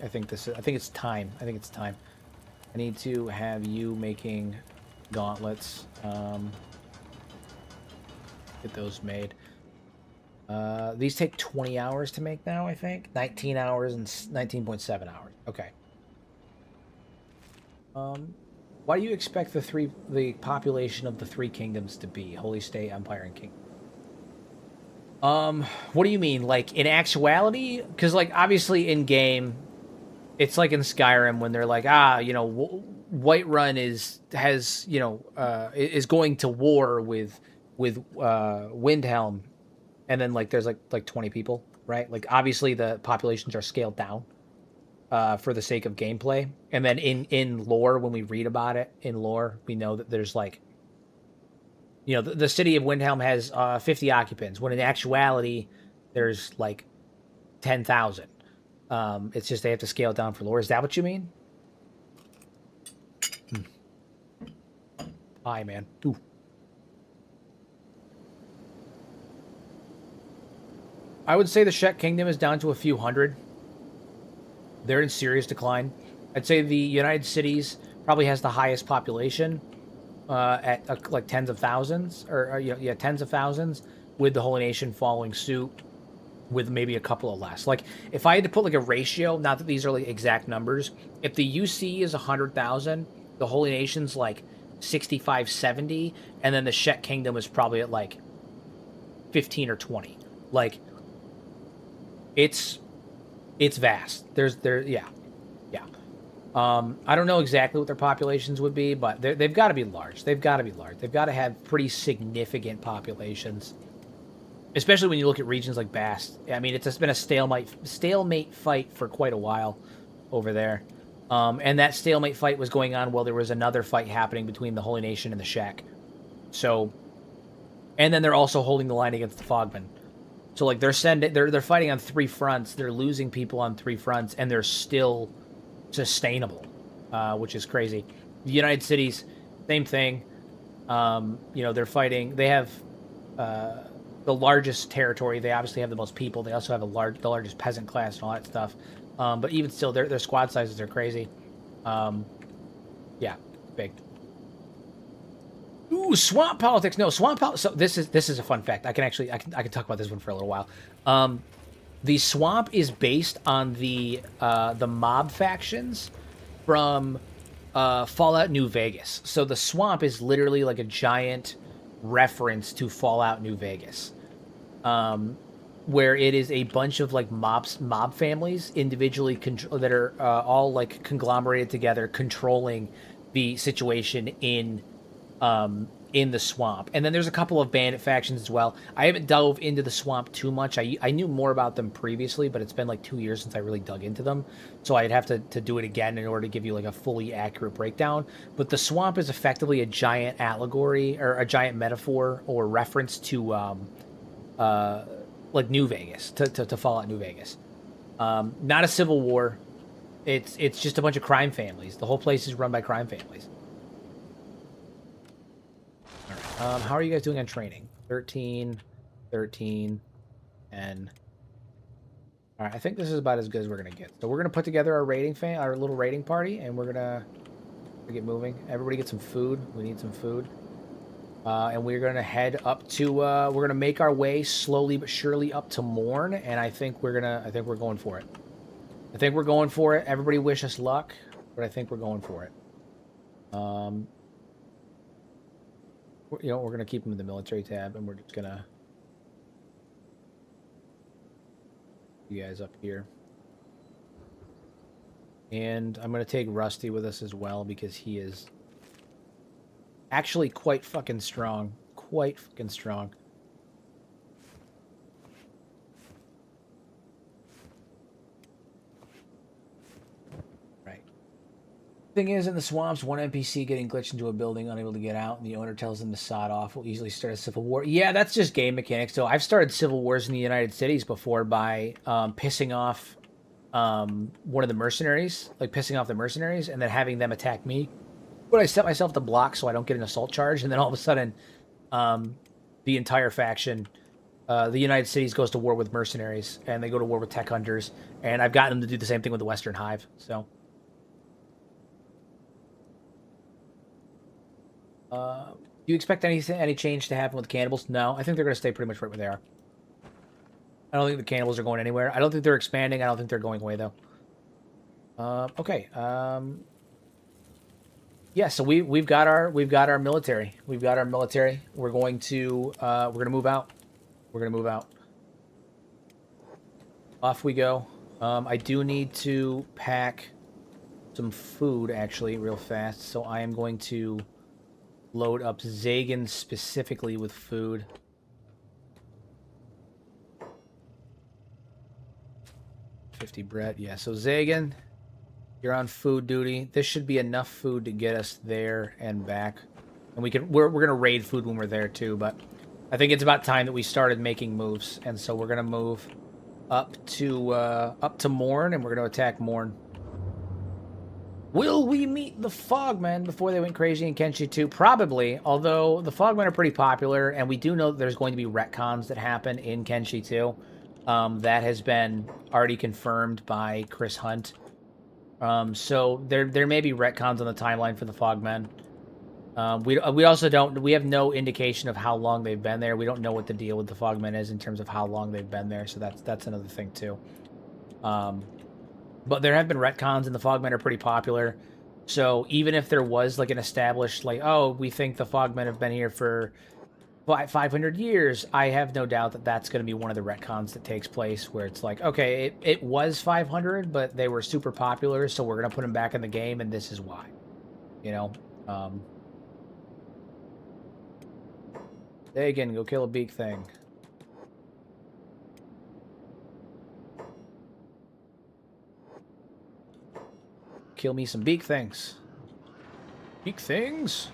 [SPEAKER 1] I think it's time. I need to have you making gauntlets. Get those made. These take 20 hours to make now, I think. 19 hours and 19.7 hours. Okay. Why do you expect the population of the 3 kingdoms to be? Holy State, Empire, and Kingdom. What do you mean? Like, in actuality? Because, like, obviously in game, it's like in Skyrim when they're like, Whiterun is going to war with Windhelm, and then like there's like 20 people, right? Like obviously the populations are scaled down for the sake of gameplay, and then in lore, when we read about it in lore, we know that there's like, you know, the city of Windhelm has 50 occupants, when in actuality there's like 10,000. It's just they have to scale it down for lore. Is that what you mean? Hi, man. Ooh. I would say the Czech Kingdom is down to a few hundred. They're in serious decline. I'd say the United Cities probably has the highest population at like tens of thousands, or yeah, tens of thousands, with the Holy Nation following suit with maybe a couple of less. Like if I had to put like a ratio, not that these are like exact numbers, if the UC is 100,000, the Holy Nation's like 65, 70, and then the Czech Kingdom is probably at like 15 or 20. Like it's vast. Yeah. I don't know exactly what their populations would be, but they've got to be large. They've got to have pretty significant populations, especially when you look at regions like Bast. I mean, it's been a stalemate fight for quite a while over there. And that stalemate fight was going on while there was another fight happening between the Holy Nation and the Shack. So, and then they're also holding the line against the Fogmen. So like they're fighting on 3 fronts. They're losing people on 3 fronts, and they're still sustainable, which is crazy. The United Cities, same thing. They're fighting. They have the largest territory. They obviously have the most people. They also have the largest peasant class and all that stuff. But even still, their squad sizes are crazy. Yeah, big. Ooh, swamp politics. No, swamp politics. So this is a fun fact. I can talk about this one for a little while. The swamp is based on the mob factions from Fallout New Vegas. So the swamp is literally like a giant reference to Fallout New Vegas, where it is a bunch of like mob families individually that are all like conglomerated together, controlling the situation in the swamp. And then there's a couple of bandit factions as well. I haven't dove into the swamp too much. I knew more about them previously, but it's been like 2 years since I really dug into them. So I'd have to do it again in order to give you like a fully accurate breakdown. But the swamp is effectively a giant allegory or a giant metaphor or reference to like New Vegas, to Fallout New Vegas. Not a civil war. It's just a bunch of crime families. The whole place is run by crime families. How are you guys doing on training? 13, 13, and... Alright, I think this is about as good as we're going to get. So we're going to put together our little raiding party, and we're going to get moving. Everybody get some food. We need some food. And we're going to head up to... we're going to make our way slowly but surely up to Morn, and I think we're going for it. I think we're going for it. Everybody wish us luck, but I think we're going for it. We're going to keep them in the military tab, and we're just going to... You guys up here. And I'm going to take Rusty with us as well, because he is actually quite fucking strong. Quite fucking strong. Thing is, in the swamps, one NPC getting glitched into a building, unable to get out, and the owner tells them to sod off, will easily start a civil war. Yeah, that's just game mechanics. So I've started civil wars in the United Cities before by pissing off one of the mercenaries, and then having them attack me. But I set myself to block so I don't get an assault charge, and then all of a sudden, the entire faction, the United Cities, goes to war with mercenaries, and they go to war with tech hunters, and I've gotten them to do the same thing with the Western Hive. So... do you expect any change to happen with the cannibals? No, I think they're going to stay pretty much right where they are. I don't think the cannibals are going anywhere. I don't think they're expanding. I don't think they're going away, though. Okay. Yeah, so we've got our military. We've got our military. We're going to move out. We're going to move out. Off we go. I do need to pack some food, actually, real fast. So I am going to load up Zagan specifically with food. $50 bread. Yeah, so Zagan, you're on food duty. This should be enough food to get us there and back. And we're gonna raid food when we're there too, but I think it's about time that we started making moves, and so we're gonna move up to Morn, and we're gonna attack Morn. Will we meet the Fogmen before they went crazy in Kenshi 2? Probably, although the Fogmen are pretty popular, and we do know that there's going to be retcons that happen in Kenshi 2. That has been already confirmed by Chris Hunt. So there may be retcons on the timeline for the Fogmen. We also don't, we have no indication of how long they've been there. We don't know what the deal with the Fogmen is in terms of how long they've been there, so that's another thing too. But there have been retcons, and the Fogmen are pretty popular. So even if there was like an established, like, oh, we think the Fogmen have been here for 500 years, I have no doubt that that's going to be one of the retcons that takes place, where it's like, okay, it was 500, but they were super popular, so we're going to put them back in the game, and this is why. You know? Again, go kill a beak thing. Kill me some beak things. Beak things?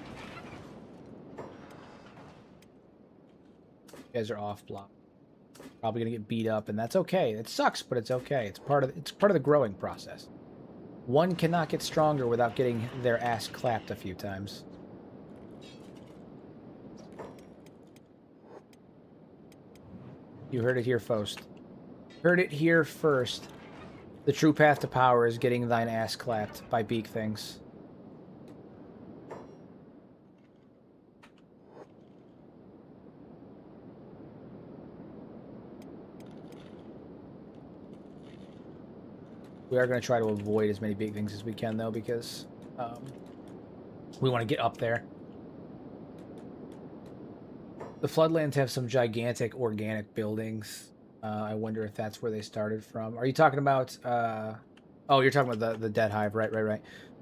[SPEAKER 1] You guys are off block. Probably gonna get beat up, and that's okay. It sucks, but it's okay. It's part of the growing process. One cannot get stronger without getting their ass clapped a few times. You heard it here first. Heard it here first. The true path to power is getting thine ass clapped by beak things. We are going to try to avoid as many beak things as we can, though, because we want to get up there. The Floodlands have some gigantic organic buildings. I wonder if that's where they started from. Are you talking about... oh, you're talking about the Dead Hive. Right.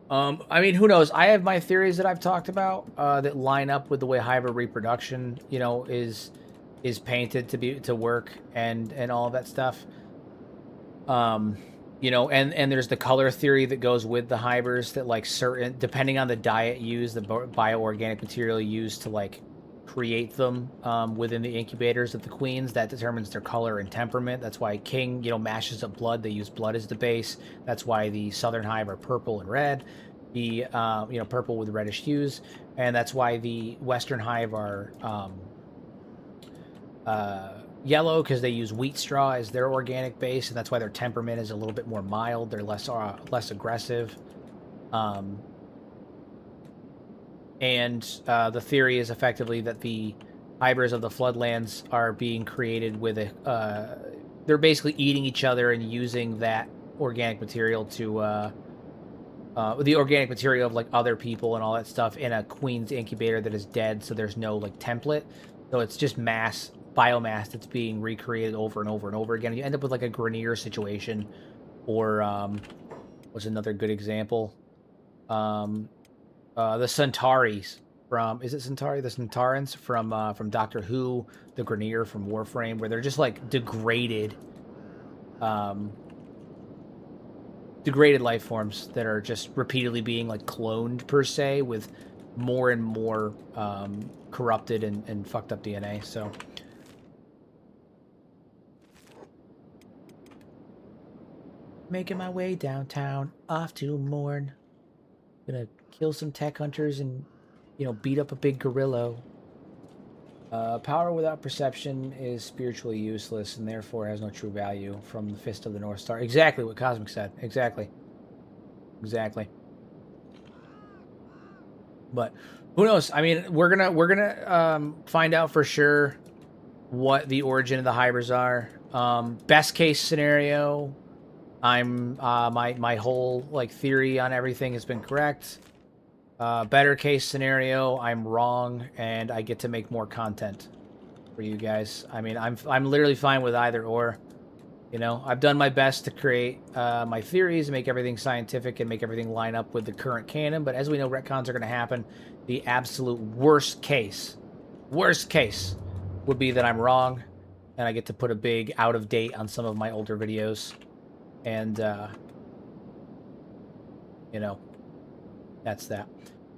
[SPEAKER 1] I mean, who knows? I have my theories that I've talked about that line up with the way Hive reproduction, you know, is painted to work and all of that stuff. You know, and there's the color theory that goes with the hivers that, like, certain, depending on the diet used, the bioorganic material used to, like, create them within the incubators of the queens, that determines their color and temperament. That's why King, you know, mashes up blood. They use blood as the base. That's why the Southern Hive are purple and red, you know, purple with reddish hues, and that's why the Western Hive are yellow, because they use wheat straw as their organic base, and that's why their temperament is a little bit more mild. They're less aggressive. And the theory is effectively that the hivers of the Floodlands are being created with a... they're basically eating each other and using that organic material to... the organic material of, like, other people and all that stuff in a queen's incubator that is dead, so there's no, like, template. So it's just biomass that's being recreated over and over and over again. You end up with, like, a Grenier situation, or what's another good example? The Centauri's from... Is it Centauri? The Centaurans from Doctor Who, the Grenier from Warframe, where they're just, like, degraded life forms that are just repeatedly being, like, cloned, per se, with more and more corrupted and fucked up DNA, so... Making my way downtown, off to Morn. Gonna kill some tech hunters and, you know, beat up a big gorilla. Power without perception is spiritually useless and therefore has no true value. From the Fist of the North Star. Exactly what Cosmic said. Exactly. But who knows? I mean, we're gonna find out for sure what the origin of the hivers are. Best case scenario, my whole, like, theory on everything has been correct. Better case scenario, I'm wrong and I get to make more content for you guys. I mean, I'm literally fine with either or. You know, I've done my best to create my theories and make everything scientific and make everything line up with the current canon. But as we know, retcons are going to happen. The absolute worst case would be that I'm wrong and I get to put a big out of date on some of my older videos. And, you know, that's that.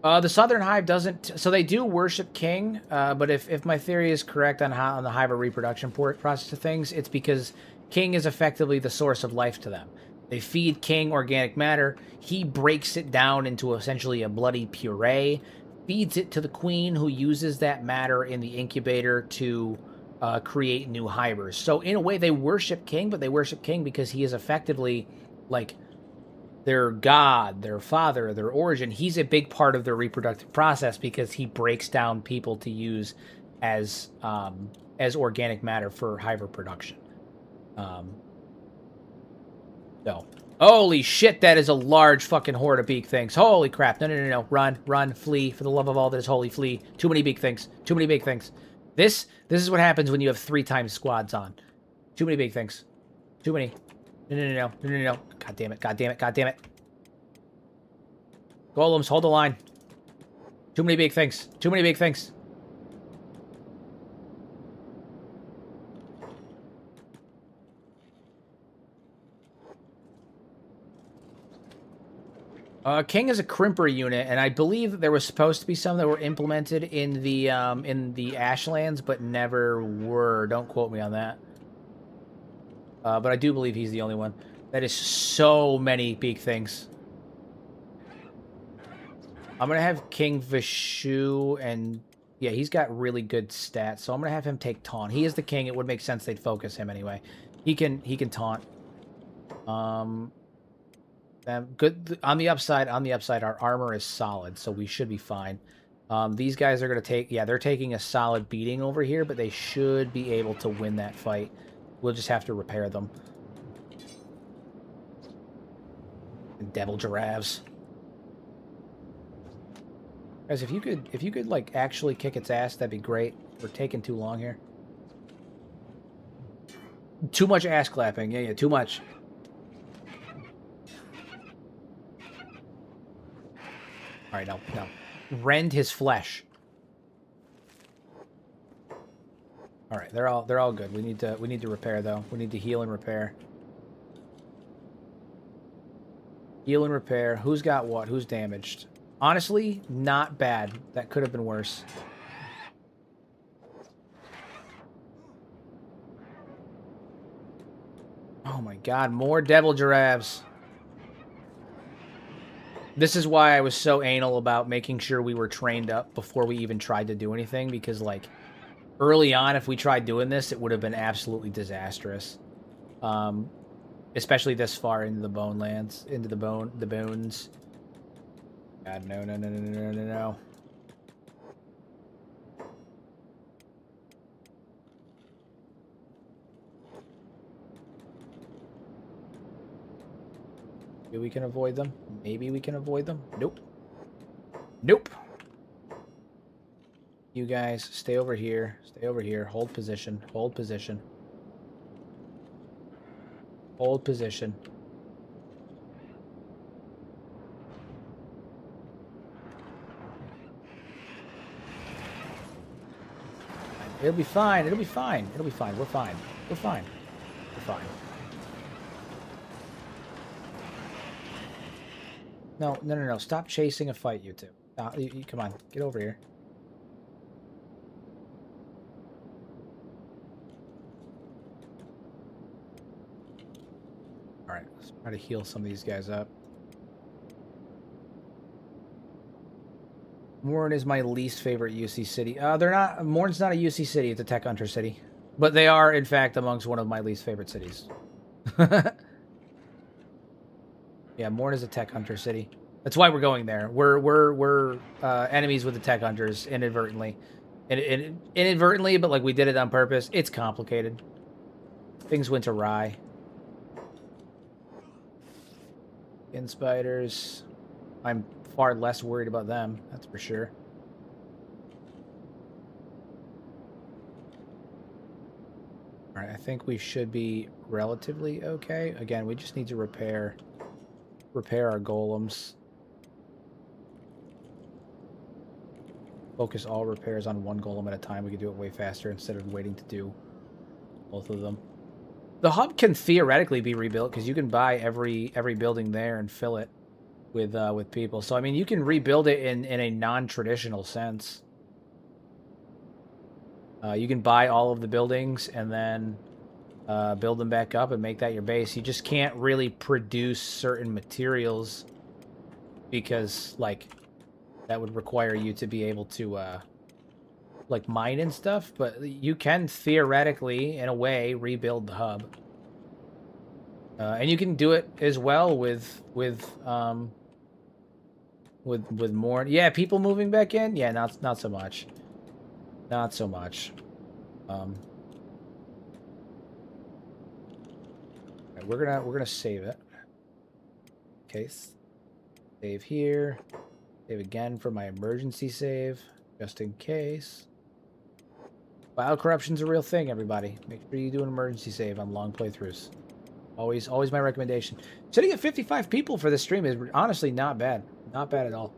[SPEAKER 1] The Southern Hive doesn't... So they do worship King, but if my theory is correct on how on the Hive reproduction process of things, it's because King is effectively the source of life to them. They feed King organic matter. He breaks it down into essentially a bloody puree, feeds it to the Queen, who uses that matter in the incubator to create new hivers. So in a way, they worship King, but they worship King because he is effectively like their god, their father, their origin. He's a big part of their reproductive process because he breaks down people to use as organic matter for hive production. So, holy shit, that is a large fucking horde of beak things. Holy crap! No! Run, flee! For the love of all that is holy, flee! Too many beak things. Too many big things. This is what happens when you have 3 times squads on. Too many big things. Too many. No. God damn it. Golems, hold the line. Too many big things. King is a crimper unit, and I believe that there was supposed to be some that were implemented in the Ashlands, but never were. Don't quote me on that. But I do believe he's the only one. That is so many beak things. I'm going to have King Vishu, and yeah, he's got really good stats, so I'm going to have him take taunt. He is the king. It would make sense they'd focus him anyway. He can taunt. Good on the upside. Our armor is solid, so we should be fine. These guys are going to take... Yeah, they're taking a solid beating over here, but they should be able to win that fight. We'll just have to repair them. Devil giraffes. Guys, if you could like actually kick its ass, that'd be great. We're taking too long here. Too much ass clapping. Yeah, too much. All right, no. Rend his flesh. All right, they're all good. We need to repair though. We need to heal and repair. Heal and repair. Who's got what? Who's damaged? Honestly, not bad. That could have been worse. Oh my god, more devil giraffes. This is why I was so anal about making sure we were trained up before we even tried to do anything, because like early on, if we tried doing this, it would have been absolutely disastrous. Especially this far into the bone lands, into the bones. God, no. Maybe we can avoid them. Maybe we can avoid them. Nope. You guys, stay over here. Hold position. Hold position. It'll be fine. We're fine. No. Stop chasing a fight, you two. Come on. Get over here. Alright, let's try to heal some of these guys up. Morn is my least favorite UC city. Morn's not a UC city, it's a tech hunter city. But they are, in fact, amongst one of my least favorite cities. Yeah, Morn is a tech hunter city. That's why we're going there. We're enemies with the tech hunters inadvertently. Inadvertently, but like we did it on purpose. It's complicated. Things went awry. In spiders. I'm far less worried about them, that's for sure. All right, I think we should be relatively okay. Again, we just need to repair our golems. Focus all repairs on one golem at a time. We can do it way faster instead of waiting to do both of them. The hub can theoretically be rebuilt because you can buy every building there and fill it with people. So I mean, you can rebuild it in a non-traditional sense. You can buy all of the buildings and then build them back up and make that your base. You just can't really produce certain materials because like that would require you to be able to like mine and stuff, but you can theoretically in a way rebuild the hub. And you can do it as well with more. Yeah, people moving back in. Yeah, not so much. Not so much. Right, we're gonna save it. Case. Save here. Save again for my emergency save, just in case. File corruption's a real thing, everybody. Make sure you do an emergency save on long playthroughs. Always my recommendation. Sitting at 55 people for this stream is honestly not bad. Not bad at all.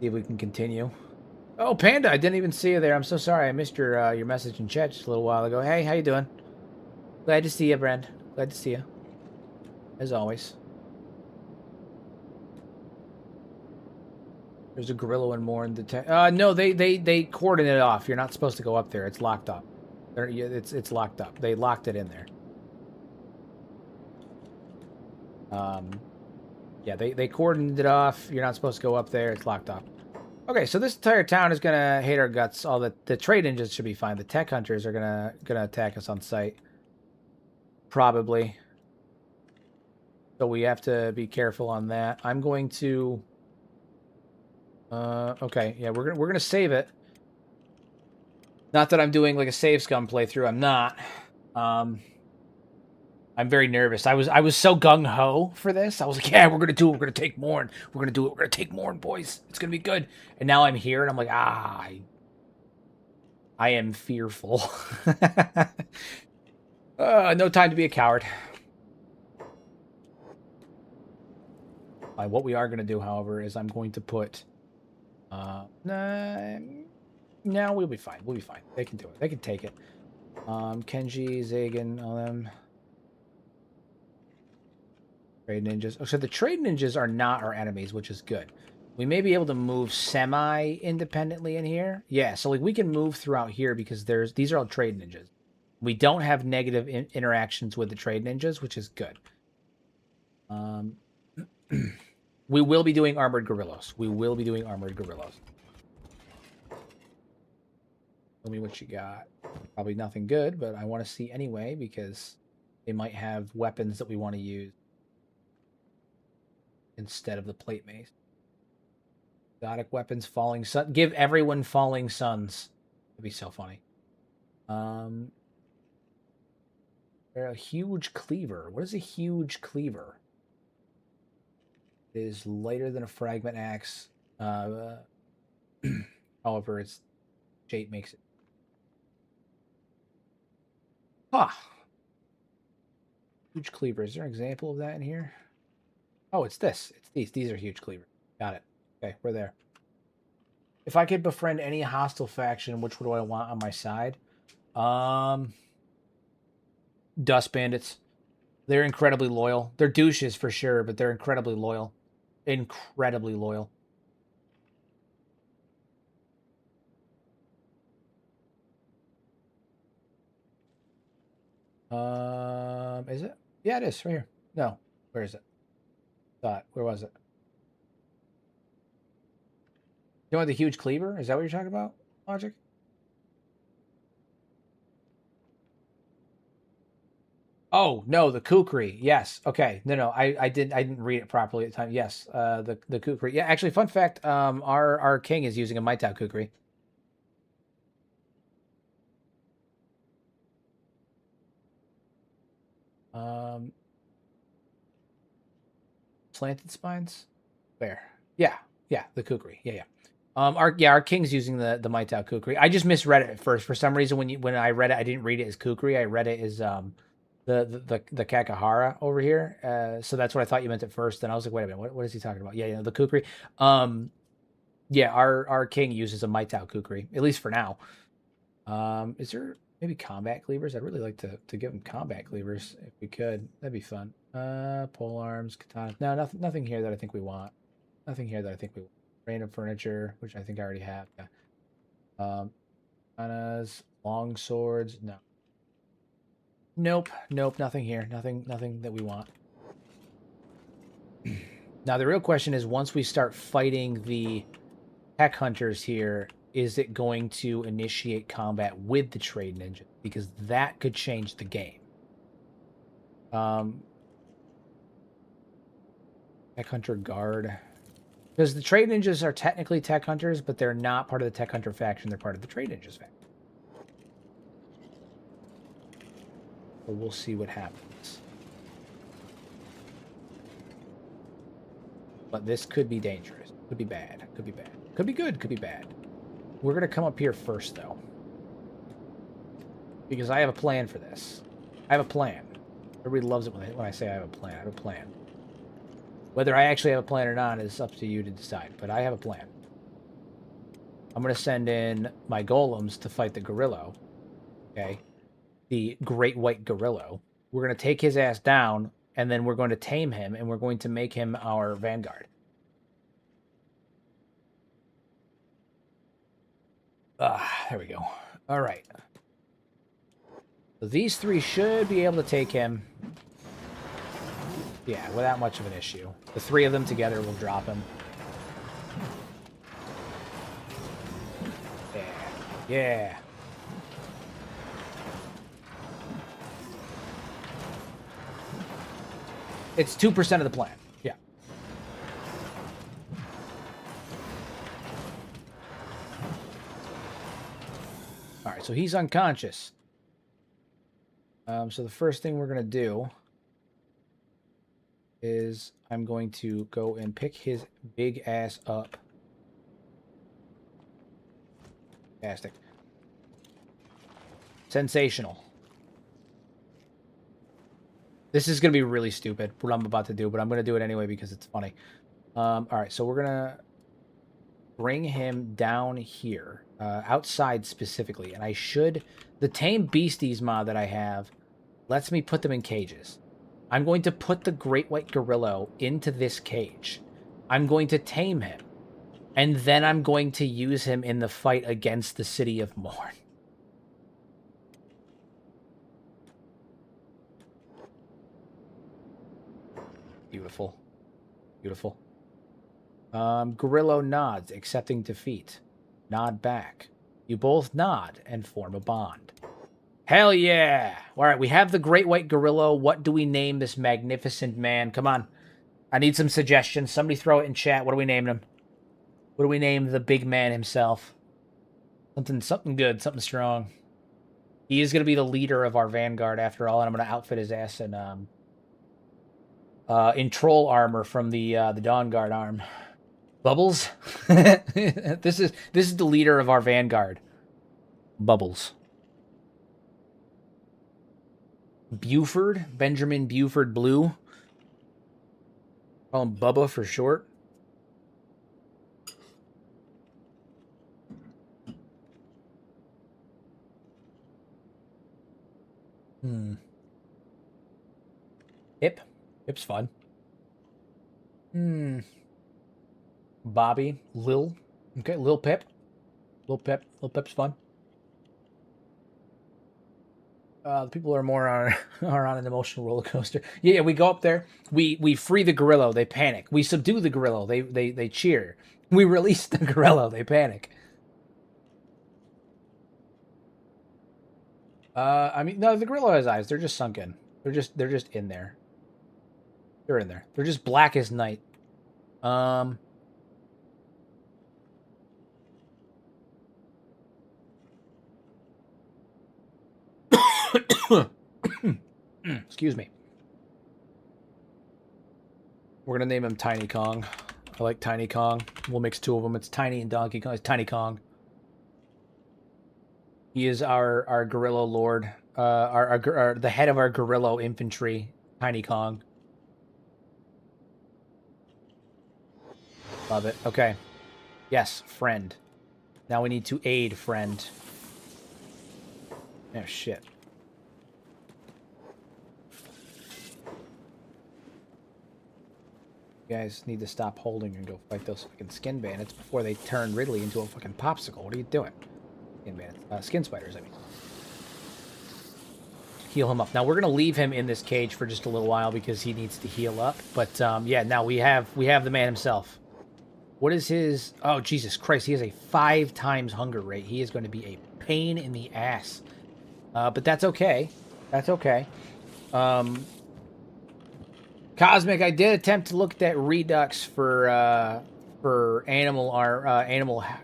[SPEAKER 1] See if we can continue. Oh, Panda, I didn't even see you there. I'm so sorry. I missed your message in chat just a little while ago. Hey, how you doing? Glad to see you, Brand. Glad to see you. As always. There's a gorilla and more in the no, they cordon it off. You're not supposed to go up there. It's locked up. It's locked up. They locked it in there. Yeah, they cordoned it off. You're not supposed to go up there. It's locked up. Okay, so this entire town is gonna hate our guts. All the trade engines should be fine. The tech hunters are gonna attack us on sight. Probably. So we have to be careful on that. I'm going to okay, yeah, we're gonna save it. Not that I'm doing like a save scum playthrough. I'm not. I'm very nervous. I was so gung ho for this. I was like, yeah, we're gonna do it. We're gonna take Morn. We're gonna do it. We're gonna take Morn, boys. It's gonna be good. And now I'm here, and I'm like, I am fearful. No time to be a coward. What we are gonna do, however, is I'm going to put. No, we'll be fine. We'll be fine. They can do it. They can take it. Kenshi, Zagan, all them. Trade ninjas. Oh, so the trade ninjas are not our enemies, which is good. We may be able to move semi-independently in here. Yeah, so like we can move throughout here because these are all trade ninjas. We don't have negative interactions with the trade ninjas, which is good. We will be doing armored gorillas. We will be doing armored gorillas. Tell me what you got. Probably nothing good, but I want to see anyway because they might have weapons that we want to use instead of the plate mace. Exotic weapons, falling sun. Give everyone falling suns. That'd be so funny. They're a huge cleaver. What is a huge cleaver? It is lighter than a fragment axe. However, its shape makes it. Huge cleaver. Is there an example of that in here? Oh, it's this. It's these. These are huge cleavers. Got it. Okay, we're there. If I could befriend any hostile faction, which would I want on my side? Dust Bandits. They're incredibly loyal. They're douches for sure, but they're incredibly loyal. Incredibly loyal. Is it? Yeah, it is right here. No, where is it? Where was it? You want the huge cleaver? Is that what you're talking about, Logic? Oh no, the kukri. Yes. Okay. No. I didn't read it properly at the time. Yes. The kukri. Yeah. Actually, fun fact. Our king is using a Maitao kukri. Slanted spines. Where? Yeah. The kukri. Yeah. Our king's using the Maitao Kukri. I just misread it at first. For some reason, when I read it, I didn't read it as Kukri. I read it as the Kakahara over here. So that's what I thought you meant at first. Then I was like, wait a minute, what is he talking about? Yeah, the Kukri. Yeah, our king uses a Maitao Kukri, at least for now. Is there maybe combat cleavers? I'd really like to give him combat cleavers if we could. That'd be fun. Pole arms, katana. No, nothing here that I think we want. Nothing here that I think we want. Random furniture, which I think I already have. Yeah. Katanas, long swords. No. Nope. Nothing here. Nothing that we want. Now the real question is, once we start fighting the tech hunters here, is it going to initiate combat with the trade ninja? Because that could change the game. Tech hunter guard. Because the trade ninjas are technically tech hunters, but they're not part of the tech hunter faction. They're part of the trade ninjas faction. So we'll see what happens. But this could be dangerous. Could be bad. Could be bad. Could be good. Could be bad. We're going to come up here first, though. Because I have a plan for this. I have a plan. Everybody loves it when I say I have a plan. I have a plan. Whether I actually have a plan or not is up to you to decide, but I have a plan. I'm going to send in my golems to fight the gorilla. Okay? The great white gorilla. We're going to take his ass down, and then we're going to tame him, and we're going to make him our vanguard. There we go. All right. So these three should be able to take him. Yeah, without much of an issue. The three of them together will drop him. Yeah. Yeah. It's 2% of the plan. Yeah. All right, so he's unconscious. So the first thing we're going to do is I'm going to go and pick his big ass up. Fantastic. Sensational. This is going to be really stupid, what I'm about to do, but I'm going to do it anyway because it's funny. All right, so we're going to bring him down here, outside specifically. And I should... The Tame Beasties mod that I have lets me put them in cages. I'm going to put the Great White Gorilla into this cage. I'm going to tame him. And then I'm going to use him in the fight against the City of Morn. Beautiful. Beautiful. Gorilla nods, accepting defeat. Nod back. You both nod and form a bond. Hell yeah! Alright, we have the Great White Gorilla. What do we name this magnificent man? Come on. I need some suggestions. Somebody throw it in chat. What do we name him? What do we name the big man himself? Something good, something strong. He is going to be the leader of our vanguard after all, and I'm going to outfit his ass in troll armor from the Dawn Guard arm. Bubbles? This is the leader of our vanguard. Bubbles. Buford, Benjamin Buford Blue. Call him Bubba for short. Hip's fun. Bobby, Lil. Okay, Lil Pip. Lil Pip's fun. The people are more on an emotional roller coaster. Yeah, we go up there. We free the gorilla. They panic. We subdue the gorilla. They cheer. We release the gorilla. They panic. I mean, no, the gorilla has eyes. They're just sunken. They're just in there. They're in there. They're just black as night. Excuse me. We're gonna name him Tiny Kong. I like Tiny Kong. We'll mix two of them. It's Tiny and Donkey Kong. It's Tiny Kong. He is our gorilla lord. The head of our gorilla infantry. Tiny Kong. Love it. Okay. Yes, friend. Now we need to aid friend. Oh, shit. You guys need to stop holding and go fight those fucking skin bandits before they turn Ridley into a fucking popsicle. What are you doing? Skin bandits. Skin spiders, I mean. Heal him up. Now, we're going to leave him in this cage for just a little while because he needs to heal up. But, yeah, now we have the man himself. What is his... Oh, Jesus Christ. He has a 5 times hunger rate. He is going to be a pain in the ass. But that's okay. That's okay. Cosmic, I did attempt to look at that redux for animal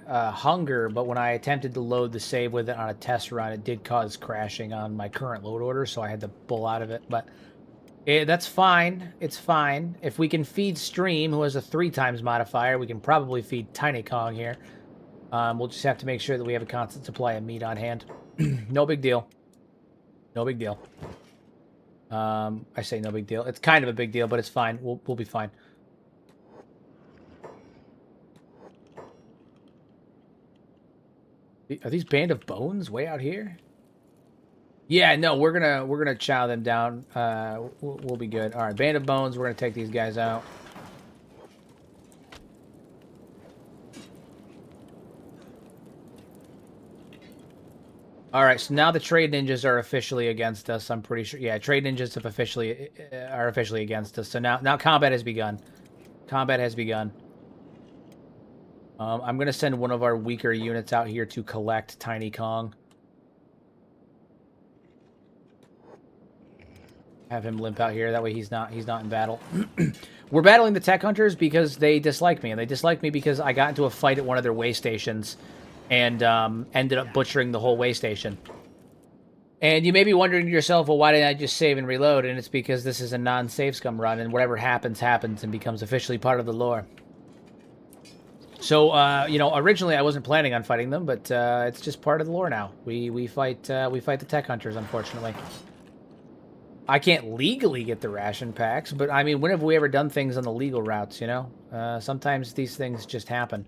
[SPEAKER 1] hunger, but when I attempted to load the save with it on a test run, it did cause crashing on my current load order, so I had to pull out of it. But that's fine. It's fine. If we can feed Stream, who has a 3 times modifier, we can probably feed Tiny Kong here. We'll just have to make sure that we have a constant supply of meat on hand. No big deal. No big deal. I say no big deal. It's kind of a big deal, but it's fine. We'll be fine. Are these Band of Bones way out here? Yeah, no, we're gonna chow them down. We'll be good. All right, Band of Bones. We're gonna take these guys out. All right, so now the trade ninjas are officially against us. I'm pretty sure. Yeah, trade ninjas are officially against us. So now combat has begun. Combat has begun. I'm gonna send one of our weaker units out here to collect Tiny Kong. Have him limp out here. That way he's not in battle. We're battling the tech hunters because they dislike me, and they dislike me because I got into a fight at one of their way stations. And ended up butchering the whole way station. And you may be wondering to yourself, well, why didn't I just save and reload? And it's because this is a non-save scum run, and whatever happens, happens, and becomes officially part of the lore. So, originally I wasn't planning on fighting them, but it's just part of the lore now. We fight the tech hunters, unfortunately. I can't legally get the ration packs, but I mean, when have we ever done things on the legal routes? You know, sometimes these things just happen.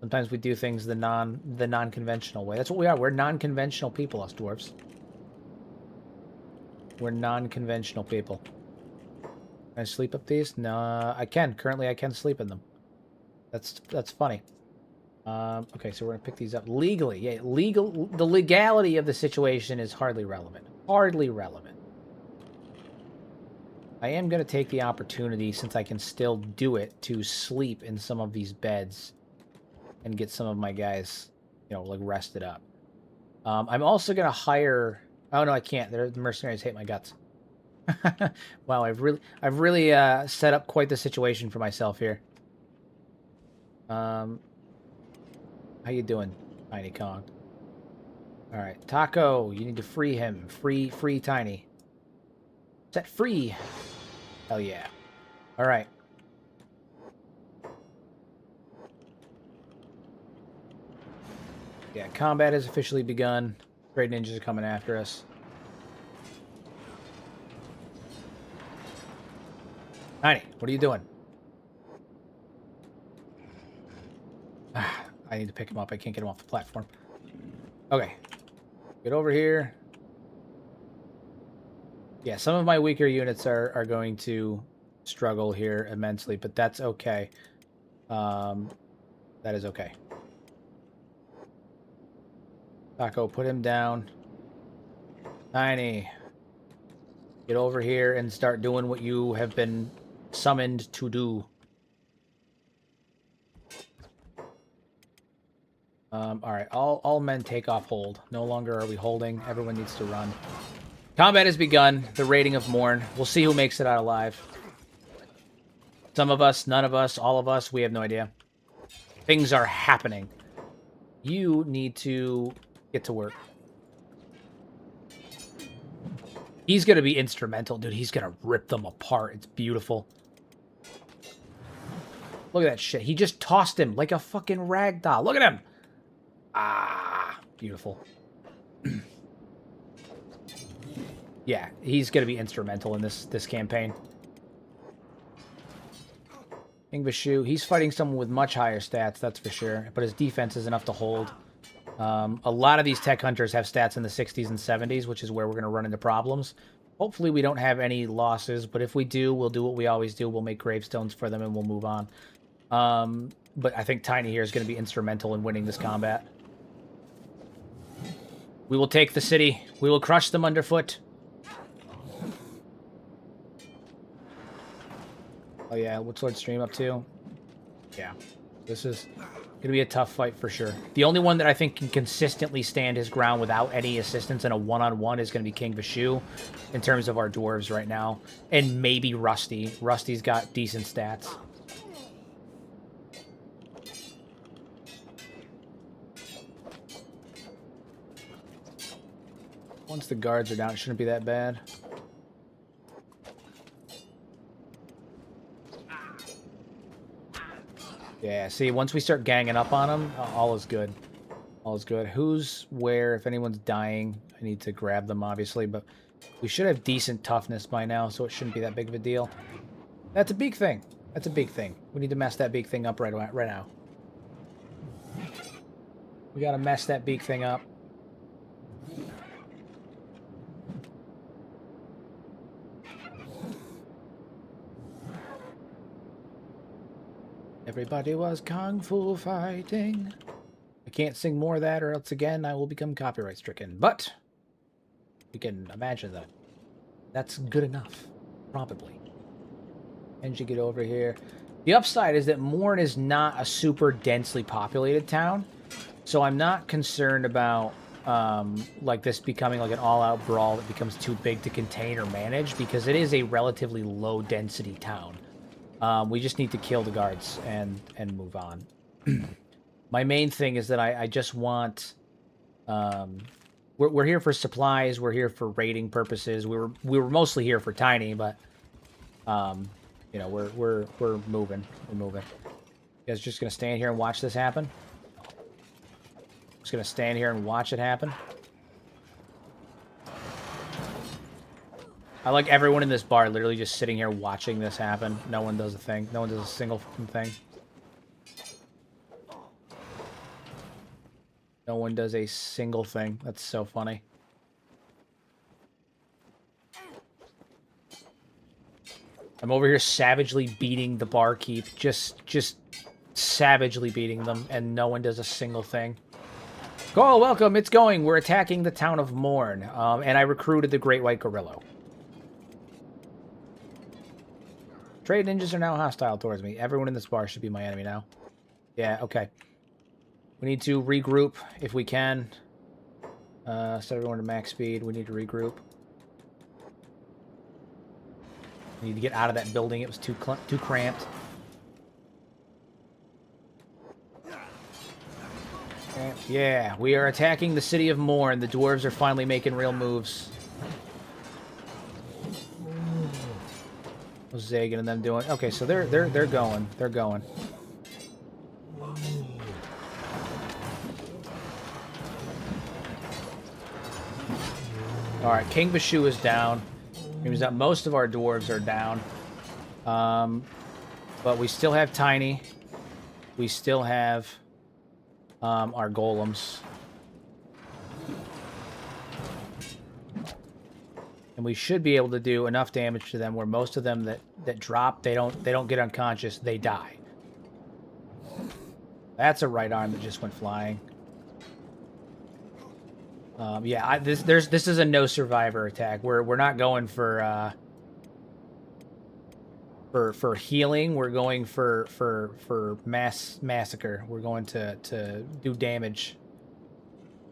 [SPEAKER 1] Sometimes we do things the non-conventional way. That's what we are. We're non-conventional people, us dwarves. We're non-conventional people. Can I sleep up these? No, I can. Currently, I can sleep in them. That's funny. Okay, so we're gonna pick these up legally. Yeah, the legality of the situation is hardly relevant. Hardly relevant. I am gonna take the opportunity, since I can still do it, to sleep in some of these beds. And get some of my guys, like rested up. I'm also gonna hire. Oh no, I can't. The mercenaries hate my guts. Wow, I've really set up quite the situation for myself here. How you doing, Tiny Kong? All right, Taco, you need to free him. Free Tiny. Set free. Hell yeah. All right. Yeah, combat has officially begun. Trade ninjas are coming after us. Tiny, what are you doing? I need to pick him up. I can't get him off the platform. Okay. Get over here. Yeah, some of my weaker units are going to struggle here immensely, but that's okay. That is okay. Taco, put him down. Tiny, get over here and start doing what you have been summoned to do. Alright, all men take off hold. No longer are we holding. Everyone needs to run. Combat has begun. The raiding of Morn. We'll see who makes it out alive. Some of us, none of us, all of us, we have no idea. Things are happening. You need to get to work. He's going to be instrumental, dude. He's going to rip them apart. It's beautiful. Look at that shit. He just tossed him like a fucking rag doll. Look at him. Ah, beautiful. Yeah, he's going to be instrumental in this campaign. King Vishu, he's fighting someone with much higher stats, that's for sure. But his defense is enough to hold. A lot of these tech hunters have stats in the 60s and 70s, which is where we're going to run into problems. Hopefully we don't have any losses, but if we do, we'll do what we always do. We'll make gravestones for them and we'll move on. But I think Tiny here is going to be instrumental in winning this combat. We will take the city. We will crush them underfoot. Oh yeah, what's Lord Stream up to? Yeah, this is going to be a tough fight for sure. The only one that I think can consistently stand his ground without any assistance in a one-on-one is going to be King Vishu in terms of our dwarves right now. And maybe Rusty. Rusty's got decent stats. Once the guards are down, it shouldn't be that bad. Yeah, see, once we start ganging up on them, all is good. All is good. Who's where? If anyone's dying, I need to grab them, obviously, but we should have decent toughness by now, so it shouldn't be that big of a deal. That's a big thing. That's a big thing. We need to mess that big thing up right now. We gotta mess that big thing up. Everybody was kung fu fighting. I can't sing more of that or else again I will become copyright stricken. But you can imagine that. That's good enough. Probably. Kenshi, get over here. The upside is that Morn is not a super densely populated town. So I'm not concerned about like this becoming like an all-out brawl that becomes too big to contain or manage, because it is a relatively low density town. We just need to kill the guards and move on. My main thing is that I just want... we're here for supplies. We're here for raiding purposes. We were mostly here for Tiny, but you know, we're moving. We're moving. You guys just gonna stand here and watch this happen? Just gonna stand here and watch it happen? I like everyone in this bar literally just sitting here watching this happen. No one does a thing. No one does a single thing. No one does a single thing. That's so funny. I'm over here savagely beating the barkeep. Just savagely beating them, and no one does a single thing. Oh, welcome. It's going. We're attacking the town of Morn. And I recruited the Great White Gorilla. Trade ninjas are now hostile towards me. Everyone in this bar should be my enemy now. Yeah, okay. We need to regroup if we can. Set everyone to max speed. We need to regroup. We need to get out of that building. It was too cramped. Yeah, we are attacking the city of Morn. The dwarves are finally making real moves. What's Zagan and them doing? Okay, so they're going. They're going. All right, King Vishu is down. It means that most of our dwarves are down. But we still have Tiny. We still have our golems. And we should be able to do enough damage to them where most of them that drop, they don't get unconscious, they die. That's a right arm that just went flying. Yeah, this is a no survivor attack. We're not going for healing. We're going for mass massacre. We're going to do damage.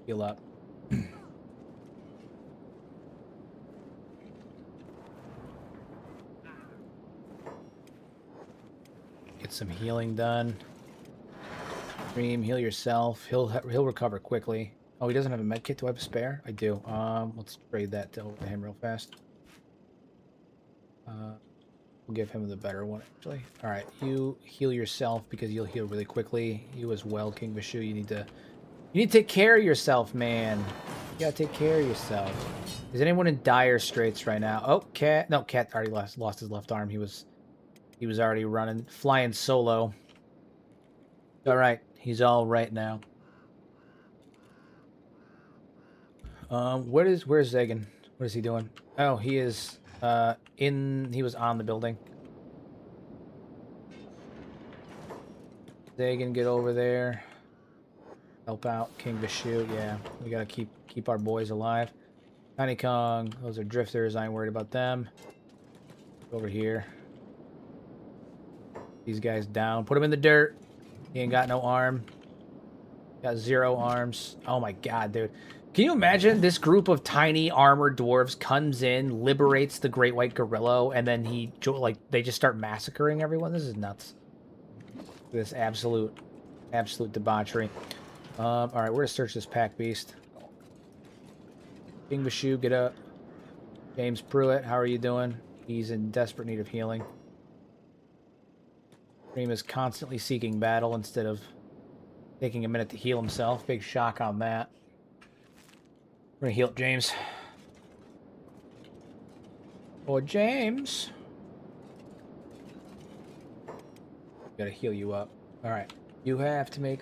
[SPEAKER 1] Heal up. Get some healing done. Dream, heal yourself. He'll recover quickly. Oh, he doesn't have a med kit. Do I have a spare? I do. Let's trade that to him real fast. We'll give him the better one, actually. All right, you heal yourself because you'll heal really quickly. You as well, King Vishu. You need to take care of yourself, man. You gotta take care of yourself. Is anyone in dire straits right now? Oh, Cat. No, Cat already lost his left arm. He was already running, flying solo. All right, he's all right now. Where's Zagan? What is he doing? Oh, he is he was on the building. Zagan, get over there. Help out King Vishu. Yeah, we gotta keep our boys alive. Tiny Kong, those are drifters. I ain't worried about them. Over here. These guys down. Put him in the dirt. He ain't got no arm. Got 0 arms. Oh my god, dude. Can you imagine this group of tiny armored dwarves comes in, liberates the great white gorilla, and then they just start massacring everyone? This is nuts. This absolute debauchery. All right, we're gonna search this pack beast. King Vishu, get up. James Pruitt, how are you doing? He's in desperate need of healing. Dream is constantly seeking battle instead of taking a minute to heal himself. Big shock on that. We're gonna heal up James. Or James. Gotta heal you up. Alright. You have to make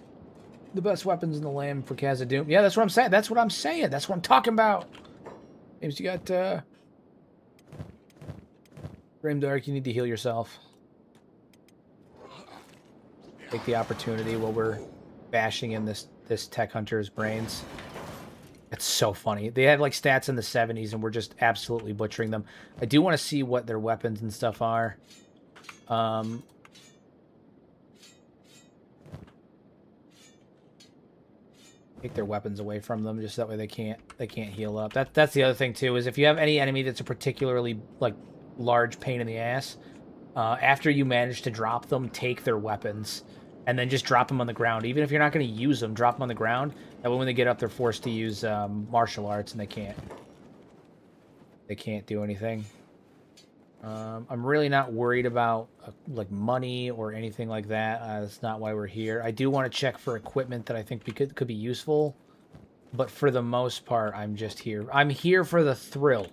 [SPEAKER 1] the best weapons in the land for Khazad-dûm. Yeah, that's what I'm saying. That's what I'm saying. That's what I'm talking about. James, you got Grimdark, you need to heal yourself. Take the opportunity while we're bashing in this tech hunter's brains. It's so funny. They have like stats in the 70s and we're just absolutely butchering them. I do want to see what their weapons and stuff are. Take their weapons away from them just that way they can't heal up. That's the other thing too, is if you have any enemy that's a particularly like large pain in the ass, after you manage to drop them, take their weapons. And then just drop them on the ground. Even if you're not going to use them, drop them on the ground. That way when they get up, they're forced to use martial arts, and they can't do anything. I'm really not worried about like money or anything like that. That's not why we're here. I do want to check for equipment that I think could be useful. But for the most part, I'm just here. I'm here for the thrill.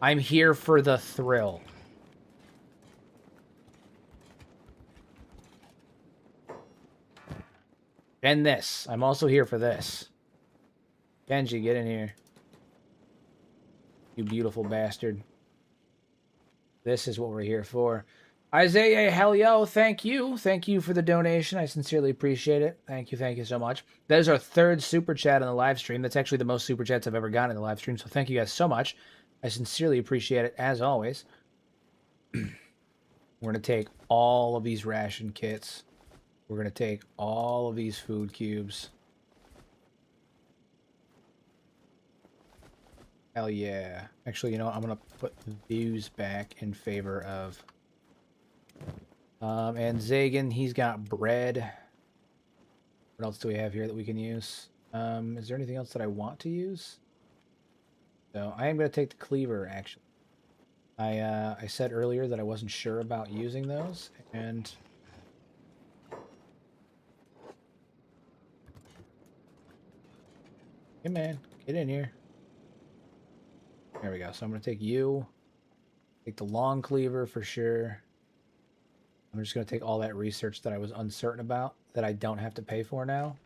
[SPEAKER 1] I'm here for the thrill. And this. I'm also here for this. Kenshi, get in here. You beautiful bastard. This is what we're here for. Isaiah, hell yo, thank you. Thank you for the donation. I sincerely appreciate it. Thank you so much. That is our 3rd super chat on the live stream. That's actually the most super chats I've ever gotten in the live stream, so thank you guys so much. I sincerely appreciate it, as always. We're going to take all of these ration kits. We're going to take all of these food cubes. Hell yeah. Actually, you know what? I'm going to put these back in favor of... and Zagan, he's got bread. What else do we have here that we can use? Is there anything else that I want to use? So I am going to take the cleaver, actually. I said earlier that I wasn't sure about using those, and... Hey man, get in here. There we go. So I'm going to take you. Take the long cleaver for sure. I'm just going to take all that research that I was uncertain about that I don't have to pay for now.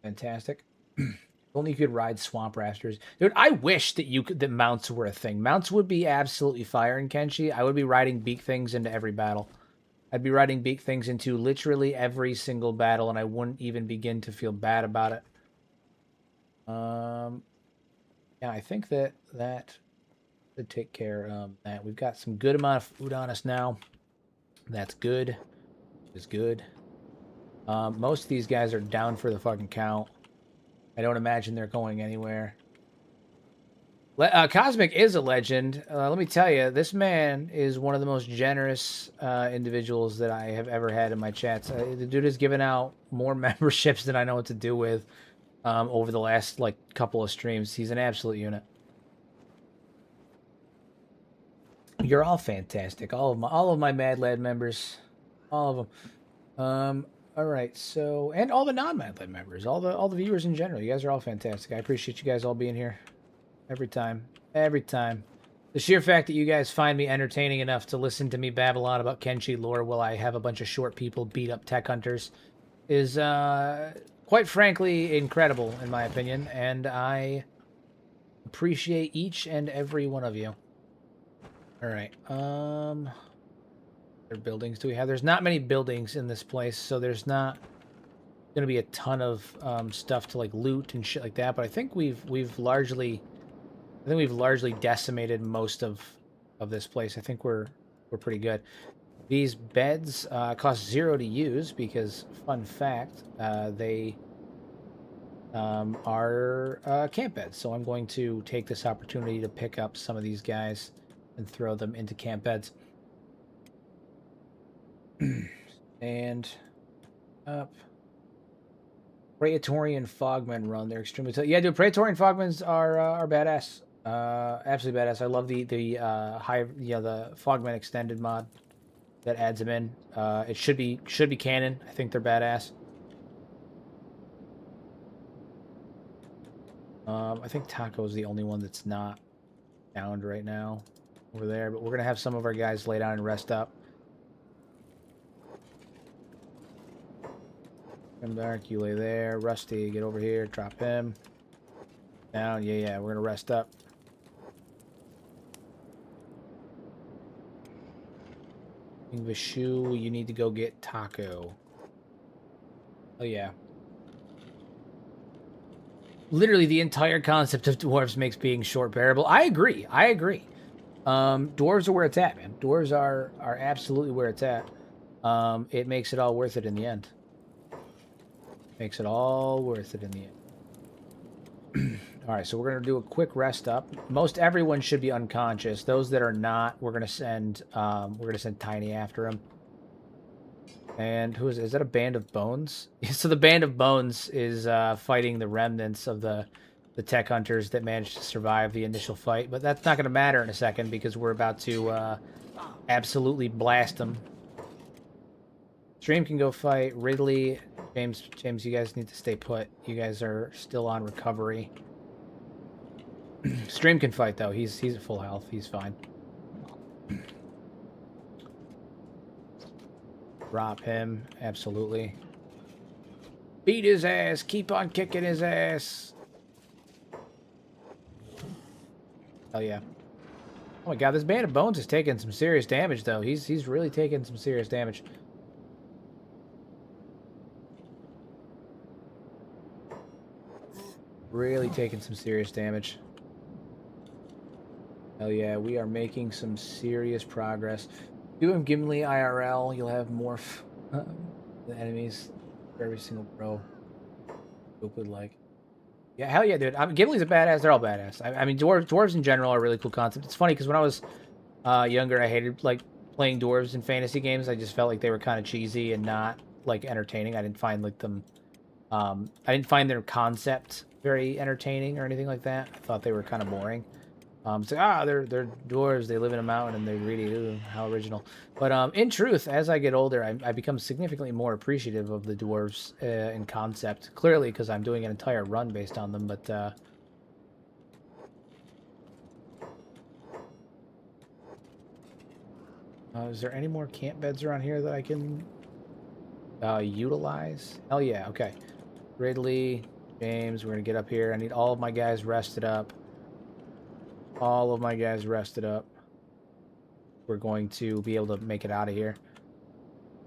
[SPEAKER 1] Fantastic. If only you could ride swamp rafters. Dude, I wish that mounts were a thing. Mounts would be absolutely fire in Kenshi. I would be riding beak things into every battle. I'd be riding beak things into literally every single battle, and I wouldn't even begin to feel bad about it. Yeah, I think that should take care of that. We've got some good amount of food on us now. That's good. It's good. Most of these guys are down for the fucking count. I don't imagine they're going anywhere. Cosmic is a legend. Let me tell you, this man is one of the most generous individuals that I have ever had in my chats. The dude has given out more memberships than I know what to do with over the last couple of streams. He's an absolute unit. You're all fantastic. All of my Mad Lad members, all of them. All right. So, and all the non-Mad Lad members, all the viewers in general. You guys are all fantastic. I appreciate you guys all being here every time. Every time. The sheer fact that you guys find me entertaining enough to listen to me babble on about Kenshi lore while I have a bunch of short people beat up tech hunters is quite frankly incredible in my opinion, and I appreciate each and every one of you. All right. What buildings do we have? There's not many buildings in this place, so there's not gonna be a ton of stuff to like loot and shit like that. But I think we've largely decimated most of this place. I think we're pretty good. These beds cost 0 to use because, fun fact, they are camp beds. So I'm going to take this opportunity to pick up some of these guys and throw them into camp beds. And up. Praetorian Fogmen run. They're extremely tough. Yeah, dude, Praetorian Fogmens are badass. Absolutely badass. I love the the Fogmen extended mod that adds them in. It should be canon. I think they're badass. I think Taco's the only one that's not downed right now over there, but we're gonna have some of our guys lay down and rest up. Come back, you lay there. Rusty, get over here, drop him. Down, yeah, we're gonna rest up. Vishu, you need to go get Taco. Oh yeah. Literally the entire concept of dwarves makes being short bearable. I agree. Dwarves are where it's at, man. Dwarves are absolutely where it's at. It makes it all worth it in the end. Makes it all worth it in the end. All right, so we're gonna do a quick rest up. Most everyone should be unconscious. Those that are not, we're gonna send Tiny after him. And who is that? A band of bones? So the band of bones is fighting the remnants of the tech hunters that managed to survive the initial fight. But that's not gonna matter in a second because we're about to absolutely blast them. Stream can go fight. Ridley, James, you guys need to stay put. You guys are still on recovery. Stream can fight though. He's at full health. He's fine. Drop him. Absolutely. Beat his ass. Keep on kicking his ass. Oh yeah. Oh my god, this band of bones is taking some serious damage though. He's really taking some serious damage. Really taking some serious damage. Hell yeah, we are making some serious progress. Do him Gimli IRL, you'll have more enemies for every single row. Would like. Yeah, hell yeah, dude. Gimli's a badass. They're all badass. I mean, dwarves in general are a really cool concept. It's funny because when I was younger, I hated like playing dwarves in fantasy games. I just felt like they were kind of cheesy and not like entertaining. I didn't find like them. I didn't find their concept very entertaining or anything like that. I thought they were kind of boring. It's like, they're dwarves. They live in a mountain and they're really, how original. But in truth, as I get older, I become significantly more appreciative of the dwarves in concept. Clearly, because I'm doing an entire run based on them. But is there any more camp beds around here that I can utilize? Hell yeah. Okay. Ridley, James, we're gonna get up here. I need all of my guys rested up. All of my guys rested up. We're going to be able to make it out of here.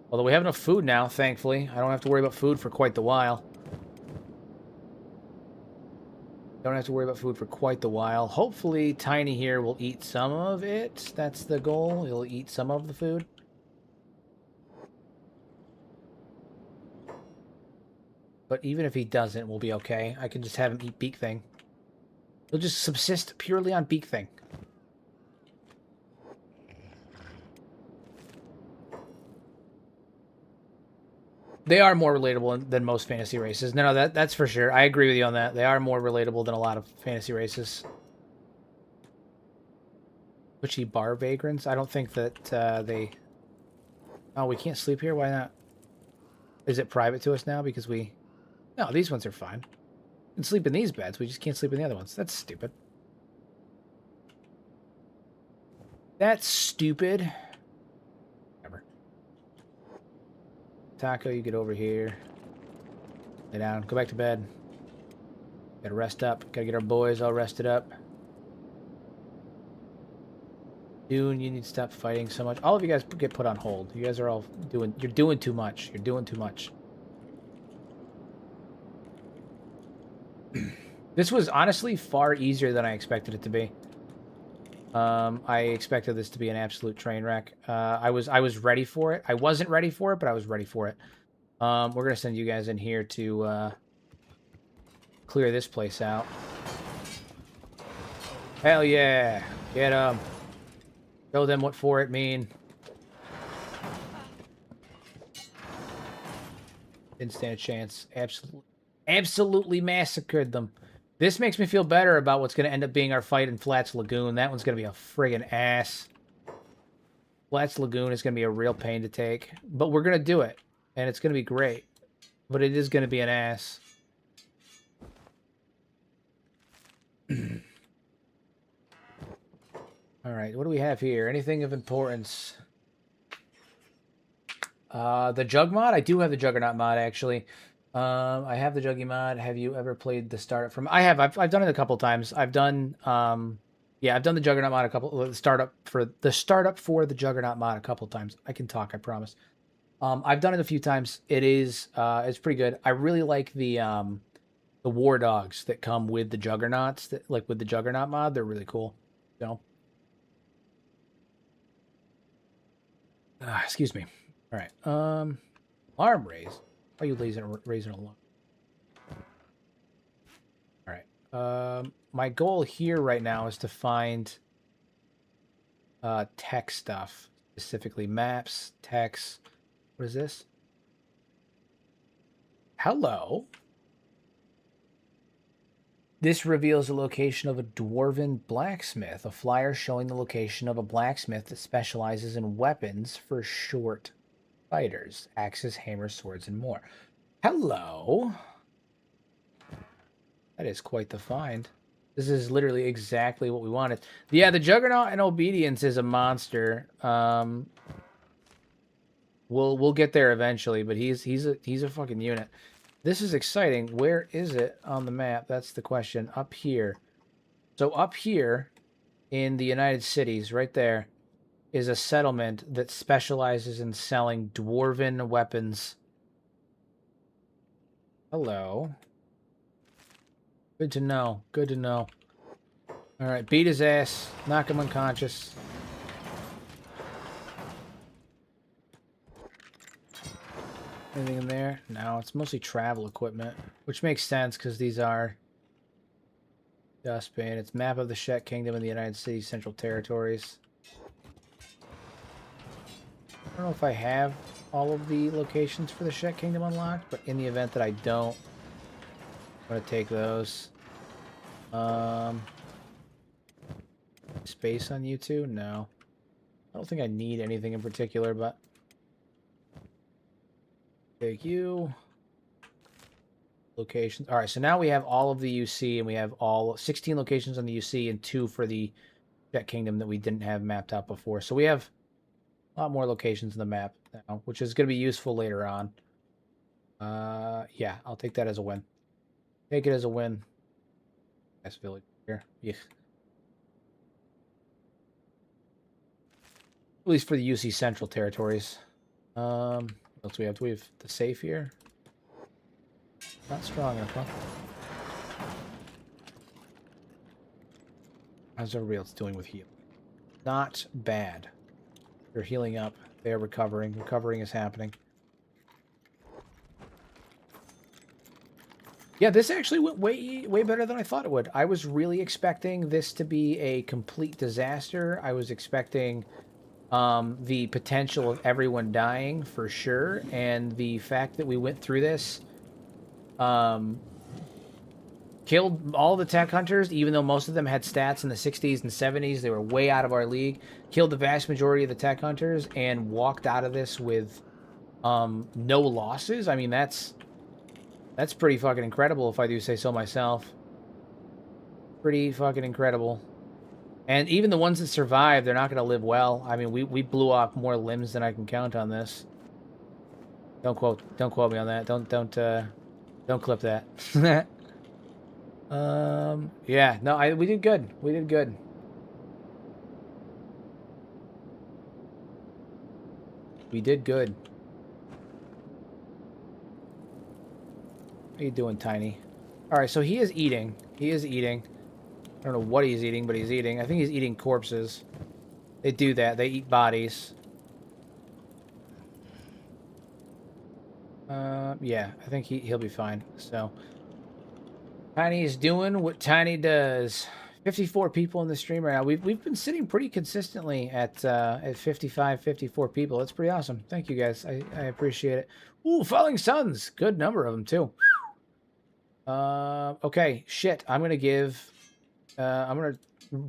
[SPEAKER 1] Although we have enough food now, thankfully. I don't have to worry about food for quite the while. Don't have to worry about food for quite the while. Hopefully, Tiny here will eat some of it. That's the goal. He'll eat some of the food. But even if he doesn't, we'll be okay. I can just have him eat Beak Thing. He'll just subsist purely on Beak Thing. They are more relatable than most fantasy races. No, that's for sure. I agree with you on that. They are more relatable than a lot of fantasy races. Twitchy bar vagrants. I don't think that they... Oh, we can't sleep here? Why not? Is it private to us now because we... No, these ones are fine. We can sleep in these beds. We just can't sleep in the other ones. That's stupid. That's stupid. Whatever. Taco, you get over here. Lay down. Go back to bed. Gotta rest up. Gotta get our boys all rested up. Dune, you need to stop fighting so much. All of you guys get put on hold. You guys are all doing... You're doing too much. You're doing too much. This was honestly far easier than I expected it to be. I expected this to be an absolute train wreck. I was ready for it. I wasn't ready for it, but I was ready for it. We're gonna send you guys in here to clear this place out. Hell yeah! Get 'em. Show them what for it mean. Didn't stand a chance. Absolutely massacred them. This makes me feel better about what's going to end up being our fight in Flats Lagoon. That one's going to be a friggin' ass. Flats Lagoon is going to be a real pain to take. But we're going to do it. And it's going to be great. But it is going to be an ass. Alright, what do we have here? Anything of importance? The Jug mod? I do have the Juggernaut mod, actually. I have the Juggy mod. Have you ever played the startup from... I have. I've done it a couple times. I've done... yeah, I've done the Juggernaut mod a couple... The startup for the Juggernaut mod a couple times. I can talk, I promise. I've done it a few times. It is... it's pretty good. I really like the war dogs that come with the Juggernauts. That, like, with the Juggernaut mod. They're really cool. You know? Excuse me. All right. Alarm raise. Why are you raising alarm? All right. My goal here right now is to find tech stuff, specifically maps, text. What is this? Hello. This reveals the location of a dwarven blacksmith. A flyer showing the location of a blacksmith that specializes in weapons for short fighters. Axes, hammers, swords, and more. Hello. That is quite the find. This is literally exactly what we wanted. Yeah, the Juggernaut in Obedience is a monster. We'll get there eventually, but he's a fucking unit. This is exciting. Where is it on the map? That's the question. Up here. So up here in the United Cities, right there, is a settlement that specializes in selling dwarven weapons. Hello. Good to know. Good to know. Alright, beat his ass. Knock him unconscious. Anything in there? No, it's mostly travel equipment. Which makes sense, because these are... Dustbin. It's map of the Shet Kingdom in the United States Central Territories. I don't know if I have all of the locations for the Shet Kingdom unlocked, but in the event that I don't, I'm going to take those. Space on you two? No. I don't think I need anything in particular, but... Take you. Locations. Alright, so now we have all of the UC, and we have all 16 locations on the UC and 2 for the Shet Kingdom that we didn't have mapped out before. So we have a lot more locations in the map now, which is going to be useful later on. Yeah, I'll take that as a win. Take it as a win. Nice village here. Yeah. At least for the UC Central territories. What else do we have? Do we have the safe here? Not strong enough, huh? How's everybody else doing with healing? Not bad. They're healing up. They're recovering. Recovering is happening. Yeah, this actually went way better than I thought it would. I was really expecting this to be a complete disaster. I was expecting the potential of everyone dying for sure, and the fact that we went through this Killed all the tech hunters, even though most of them had stats in the 60s and 70s. They were way out of our league. Killed the vast majority of the tech hunters and walked out of this with no losses. I mean, that's pretty fucking incredible if I do say so myself. Pretty fucking incredible. And even the ones that survive, they're not going to live well. I mean, we blew off more limbs than I can count on this. Don't quote me on that. Don't clip that. Yeah, no, we did good. We did good. We did good. How you doing, Tiny? All right, so he is eating. He is eating. I don't know what he's eating, but he's eating. I think he's eating corpses. They do that. They eat bodies. Yeah, I think he'll be fine. So, Tiny's doing what Tiny does. 54 people in the stream right now. We've been sitting pretty consistently at 55, 54 people. That's pretty awesome. Thank you guys. I appreciate it. Ooh, Falling Suns. Good number of them too. Okay, shit. I'm gonna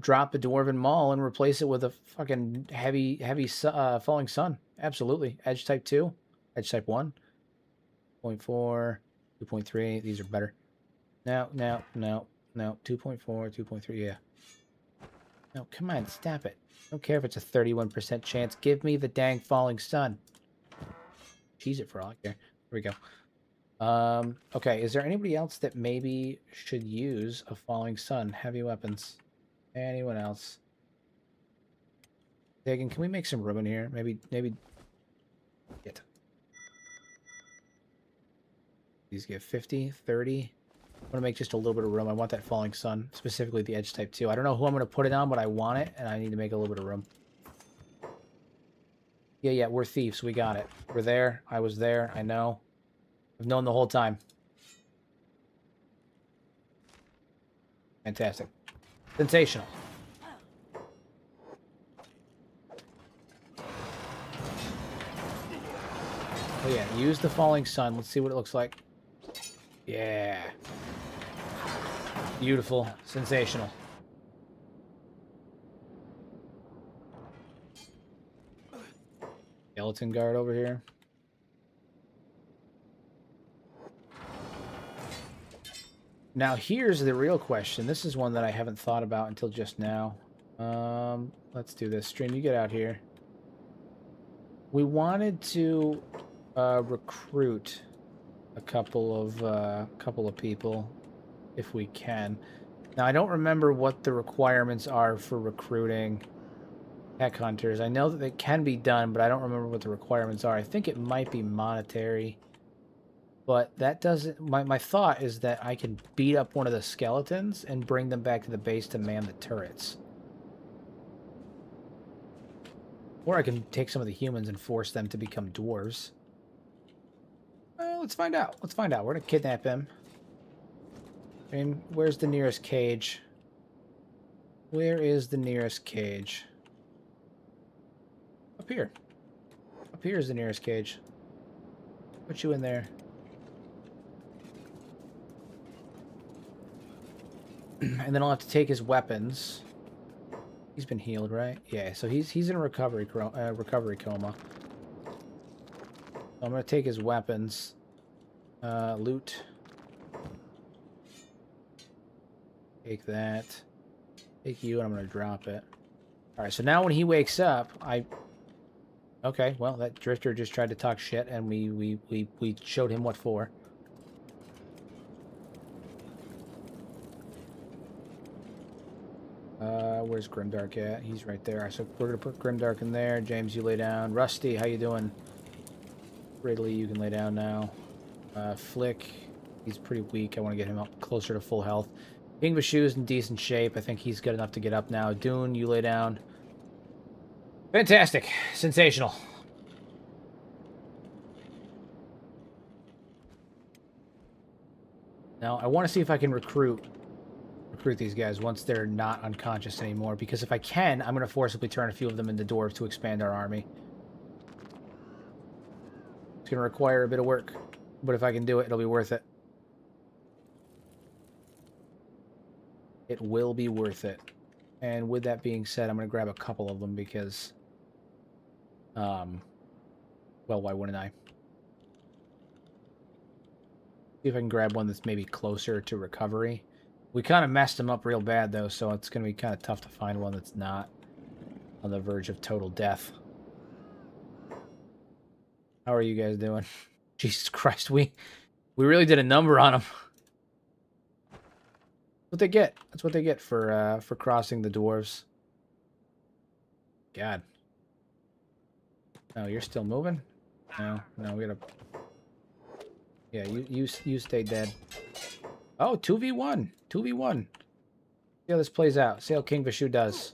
[SPEAKER 1] drop the Dwarven Maul and replace it with a fucking heavy Falling Sun. Absolutely. Edge type 2, Edge type 1, 0.4, 2.3. These are better. No, 2.4, 2.3, yeah. No, come on, stop it. I don't care if it's a 31% chance. Give me the dang Falling Sun. Cheese it for all I care. Here we go. Okay, is there anybody else that maybe should use a Falling Sun? Heavy weapons. Anyone else? Dagan, can we make some room in here? Maybe get. These get 50, 30. I want to make just a little bit of room. I want that Falling Sun, specifically the Edge type 2. I don't know who I'm going to put it on, but I want it, and I need to make a little bit of room. Yeah, we're thieves. We got it. We're there. I was there. I know. I've known the whole time. Fantastic. Sensational. Oh yeah, use the Falling Sun. Let's see what it looks like. Yeah. Beautiful. Sensational. Skeleton guard over here. Now here's the real question. This is one that I haven't thought about until just now. Let's do this. Stream, you get out here. We wanted to recruit a couple of people if we can. Now I don't remember what the requirements are for recruiting tech hunters. I know that they can be done, but I don't remember what the requirements are. I think it might be monetary. But that doesn't... My thought is that I can beat up one of the skeletons and bring them back to the base to man the turrets. Or I can take some of the humans and force them to become dwarves. Let's find out. Let's find out. We're going to kidnap him. I mean, where's the nearest cage? Where is the nearest cage? Up here. Up here is the nearest cage. Put you in there. And then I'll have to take his weapons. He's been healed, right? Yeah, so he's in a recovery coma. So I'm going to take his weapons. Loot. Take that. Take you, and I'm going to drop it. Alright, so now when he wakes up, Okay, well, that drifter just tried to talk shit, and we showed him what for. Where's Grimdark at? He's right there. So we're going to put Grimdark in there. James, you lay down. Rusty, how you doing? Ridley, you can lay down now. Flick, he's pretty weak. I want to get him up closer to full health. King Bashu's in decent shape. I think he's good enough to get up now. Dune, you lay down. Fantastic. Sensational. Now, I want to see if I can recruit these guys once they're not unconscious anymore, because if I can, I'm going to forcibly turn a few of them into dwarves to expand our army. It's going to require a bit of work, but if I can do it, it'll be worth it. It will be worth it. And with that being said, I'm going to grab a couple of them because, well, why wouldn't I? See if I can grab one that's maybe closer to recovery. We kind of messed them up real bad, though, so it's going to be kind of tough to find one that's not on the verge of total death. How are you guys doing? Jesus Christ, we really did a number on them. That's what they get. That's what they get for crossing the dwarves. God. Oh, you're still moving? No, we gotta. Yeah, you stay dead. Oh, 2v1. 2v1. See how this plays out. See how King Vishu does.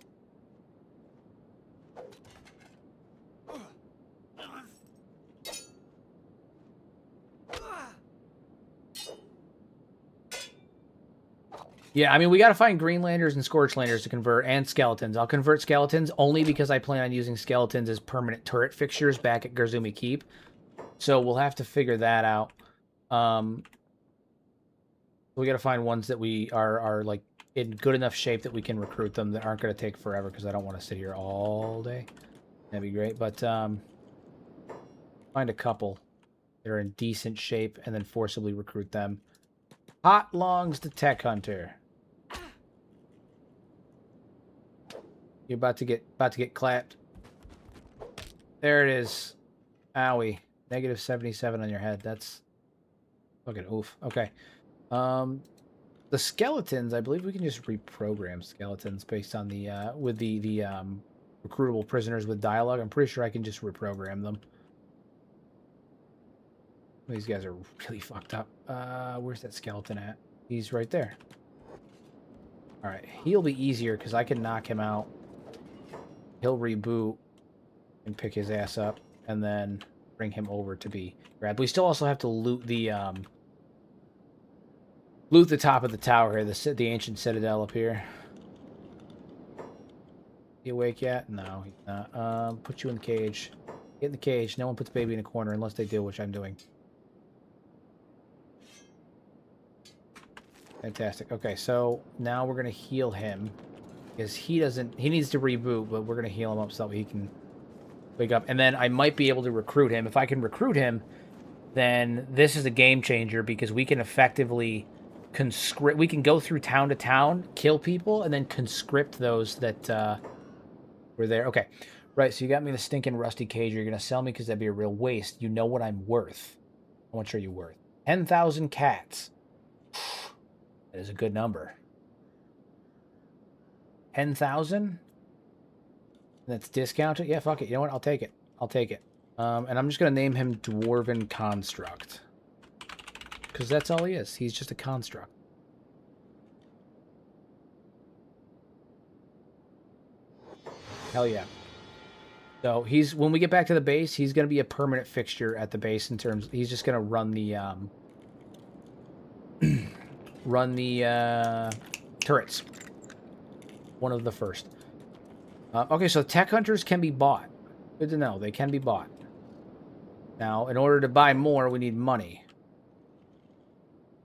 [SPEAKER 1] Yeah, I mean, we got to find Greenlanders and Scorchlanders to convert, and skeletons. I'll convert skeletons only because I plan on using skeletons as permanent turret fixtures back at Garzumi Keep. So we'll have to figure that out. We got to find ones that we are like in good enough shape that we can recruit them that aren't going to take forever because I don't want to sit here all day. That'd be great. But find a couple that are in decent shape and then forcibly recruit them. Hot Longs the Tech Hunter. You're about to get clapped. There it is. Owie. Negative 77 on your head. That's fucking oof. Okay. The skeletons, I believe we can just reprogram skeletons based on the with the recruitable prisoners with dialogue. I'm pretty sure I can just reprogram them. These guys are really fucked up. Where's that skeleton at? He's right there. All right, he'll be easier because I can knock him out. He'll reboot and pick his ass up, and then bring him over to be grabbed. We still also have to loot the top of the tower here, the ancient citadel up here. You awake yet? No, he's not. Put you in the cage. Get in the cage. No one puts baby in a corner unless they do, which I'm doing. Fantastic. Okay, so now we're gonna heal him because he needs to reboot, but we're gonna heal him up so that he can wake up. And then I might be able to recruit him. If I can recruit him, then this is a game changer because we can effectively conscript. We can go through town to town, kill people, and then conscript those that were there. Okay, right. So you got me the stinking rusty cage. You're gonna sell me because that'd be a real waste. You know what I'm worth. How much are you worth? 10,000 cats. That is a good number. 10,000. That's discounted. Yeah, fuck it. You know what? I'll take it. I'll take it. And I'm just gonna name him Dwarven Construct. Because that's all he is. He's just a construct. Hell yeah. So when we get back to the base, he's going to be a permanent fixture at the base in terms. He's just going to run the turrets. One of the first. Okay, so tech hunters can be bought. Good to know. They can be bought. Now, in order to buy more, we need money.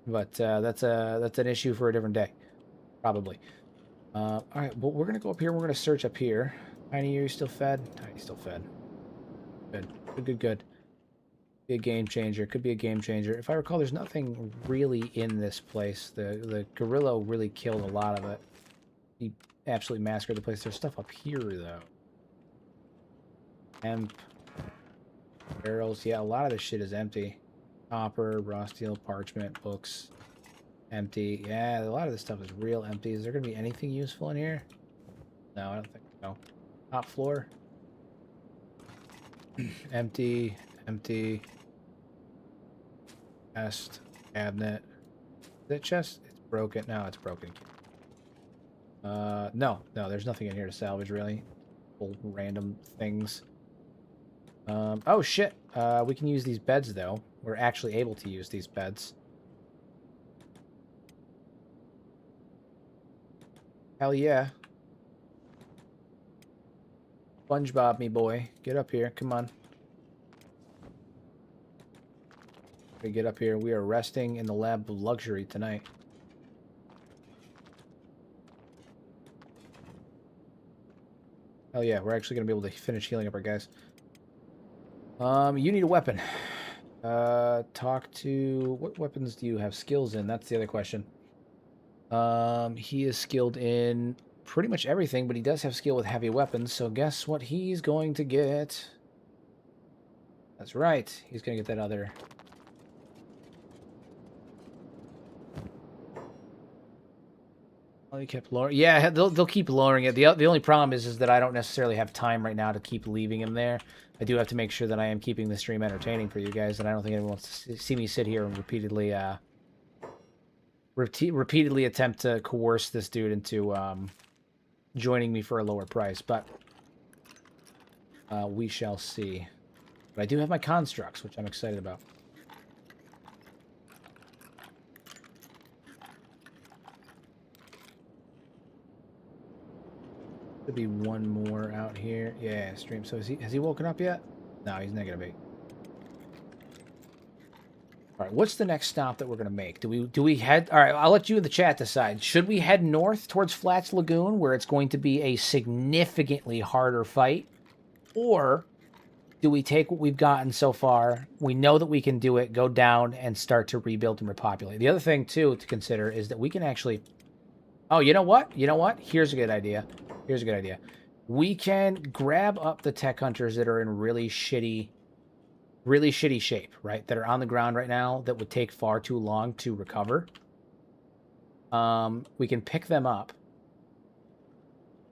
[SPEAKER 1] But that's an issue for a different day, probably. All right, well, we're gonna go up here. We're gonna search up here. Tiny, are you still fed? Tiny, still fed. Good, good, good, good. Be a game changer. Could be a game changer. If I recall, there's nothing really in this place. The gorilla really killed a lot of it. He absolutely massacred the place. There's stuff up here though. Hemp, barrels. Yeah, a lot of this shit is empty. Copper, raw steel, parchment, books. Empty. Yeah, a lot of this stuff is real empty. Is there going to be anything useful in here? No, I don't think so. Top floor. Empty. Empty. Chest. Cabinet. Is that chest? It's broken. No, it's broken. No, there's nothing in here to salvage, really. Old random things. Oh, shit. We can use these beds, though. We're actually able to use these beds. Hell yeah. SpongeBob, me boy. Get up here. Come on. We get up here. We are resting in the lab of luxury tonight. Hell yeah, we're actually going to be able to finish healing up our guys. You need a weapon. Talk to... What weapons do you have skills in? That's the other question. He is skilled in pretty much everything, but he does have skill with heavy weapons, so guess what he's going to get? That's right. He's going to get that other... Oh, he kept lowering... Yeah, they'll keep lowering it. The only problem is that I don't necessarily have time right now to keep leaving him there. I do have to make sure that I am keeping the stream entertaining for you guys, and I don't think anyone wants to see me sit here and repeatedly attempt to coerce this dude into joining me for a lower price, but we shall see. But I do have my constructs, which I'm excited about. Could be one more out here. Yeah, stream. So has he woken up yet? No, he's -8. All right, what's the next stop that we're gonna make? Do we head? All right, I'll let you in the chat decide. Should we head north towards Flats Lagoon, where it's going to be a significantly harder fight, or do we take what we've gotten so far? We know that we can do it. Go down and start to rebuild and repopulate. The other thing too to consider is that we can actually. Oh, you know what? You know what? Here's a good idea. Here's a good idea. We can grab up the tech hunters that are in really shitty shape, right? That are on the ground right now that would take far too long to recover. We can pick them up.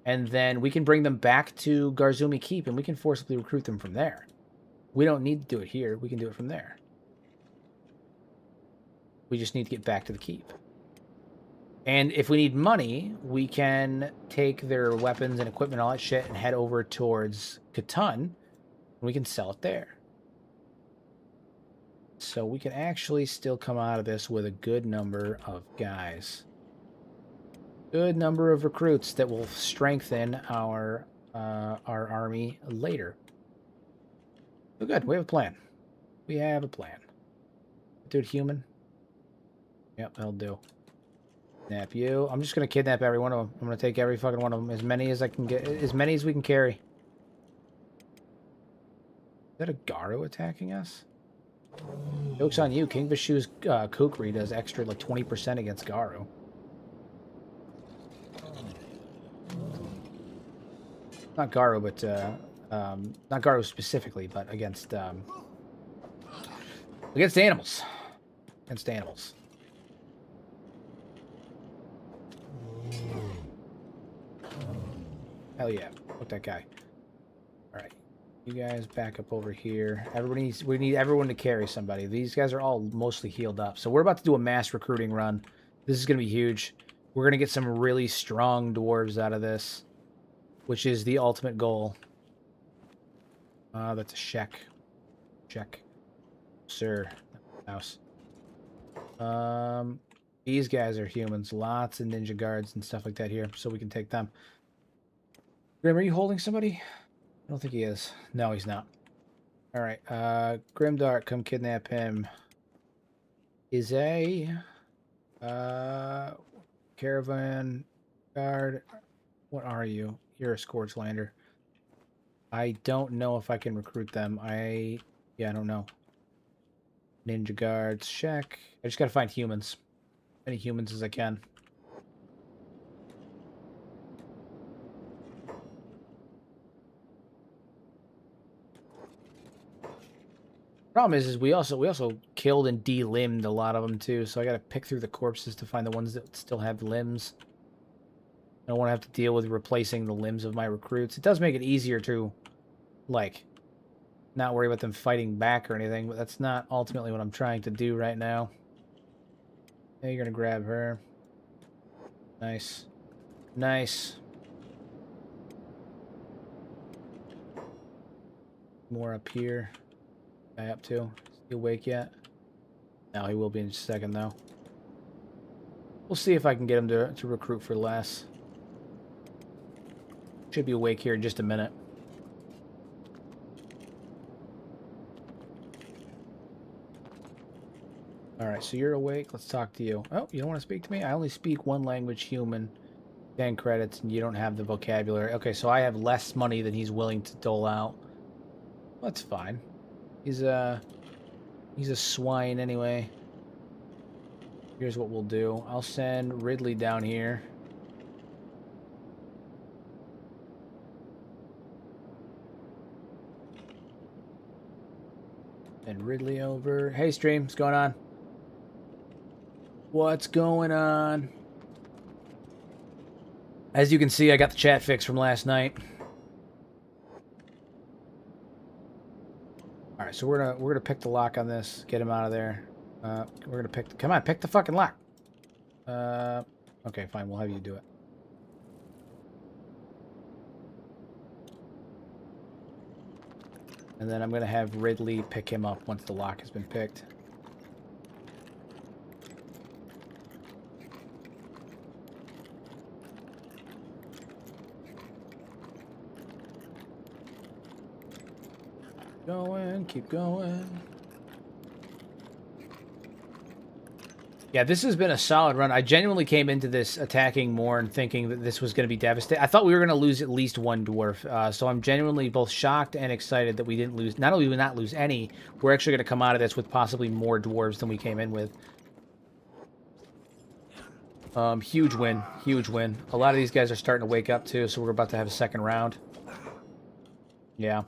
[SPEAKER 1] And then we can bring them back to Garzumi Keep and we can forcibly recruit them from there. We don't need to do it here. We can do it from there. We just need to get back to the keep. And if we need money, we can take their weapons and equipment, all that shit, and head over towards Catan, and we can sell it there. So we can actually still come out of this with a good number of guys. Good number of recruits that will strengthen our army later. So good, we have a plan. We have a plan. Dude, human? Yep, that'll do. Kidnap you. I'm just gonna kidnap every one of them. I'm gonna take every fucking one of them. As many as I can get. As many as we can carry. Is that a Garu attacking us? Joke's on you. King Vishu's Kukri does extra like 20% against Garu. Not Garu, but not Garu specifically, but against animals. Against animals. Hell yeah. Fuck that guy. Alright. You guys back up over here. We need everyone to carry somebody. These guys are all mostly healed up. So we're about to do a mass recruiting run. This is going to be huge. We're going to get some really strong dwarves out of this, which is the ultimate goal. That's a check. Check. Sir. House. These guys are humans. Lots of ninja guards and stuff like that here, so we can take them. Grim, are you holding somebody? I don't think he is. No, he's not. Alright, Grimdark, come kidnap him. Is a caravan guard. What are you? You're a Scourgelander. I don't know if I can recruit them. I don't know. Ninja guards, check. I just gotta find humans. As many humans as I can. Problem is we also killed and de-limbed a lot of them too, so I gotta pick through the corpses to find the ones that still have limbs. I don't want to have to deal with replacing the limbs of my recruits. It does make it easier to, like, not worry about them fighting back or anything, but that's not ultimately what I'm trying to do right now. Yeah, you're gonna grab her. Nice. Nice. More up here. Guy up too. Is he awake yet? No, he will be in just a second though. We'll see if I can get him to recruit for less. Should be awake here in just a minute. Alright, so you're awake. Let's talk to you. Oh, you don't want to speak to me? I only speak one language, human. 10 credits, and you don't have the vocabulary. Okay, so I have less money than he's willing to dole out. That's fine. He's a swine anyway. Here's what we'll do. I'll send Ridley down here. And Ridley over. Hey, stream. What's going on? What's going on? As you can see, I got the chat fix from last night. All right, so we're gonna pick the lock on this. Get him out of there. We're gonna pick. Come on, pick the fucking lock. Okay, fine. We'll have you do it. And then I'm gonna have Ridley pick him up once the lock has been picked. Going, keep going. Yeah, this has been a solid run. I genuinely came into this attacking Morn thinking that this was going to be devastating. I thought we were going to lose at least one dwarf, so I'm genuinely both shocked and excited that we didn't lose. Not only did we not lose any, we're actually going to come out of this with possibly more dwarves than we came in with. Huge win, huge win. A lot of these guys are starting to wake up too, so we're about to have a second round. Yeah.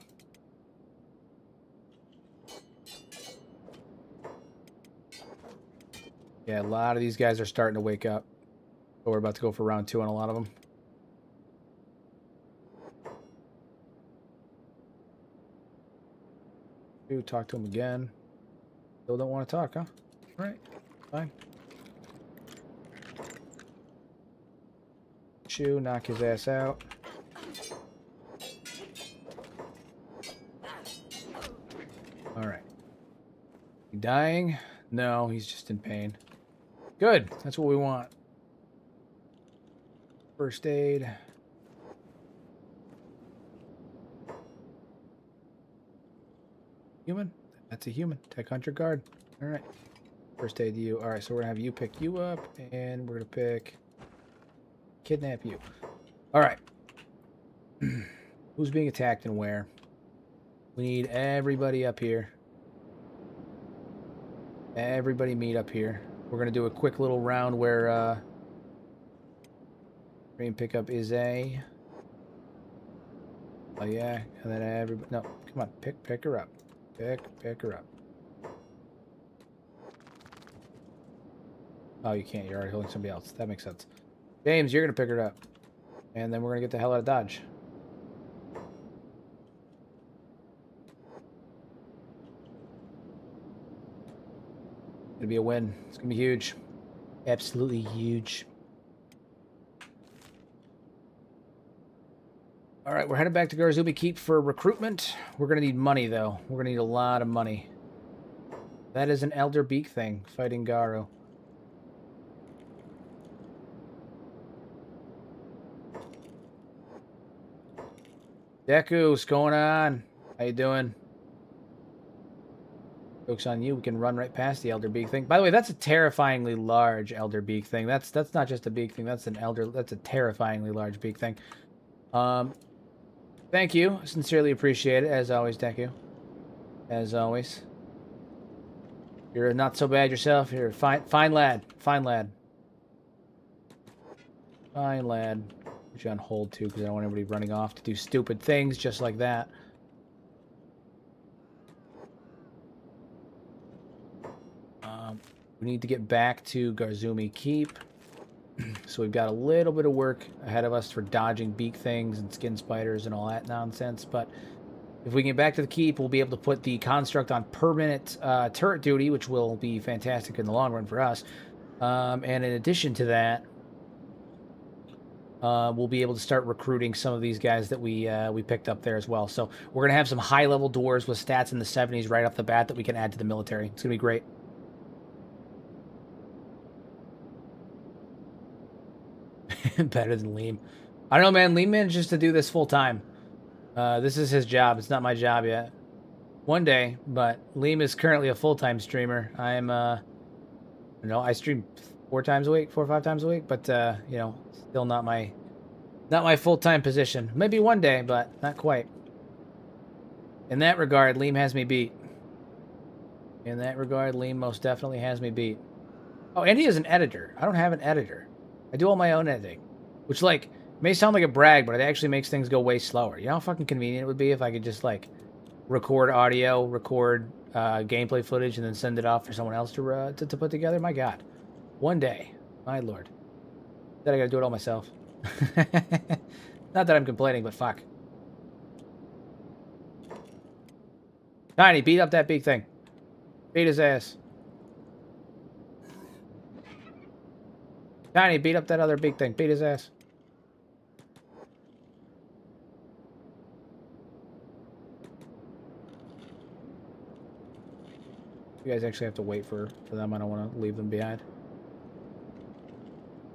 [SPEAKER 1] Yeah, a lot of these guys are starting to wake up. So we're about to go for round 2 on a lot of them. Dude, talk to him again. Still don't want to talk, huh? All right, fine. Chew, knock his ass out. All right. He dying? No, he's just in pain. Good. That's what we want. First aid. Human? That's a human. Tech Hunter Guard. All right. First aid to you. All right, so we're going to have you pick you up, and we're going to pick... Kidnap you. All right. Who's being attacked and where? We need everybody up here. Everybody meet up here. We're going to do a quick little round where train pickup is a... Oh, yeah. And then everybody... No, come on. Pick her up. Pick her up. Oh, you can't. You're already holding somebody else. That makes sense. James, you're going to pick her up. And then we're going to get the hell out of Dodge. Gonna be a win. It's gonna be huge. Absolutely huge. All right, we're headed back to Garzumi Keep for recruitment. We're gonna need money, though. We're gonna need a lot of money. That is an Elder Beak thing, fighting Garu. Deku, what's going on? How you doing? Joke's on you. We can run right past the Elder Beak thing. By the way, that's a terrifyingly large Elder Beak thing. That's not just a beak thing. That's a terrifyingly large beak thing. Thank you. Sincerely appreciate it, as always, Deku. As always. You're not so bad yourself. You're a fine lad. Fine lad. Fine lad. Put you on hold, too, because I don't want everybody running off to do stupid things just like that. We need to get back to Garzumi Keep. So we've got a little bit of work ahead of us for dodging beak things and skin spiders and all that nonsense. But if we get back to the keep, we'll be able to put the construct on permanent turret duty, which will be fantastic in the long run for us. And in addition to that, we'll be able to start recruiting some of these guys that we picked up there as well. So we're going to have some high-level dwarves with stats in the 70s right off the bat that we can add to the military. It's going to be great. Better than Liam. I don't know, man. Liam manages to do this full time. This is his job. It's not my job yet. One day, but Liam is currently a full-time streamer. I am, I stream 4 or 5 times a week, but, still not my Not my full-time position. Maybe one day, but not quite. In that regard, Liam has me beat. In that regard, Liam most definitely has me beat. Oh, and he is an editor. I don't have an editor. I do all my own editing. Which, like, may sound like a brag, but it actually makes things go way slower. You know how fucking convenient it would be if I could just, like, record audio, record gameplay footage, and then send it off for someone else to put together? My God. One day. My Lord. Then I gotta do it all myself. Not that I'm complaining, but fuck. Tiny, beat up that big thing. Beat his ass. Tiny, beat up that other big thing. Beat his ass. You guys actually have to wait for them. I don't want to leave them behind.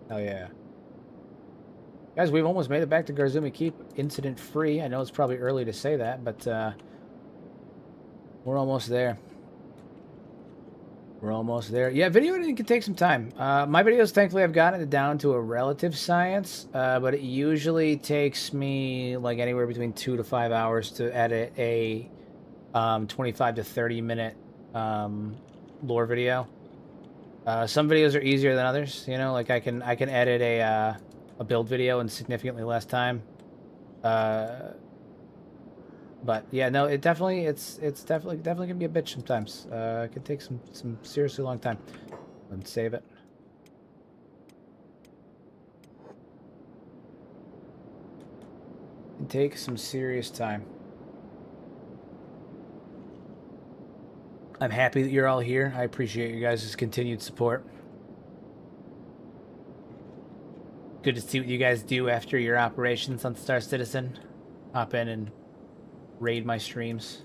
[SPEAKER 1] Hell yeah. Guys, we've almost made it back to Garzumi Keep incident-free. I know it's probably early to say that, but we're almost there. We're almost there. Yeah, video editing can take some time. My videos, thankfully, I've gotten it down to a relative science, but it usually takes me like anywhere between 2 to 5 hours to edit a 25 to 30 minute lore video. Some videos are easier than others. You know, like I can edit a build video in significantly less time. But yeah, no, it's definitely gonna be a bitch sometimes. It can take some seriously long time. Let's save it. It can take some serious time. I'm happy that you're all here. I appreciate you guys' continued support. Good to see what you guys do after your operations on Star Citizen. Hop in and raid my streams.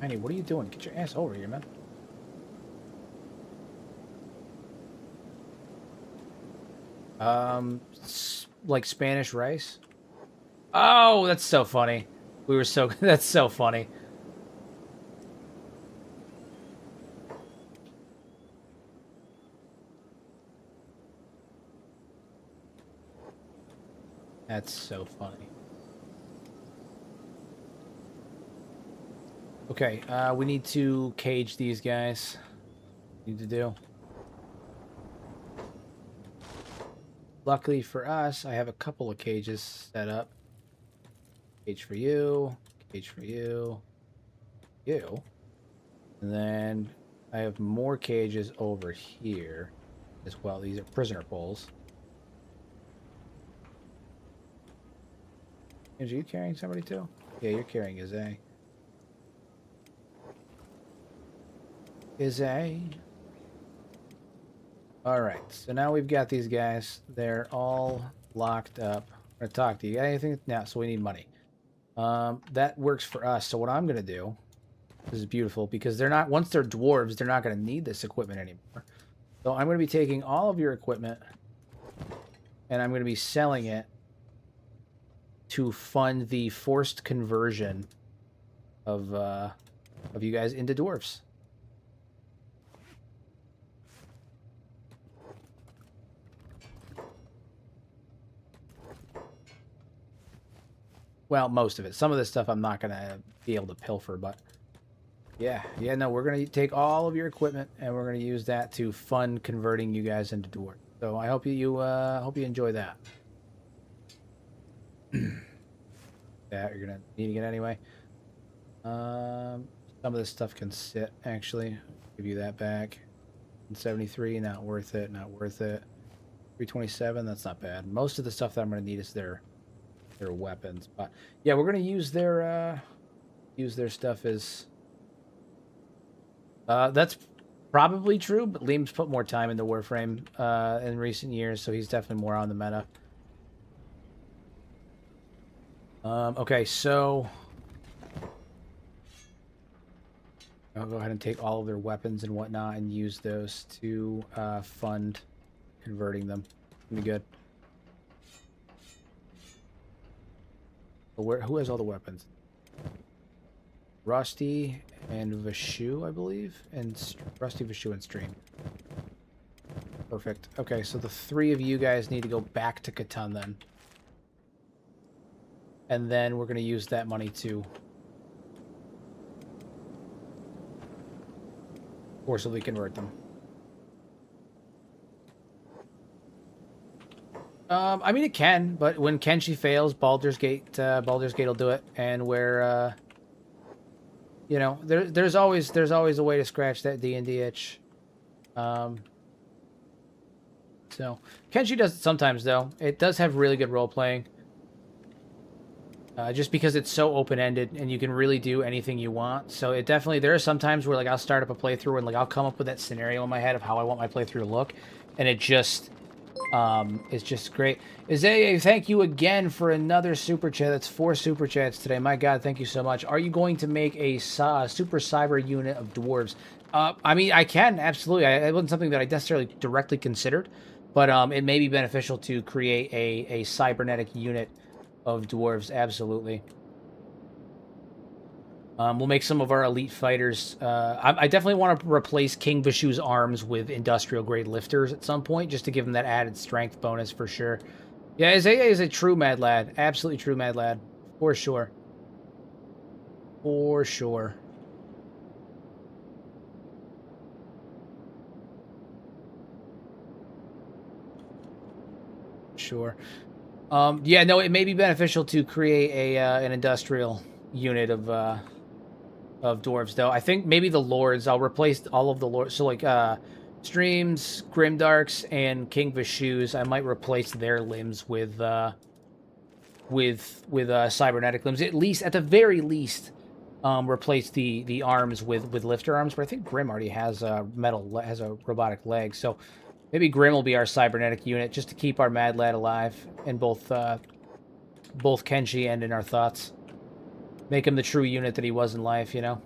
[SPEAKER 1] Manny, what are you doing? Get your ass over here, man. Like Spanish rice? Oh, that's so funny. We were so... That's so funny. That's so funny. Okay, we need to cage these guys. Need to do. Luckily for us, I have a couple of cages set up. Cage for you, cage for you, you. And then I have more cages over here as well. These are prisoner poles. Are you carrying somebody too? Yeah, you're carrying Izay. Izay. Alright, so now we've got these guys. They're all locked up. I'm going to talk to you. Got anything? No, so we need money. That works for us. So what I'm going to do, this is beautiful, because they're not, once they're dwarves, they're not going to need this equipment anymore. So I'm going to be taking all of your equipment, and I'm going to be selling it to fund the forced conversion of you guys into dwarves. Well, most of it. Some of this stuff I'm not going to be able to pilfer, but yeah, no, we're going to take all of your equipment and we're going to use that to fund converting you guys into dwarves. So I hope you enjoy that. Yeah, you're going to need it anyway. Some of this stuff can sit, actually. Give you that back. 73, not worth it, not worth it. 327, that's not bad. Most of the stuff that I'm going to need is their weapons, but yeah, we're gonna use their stuff as that's probably true, but Liam's put more time into Warframe in recent years, so he's definitely more on the meta. Okay, so I'll go ahead and take all of their weapons and whatnot and use those to fund converting them. Be good. Who has all the weapons? Rusty and Vashu, I believe, and Rusty, Vashu, and Stream. Perfect. Okay, so the 3 of you guys need to go back to Catan then. And then we're going to use that money to forcibly convert them. I mean, it can, but when Kenshi fails, Baldur's Gate will do it, and where, you know, there's always a way to scratch that D&D itch. So Kenshi does it sometimes, though. It does have really good role playing, just because it's so open ended and you can really do anything you want. So it definitely, there are some times where like I'll start up a playthrough and like I'll come up with that scenario in my head of how I want my playthrough to look, and it just. It's just great. Isaiah, thank you again for another super chat. That's 4 super chats today. My God, thank you so much. Are you going to make a super cyber unit of dwarves? I mean, I can, absolutely. It wasn't something that I necessarily directly considered, but it may be beneficial to create a cybernetic unit of dwarves, absolutely. We'll make some of our elite fighters. I definitely want to replace King Vishu's arms with industrial-grade lifters at some point, just to give him that added strength bonus for sure. Yeah, Isaiah is a true mad lad. Absolutely true mad lad. For sure. For sure. Sure. Yeah, no, it may be beneficial to create an industrial unit of dwarves, though. I think maybe the lords. I'll replace all of the lords. So like Streams, Grimdarks, and King Vishu's. I might replace their limbs with cybernetic limbs. At the very least, replace the arms with lifter arms. But I think Grim already has a robotic leg. So maybe Grim will be our cybernetic unit just to keep our mad lad alive in both Kenshi and in our thoughts. Make him the true unit that he was in life, you know?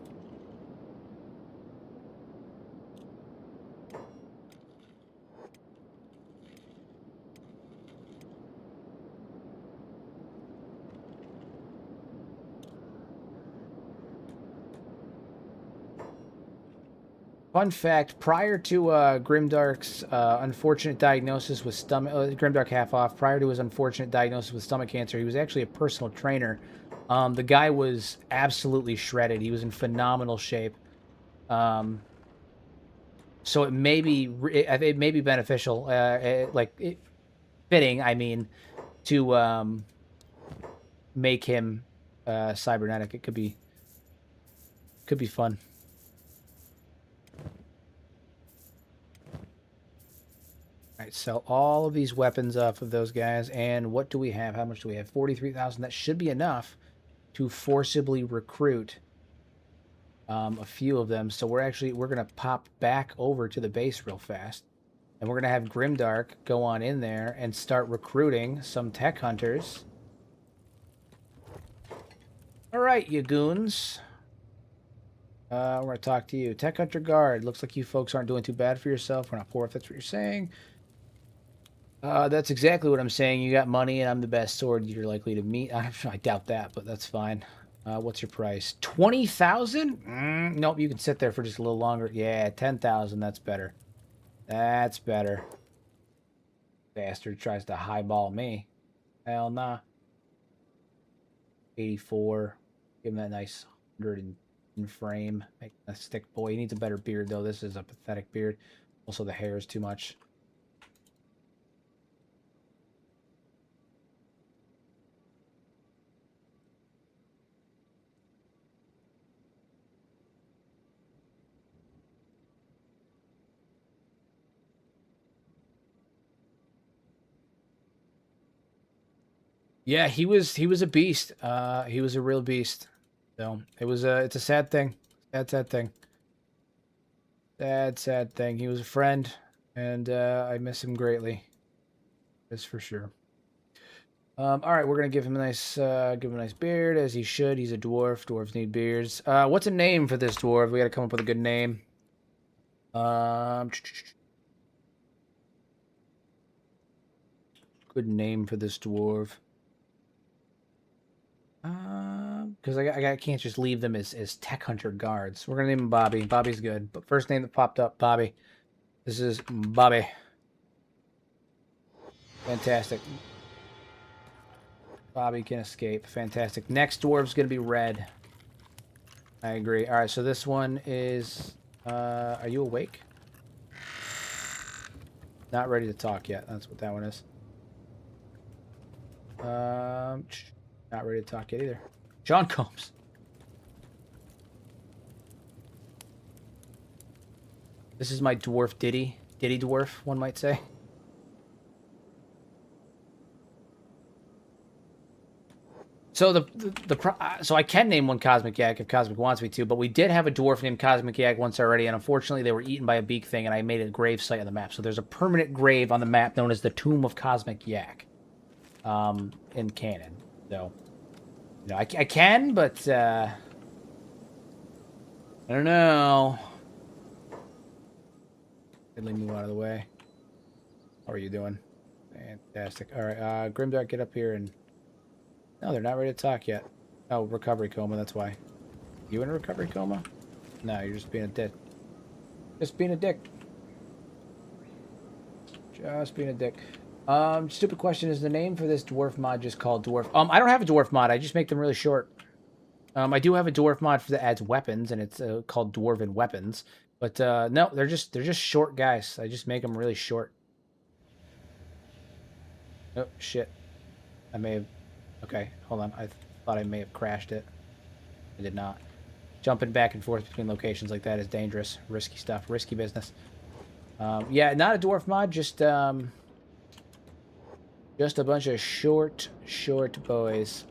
[SPEAKER 1] Fun fact, prior to Grimdark's unfortunate diagnosis with Grimdark half off, prior to his unfortunate diagnosis with stomach cancer, he was actually a personal trainer. The guy was absolutely shredded. He was in phenomenal shape. So it may be beneficial, fitting, I mean, to make him cybernetic. It could be fun. All right, sell all of these weapons off of those guys. And what do we have? How much do we have? 43,000. That should be enough to forcibly recruit a few of them. So we're going to pop back over to the base real fast. And we're going to have Grimdark go on in there and start recruiting some tech hunters. All right, you goons. We're going to talk to you. Tech Hunter Guard. Looks like you folks aren't doing too bad for yourself. We're not poor if that's what you're saying. That's exactly what I'm saying. You got money, and I'm the best sword you're likely to meet. I doubt that, but that's fine. What's your price? 20,000? Nope, you can sit there for just a little longer. Yeah, 10,000. That's better. That's better. Bastard tries to highball me. Hell nah. 84. Give him that nice 100 in frame. Make a stick boy. He needs a better beard, though. This is a pathetic beard. Also, the hair is too much. Yeah, he was a beast. He was a real beast. So it's a sad thing. Sad thing. Sad thing. He was a friend, and I miss him greatly. That's for sure. All right, we're gonna give him a nice beard, as he should. He's a dwarf. Dwarves need beards. What's a name for this dwarf? We gotta come up with a good name. Good name for this dwarf. because I can't just leave them as tech hunter guards. We're gonna name him Bobby. Bobby's good, but first name that popped up, Bobby. This is Bobby. Fantastic. Bobby can escape. Fantastic. Next dwarf's gonna be red. I agree. All right, so this one is. Are you awake? Not ready to talk yet. That's what that one is. Not ready to talk yet either. John Combs. This is my dwarf Diddy. Diddy dwarf, one might say. So so I can name one Cosmic Yak if Cosmic wants me to, but we did have a dwarf named Cosmic Yak once already, and unfortunately they were eaten by a beak thing, and I made a grave site on the map. So there's a permanent grave on the map known as the Tomb of Cosmic Yak, in canon. So, you know, I can, but I don't know. Let me move out of the way. How are you doing? Fantastic. All right, Grimdark, get up here and. No, they're not ready to talk yet. Oh, recovery coma, that's why. You in a recovery coma? No, you're just being a dick. Just being a dick. Just being a dick. Stupid question, is the name for this dwarf mod just called dwarf? I don't have a dwarf mod, I just make them really short. I do have a dwarf mod that adds weapons, and it's called Dwarven Weapons. But no, they're just short guys. I just make them really short. Oh, shit. I may have... Okay, hold on. I thought I may have crashed it. I did not. Jumping back and forth between locations like that is dangerous. Risky stuff. Risky business. Yeah, not a dwarf mod. Just a bunch of short boys.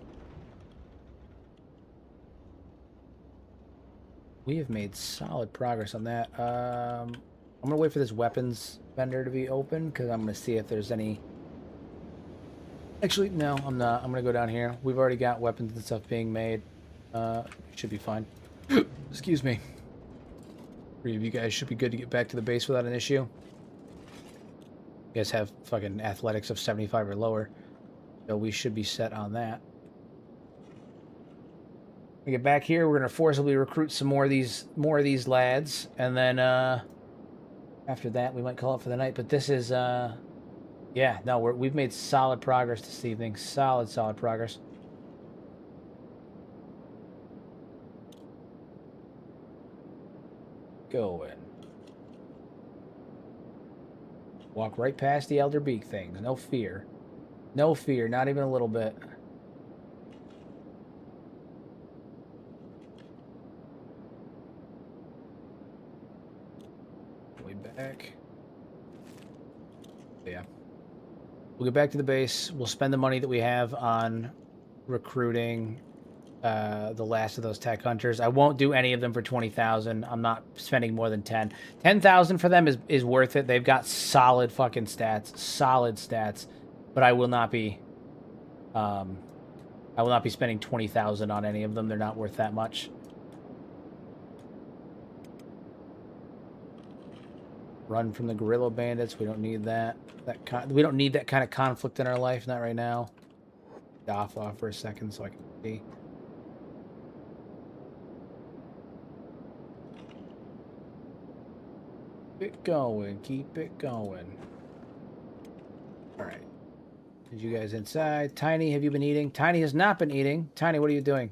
[SPEAKER 1] We have made solid progress on that. I'm going to wait for this weapons vendor to be open, because I'm going to see if there's any... Actually, no, I'm not. I'm going to go down here. We've already got weapons and stuff being made. It should be fine. Excuse me. 3 of you guys should be good to get back to the base without an issue. You guys have fucking athletics of 75 or lower. So we should be set on that. We get back here, we're going to forcibly recruit some more of these lads. And then after that, we might call it for the night. But this is... Yeah, no, we've made solid progress this evening. Solid progress. Going. Walk right past the Elder Beak things. No fear. No fear, not even a little bit. Way back. Yeah. We'll get back to the base. We'll spend the money that we have on recruiting the last of those tech hunters. I won't do any of them for 20,000. I'm not spending more than 10. 10,000 for them is worth it. They've got solid fucking stats, solid stats. But I will not be spending 20,000 on any of them. They're not worth that much. Run from the guerrilla bandits. We don't need that. We don't need that kind of conflict in our life. Not right now. Off for a second so I can see. Keep it going. Keep it going. All right. Did you guys inside? Tiny, have you been eating? Tiny has not been eating. Tiny, what are you doing?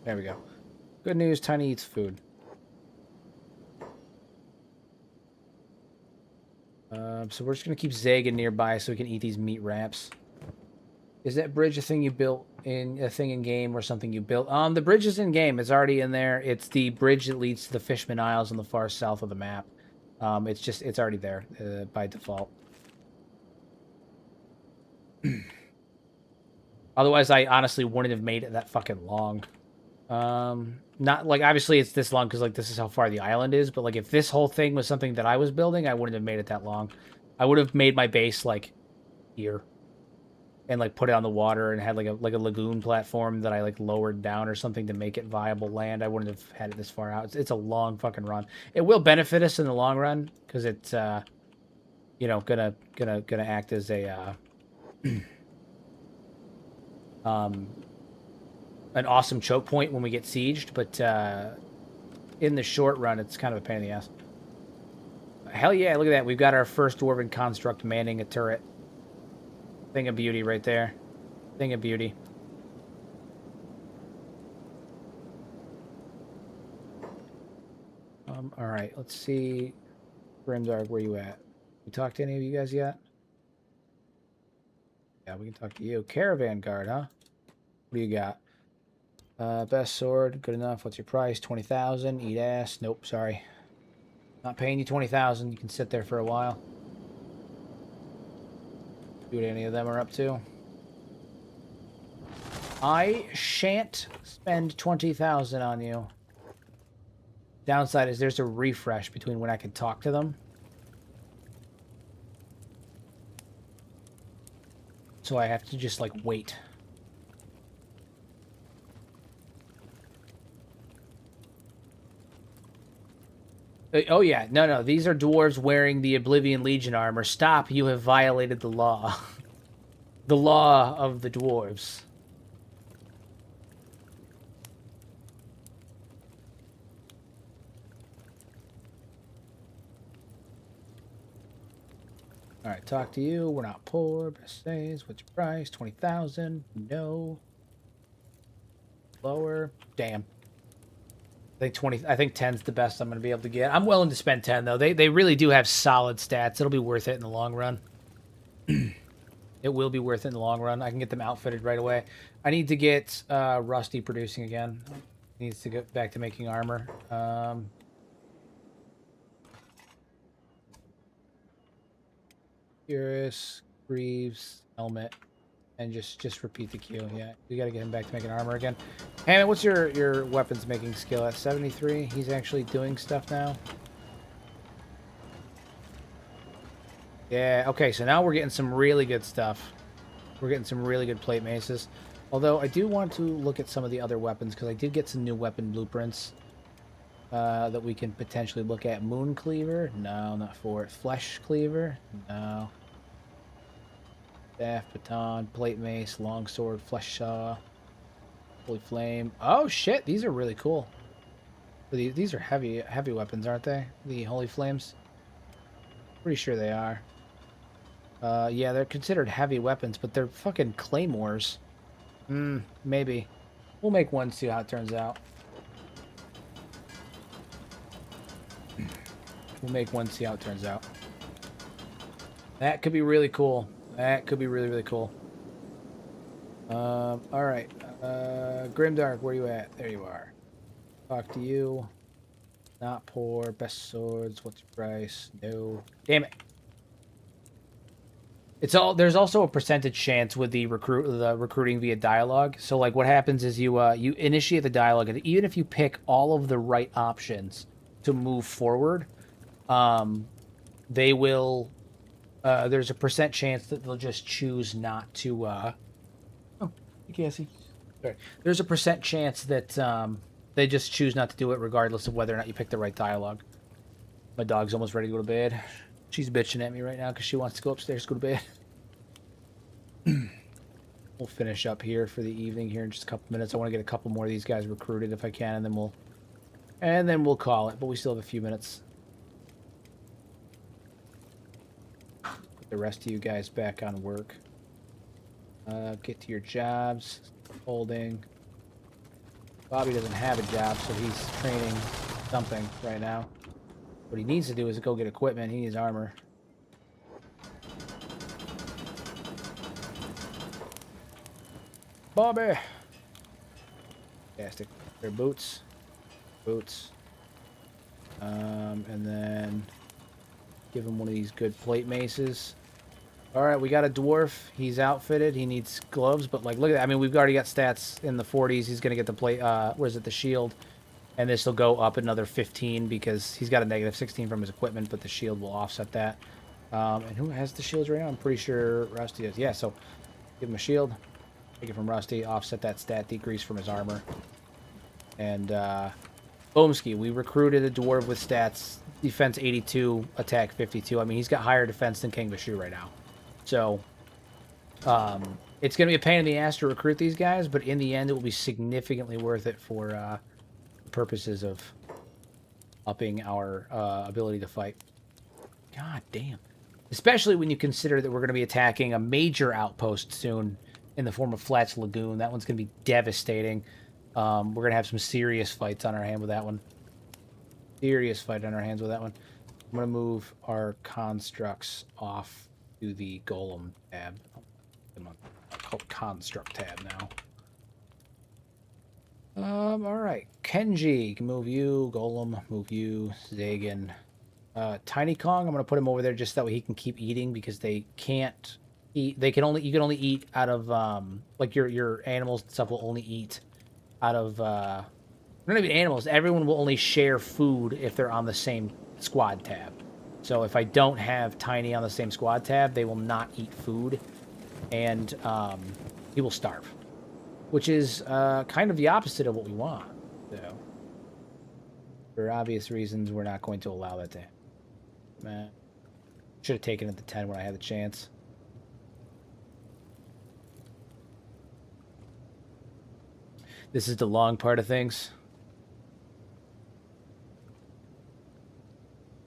[SPEAKER 1] There we go. Good news, Tiny eats food. So we're just going to keep Zagan nearby so we can eat these meat wraps. Is that bridge a thing you built in game or something you built? The bridge is in game. It's already in there. It's the bridge that leads to the Fishman Isles on the far south of the map. It's already there by default. Otherwise, I honestly wouldn't have made it that fucking long. Not like obviously it's this long because like this is how far the island is, but like if this whole thing was something that I was building, I wouldn't have made it that long. I would have made my base like here and like put it on the water and had like a lagoon platform that I like lowered down or something to make it viable land. I wouldn't have had it this far out. It's a long fucking run. It will benefit us in the long run because it's you know gonna act as a an awesome choke point when we get sieged, but in the short run, it's kind of a pain in the ass. Hell yeah, look at that. We've got our first Dwarven construct manning a turret. Thing of beauty right there. Thing of beauty. All right, let's see. Grimdark, where you at? We talked to any of you guys yet? Yeah, we can talk to you. Caravan Guard, huh? What do you got? Best sword, good enough. What's your price? 20,000. Eat ass. Nope, sorry. Not paying you 20,000. You can sit there for a while. See what any of them are up to. I shan't spend 20,000 on you. Downside is there's a refresh between when I can talk to them. So I have to just, like, wait. Oh, yeah. No. These are dwarves wearing the Oblivion Legion armor. Stop. You have violated the law. The law of the dwarves. All right, talk to you. We're not poor. Best says, what's your price? 20,000. No. Lower. Damn. I think 20. I think 10's the best I'm going to be able to get. I'm willing to spend 10 though. They really do have solid stats. It'll be worth it in the long run. It will be worth it in the long run. I can get them outfitted right away. I need to get Rusty producing again. He needs to get back to making armor. Urus, Greaves, Helmet, and just repeat the queue. Yeah, we got to get him back to making armor again. Hannah, what's your weapons making skill at? 73. He's actually doing stuff now. Yeah. Okay. So now we're getting some really good stuff. We're getting some really good plate maces. Although I do want to look at some of the other weapons because I did get some new weapon blueprints that we can potentially look at. Moon Cleaver? No, not for it. Flesh Cleaver? No. Staff, baton, plate mace, longsword, flesh saw, holy flame. Oh shit, these are really cool. These are heavy weapons, aren't they? The holy flames. Pretty sure they are. Yeah, they're considered heavy weapons, but they're fucking claymores. Maybe. We'll make one, see how it turns out. We'll make one, see how it turns out. That could be really cool. That could be really, really cool. All right. Grimdark, where you at? There you are. Talk to you. Not poor. Best swords. What's your price? No. Damn it. It's all. There's also a percentage chance with the recruiting via dialogue. So like, what happens is you initiate the dialogue, and even if you pick all of the right options to move forward, they will. There's a percent chance that they'll just choose not to. Oh, you can't see. Sorry. There's a percent chance that they just choose not to do it, regardless of whether or not you pick the right dialogue. My dog's almost ready to go to bed. She's bitching at me right now because she wants to go upstairs, go to bed. We'll finish up here for the evening here in just a couple minutes. I want to get a couple more of these guys recruited if I can, and then we'll call it. But we still have a few minutes. Put the rest of you guys back on work. Get to your jobs. Holding. Bobby doesn't have a job, so he's training something right now. What he needs to do is go get equipment. He needs armor. Bobby! Fantastic. Their boots. Boots. And then give him one of these good plate maces. Alright, we got a dwarf. He's outfitted. He needs gloves, but like, look at that. I mean, we've already got stats in the 40s. He's going to get the plate, where's it, the shield. And this will go up another 15 because he's got a negative 16 from his equipment, but the shield will offset that. And who has the shields right now? I'm pretty sure Rusty does. Yeah, so give him a shield. Take it from Rusty, offset that stat decrease from his armor. And Boomski, we recruited a dwarf with stats, defense 82, attack 52. I mean, he's got higher defense than King Bashu right now. So, It's going to be a pain in the ass to recruit these guys, but in the end, it will be significantly worth it for purposes of upping our ability to fight. God damn. Especially when you consider that we're going to be attacking a major outpost soon in the form of Flats Lagoon. That one's going to be devastating. We're going to have some serious fights on our hand with that one. Serious fight on our hands with that one. I'm going to move our constructs off to the Golem tab. I'll call it Construct tab now. All right. Kenshi, can move you. Golem, move you. Zagan. Tiny Kong, I'm going to put him over there just that way he can keep eating because they can't eat. You can only eat out of, like your animals and stuff will only eat out of, not even animals. Everyone will only share food if they're on the same squad tab. So if I don't have Tiny on the same squad tab, they will not eat food and, he will starve, which is, kind of the opposite of what we want. So for obvious reasons, we're not going to allow that to happen. Man, should have taken it to 10 when I had the chance. This is the long part of things.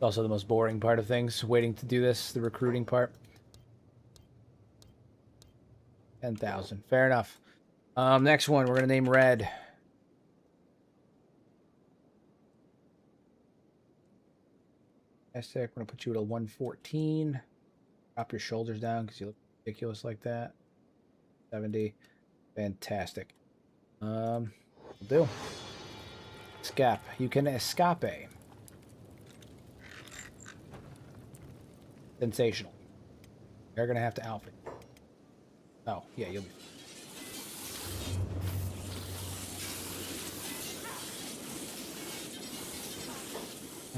[SPEAKER 1] Also the most boring part of things, waiting to do this, the recruiting part. 10,000, fair enough. Next one, we're going to name Red. We're going to put you at a 114. Drop your shoulders down because you look ridiculous like that. 70. Fantastic. Will do. Escape. You can escape. Sensational. You're going to have to outfit. Oh, yeah, you'll be.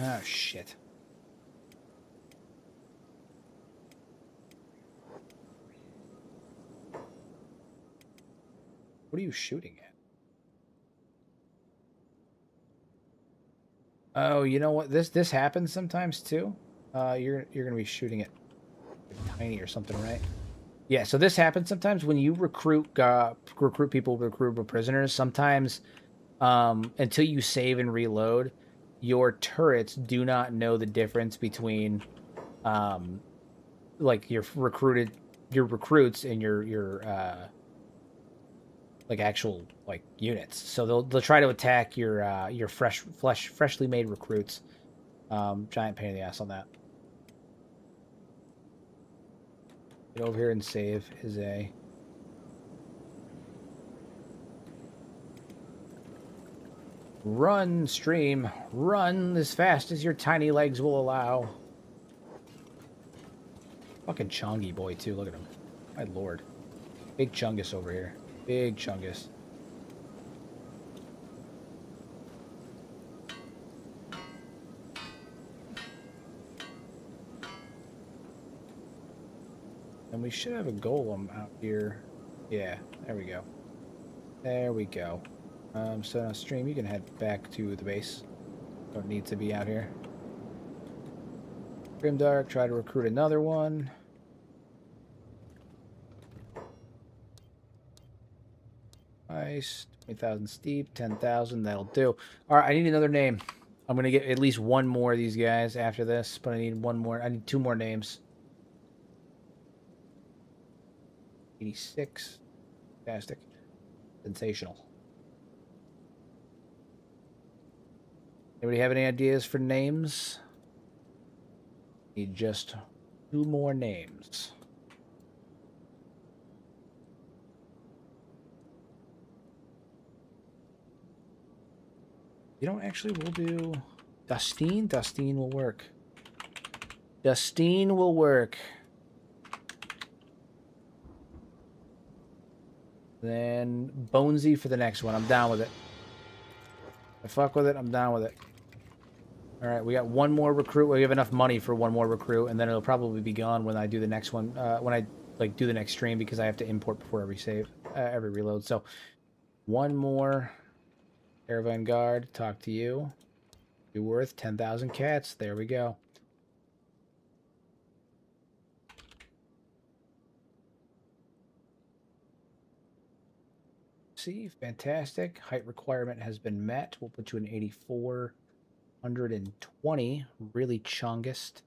[SPEAKER 1] Oh, shit. What are you shooting at? Oh, you know what? This happens sometimes too. You're gonna be shooting at Tiny or something, right? Yeah. So this happens sometimes when you recruit people, recruit prisoners. Sometimes, until you save and reload, your turrets do not know the difference between, like your recruits and your like actual like units. So they'll try to attack your freshly made recruits. Giant pain in the ass on that. Get over here and save is a. Run, stream. Run as fast as your tiny legs will allow. Fucking Chongy boy, too. Look at him. My lord. Big Chungus over here. Big Chungus. And we should have a golem out here. Yeah, there we go. There we go. So now stream, you can head back to the base. Don't need to be out here. Grimdark, try to recruit another one. Nice. 20,000 steep, 10,000, that'll do. Alright, I need another name. I'm gonna get at least one more of these guys after this, but I need one more. I need two more names. 86. Fantastic. Sensational. Anybody have any ideas for names? Need just two more names. You know, actually, we'll do Dustine. Dustine will work. Dustine will work. Then Bonesy for the next one. I'm down with it. I fuck with it. I'm down with it. All right, we got one more recruit. We have enough money for one more recruit, and then it'll probably be gone when I do the next one. When I like do the next stream because I have to import before every save, every reload. So one more. Caravan Guard, talk to you. You're worth 10,000 cats. There we go. See, fantastic. Height requirement has been met. We'll put you in 8420. Really chungest.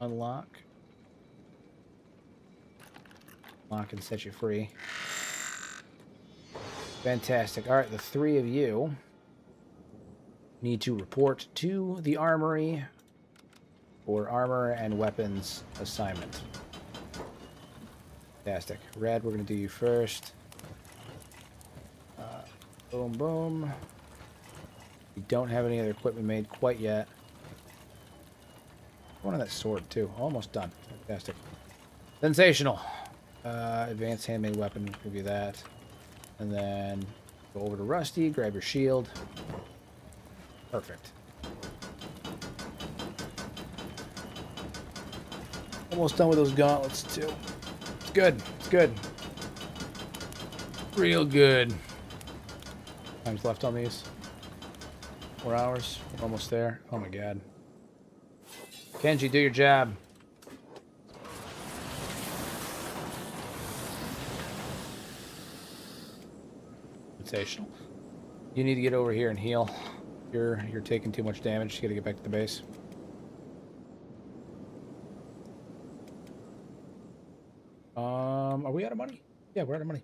[SPEAKER 1] Unlock. Lock and set you free. Fantastic. All right, the three of you need to report to the armory for armor and weapons assignment. Fantastic. Red, we're going to do you first. Boom, boom. We don't have any other equipment made quite yet. One of that sword, too. Almost done. Fantastic. Sensational. Advanced handmade weapon, give you that. And then go over to Rusty, grab your shield. Perfect. Almost done with those gauntlets, too. It's good. It's good. Real good. Time's left on these. 4 hours. We're almost there. Oh my god. Kenshi, do your job. Sensational. You need to get over here and heal. You're taking too much damage. You gotta get back to the base. Are we out of money? Yeah, we're out of money.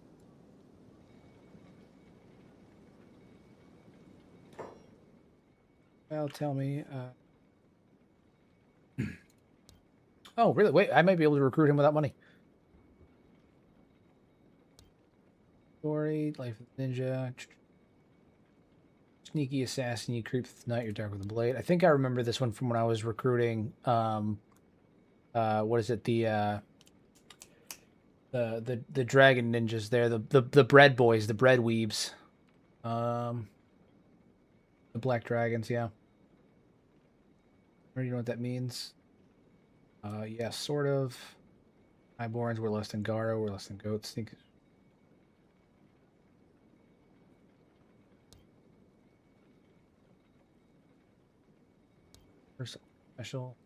[SPEAKER 1] Well, tell me. Oh, really? Wait, I might be able to recruit him without money. Story, Life of the Ninja. Sneaky assassin, you creep through the night, you're dark with a blade. I think I remember this one from when I was recruiting. What is it? The dragon ninjas there, the bread boys, the bread weebs. The black dragons, yeah. Do you know what that means? Yeah, sort of. Highborns, we're less than Garo, we're less than goats. Sneak. Special.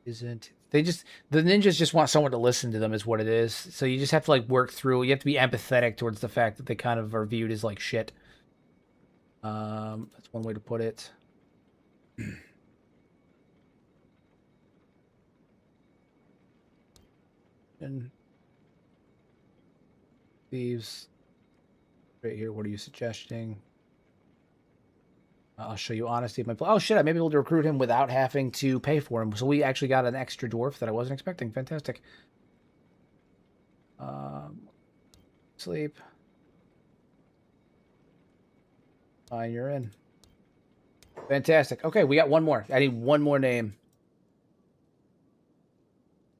[SPEAKER 1] Isn't they just the ninjas just want someone to listen to them is what it is. So you just have to like work through. You have to be empathetic towards the fact that they kind of are viewed as like shit. That's one way to put it. And thieves right here. What are you suggesting? I'll show you honesty of my play. Oh shit! I may be able to recruit him without having to pay for him. So we actually got an extra dwarf that I wasn't expecting. Fantastic. Sleep. Fine, you're in. Fantastic. Okay, we got one more. I need one more name.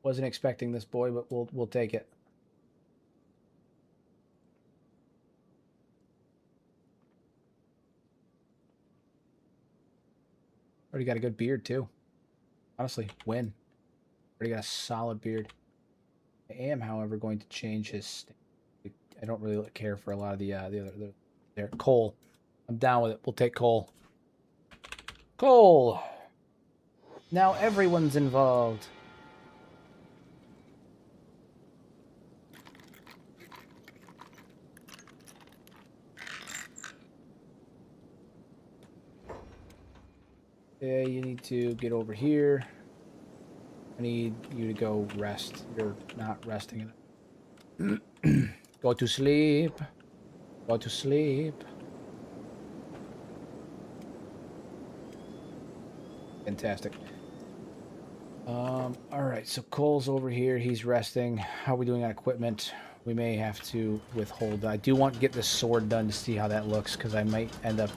[SPEAKER 1] Wasn't expecting this boy, but we'll take it. Already got a good beard too. Honestly, win. Already got a solid beard. I am, however, going to change his. I don't really care for a lot of the other. There, Cole. I'm down with it. We'll take Cole. Cole. Now everyone's involved. Yeah, you need to get over here. I need you to go rest. You're not resting in it. Go to sleep. Go to sleep. Fantastic. Alright, so Cole's over here. He's resting. How are we doing on equipment? We may have to withhold. I do want to get this sword done to see how that looks, because I might end up...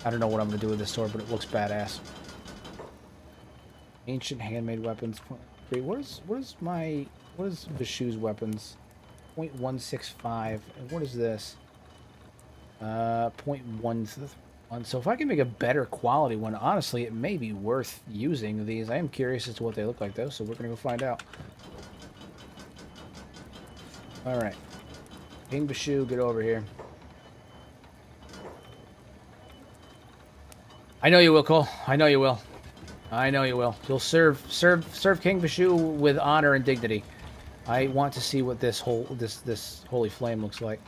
[SPEAKER 1] I don't know what I'm going to do with this sword, but it looks badass. Ancient handmade weapons. Wait, what is Vishu's weapons? 0.165. And what is this? 0.1. So if I can make a better quality one, honestly, it may be worth using these. I am curious as to what they look like, though, so we're going to go find out. All right. King Vishu, get over here. I know you will, Cole. I know you will. I know you will. You'll serve King Vishu with honor and dignity. I want to see what this holy flame looks like.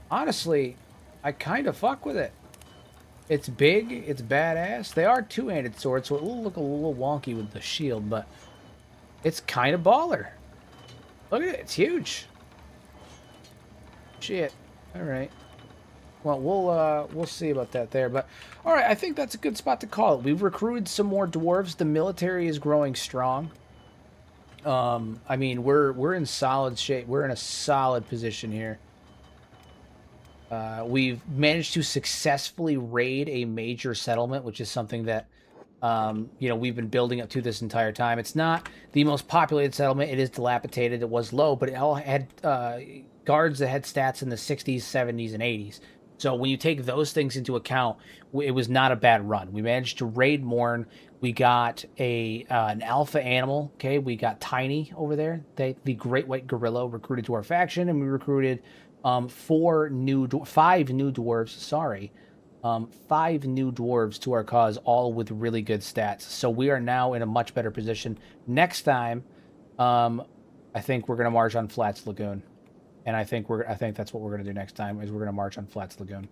[SPEAKER 1] Honestly, I kind of fuck with it. It's big, it's badass. They are two-handed swords, so it will look a little wonky with the shield, but it's kind of baller. Look at it, it's huge. Shit. All right. Well, we'll see about that there, but all right, I think that's a good spot to call it. We've recruited some more dwarves. The military is growing strong. I mean, we're in solid shape. We're in a solid position here. We've managed to successfully raid a major settlement, which is something that you know, we've been building up to this entire time. It's not the most populated settlement. It is dilapidated. It was low, but it all had guards that had stats in the 60s, 70s, and 80s. So when you take those things into account, it was not a bad run. We managed to raid Morn. We got an alpha animal. Okay, we got Tiny over there. The Great White Gorilla recruited to our faction, and we recruited 5 new dwarves. Sorry. 5 new dwarves to our cause, all with really good stats. So we are now in a much better position. Next time, I think we're gonna march on Flats Lagoon, and I think that's what we're gonna do next time. Is we're gonna march on Flats Lagoon.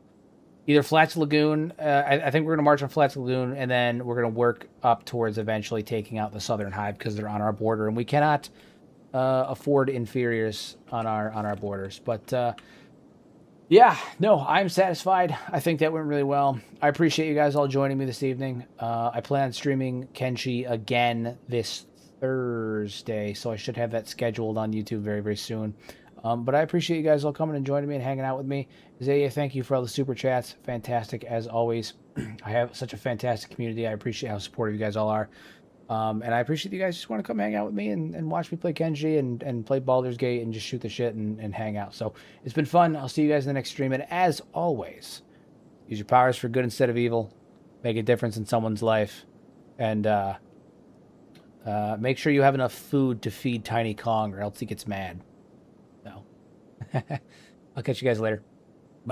[SPEAKER 1] Either Flats Lagoon. I think we're gonna march on Flats Lagoon, and then we're gonna work up towards eventually taking out the Southern Hive because they're on our border, and we cannot afford inferiors on our borders. But yeah, no, I'm satisfied. I think that went really well. I appreciate you guys all joining me this evening. I plan on streaming Kenshi again this Thursday, so I should have that scheduled on YouTube very, very soon. But I appreciate you guys all coming and joining me and hanging out with me. Zaya, thank you for all the super chats. Fantastic, as always. I have such a fantastic community. I appreciate how supportive you guys all are. And I appreciate you guys just want to come hang out with me and watch me play Kenshi and play Baldur's Gate and just shoot the shit and hang out. So it's been fun. I'll see you guys in the next stream. And as always, use your powers for good instead of evil. Make a difference in someone's life. And make sure you have enough food to feed Tiny Kong or else he gets mad. So I'll catch you guys later.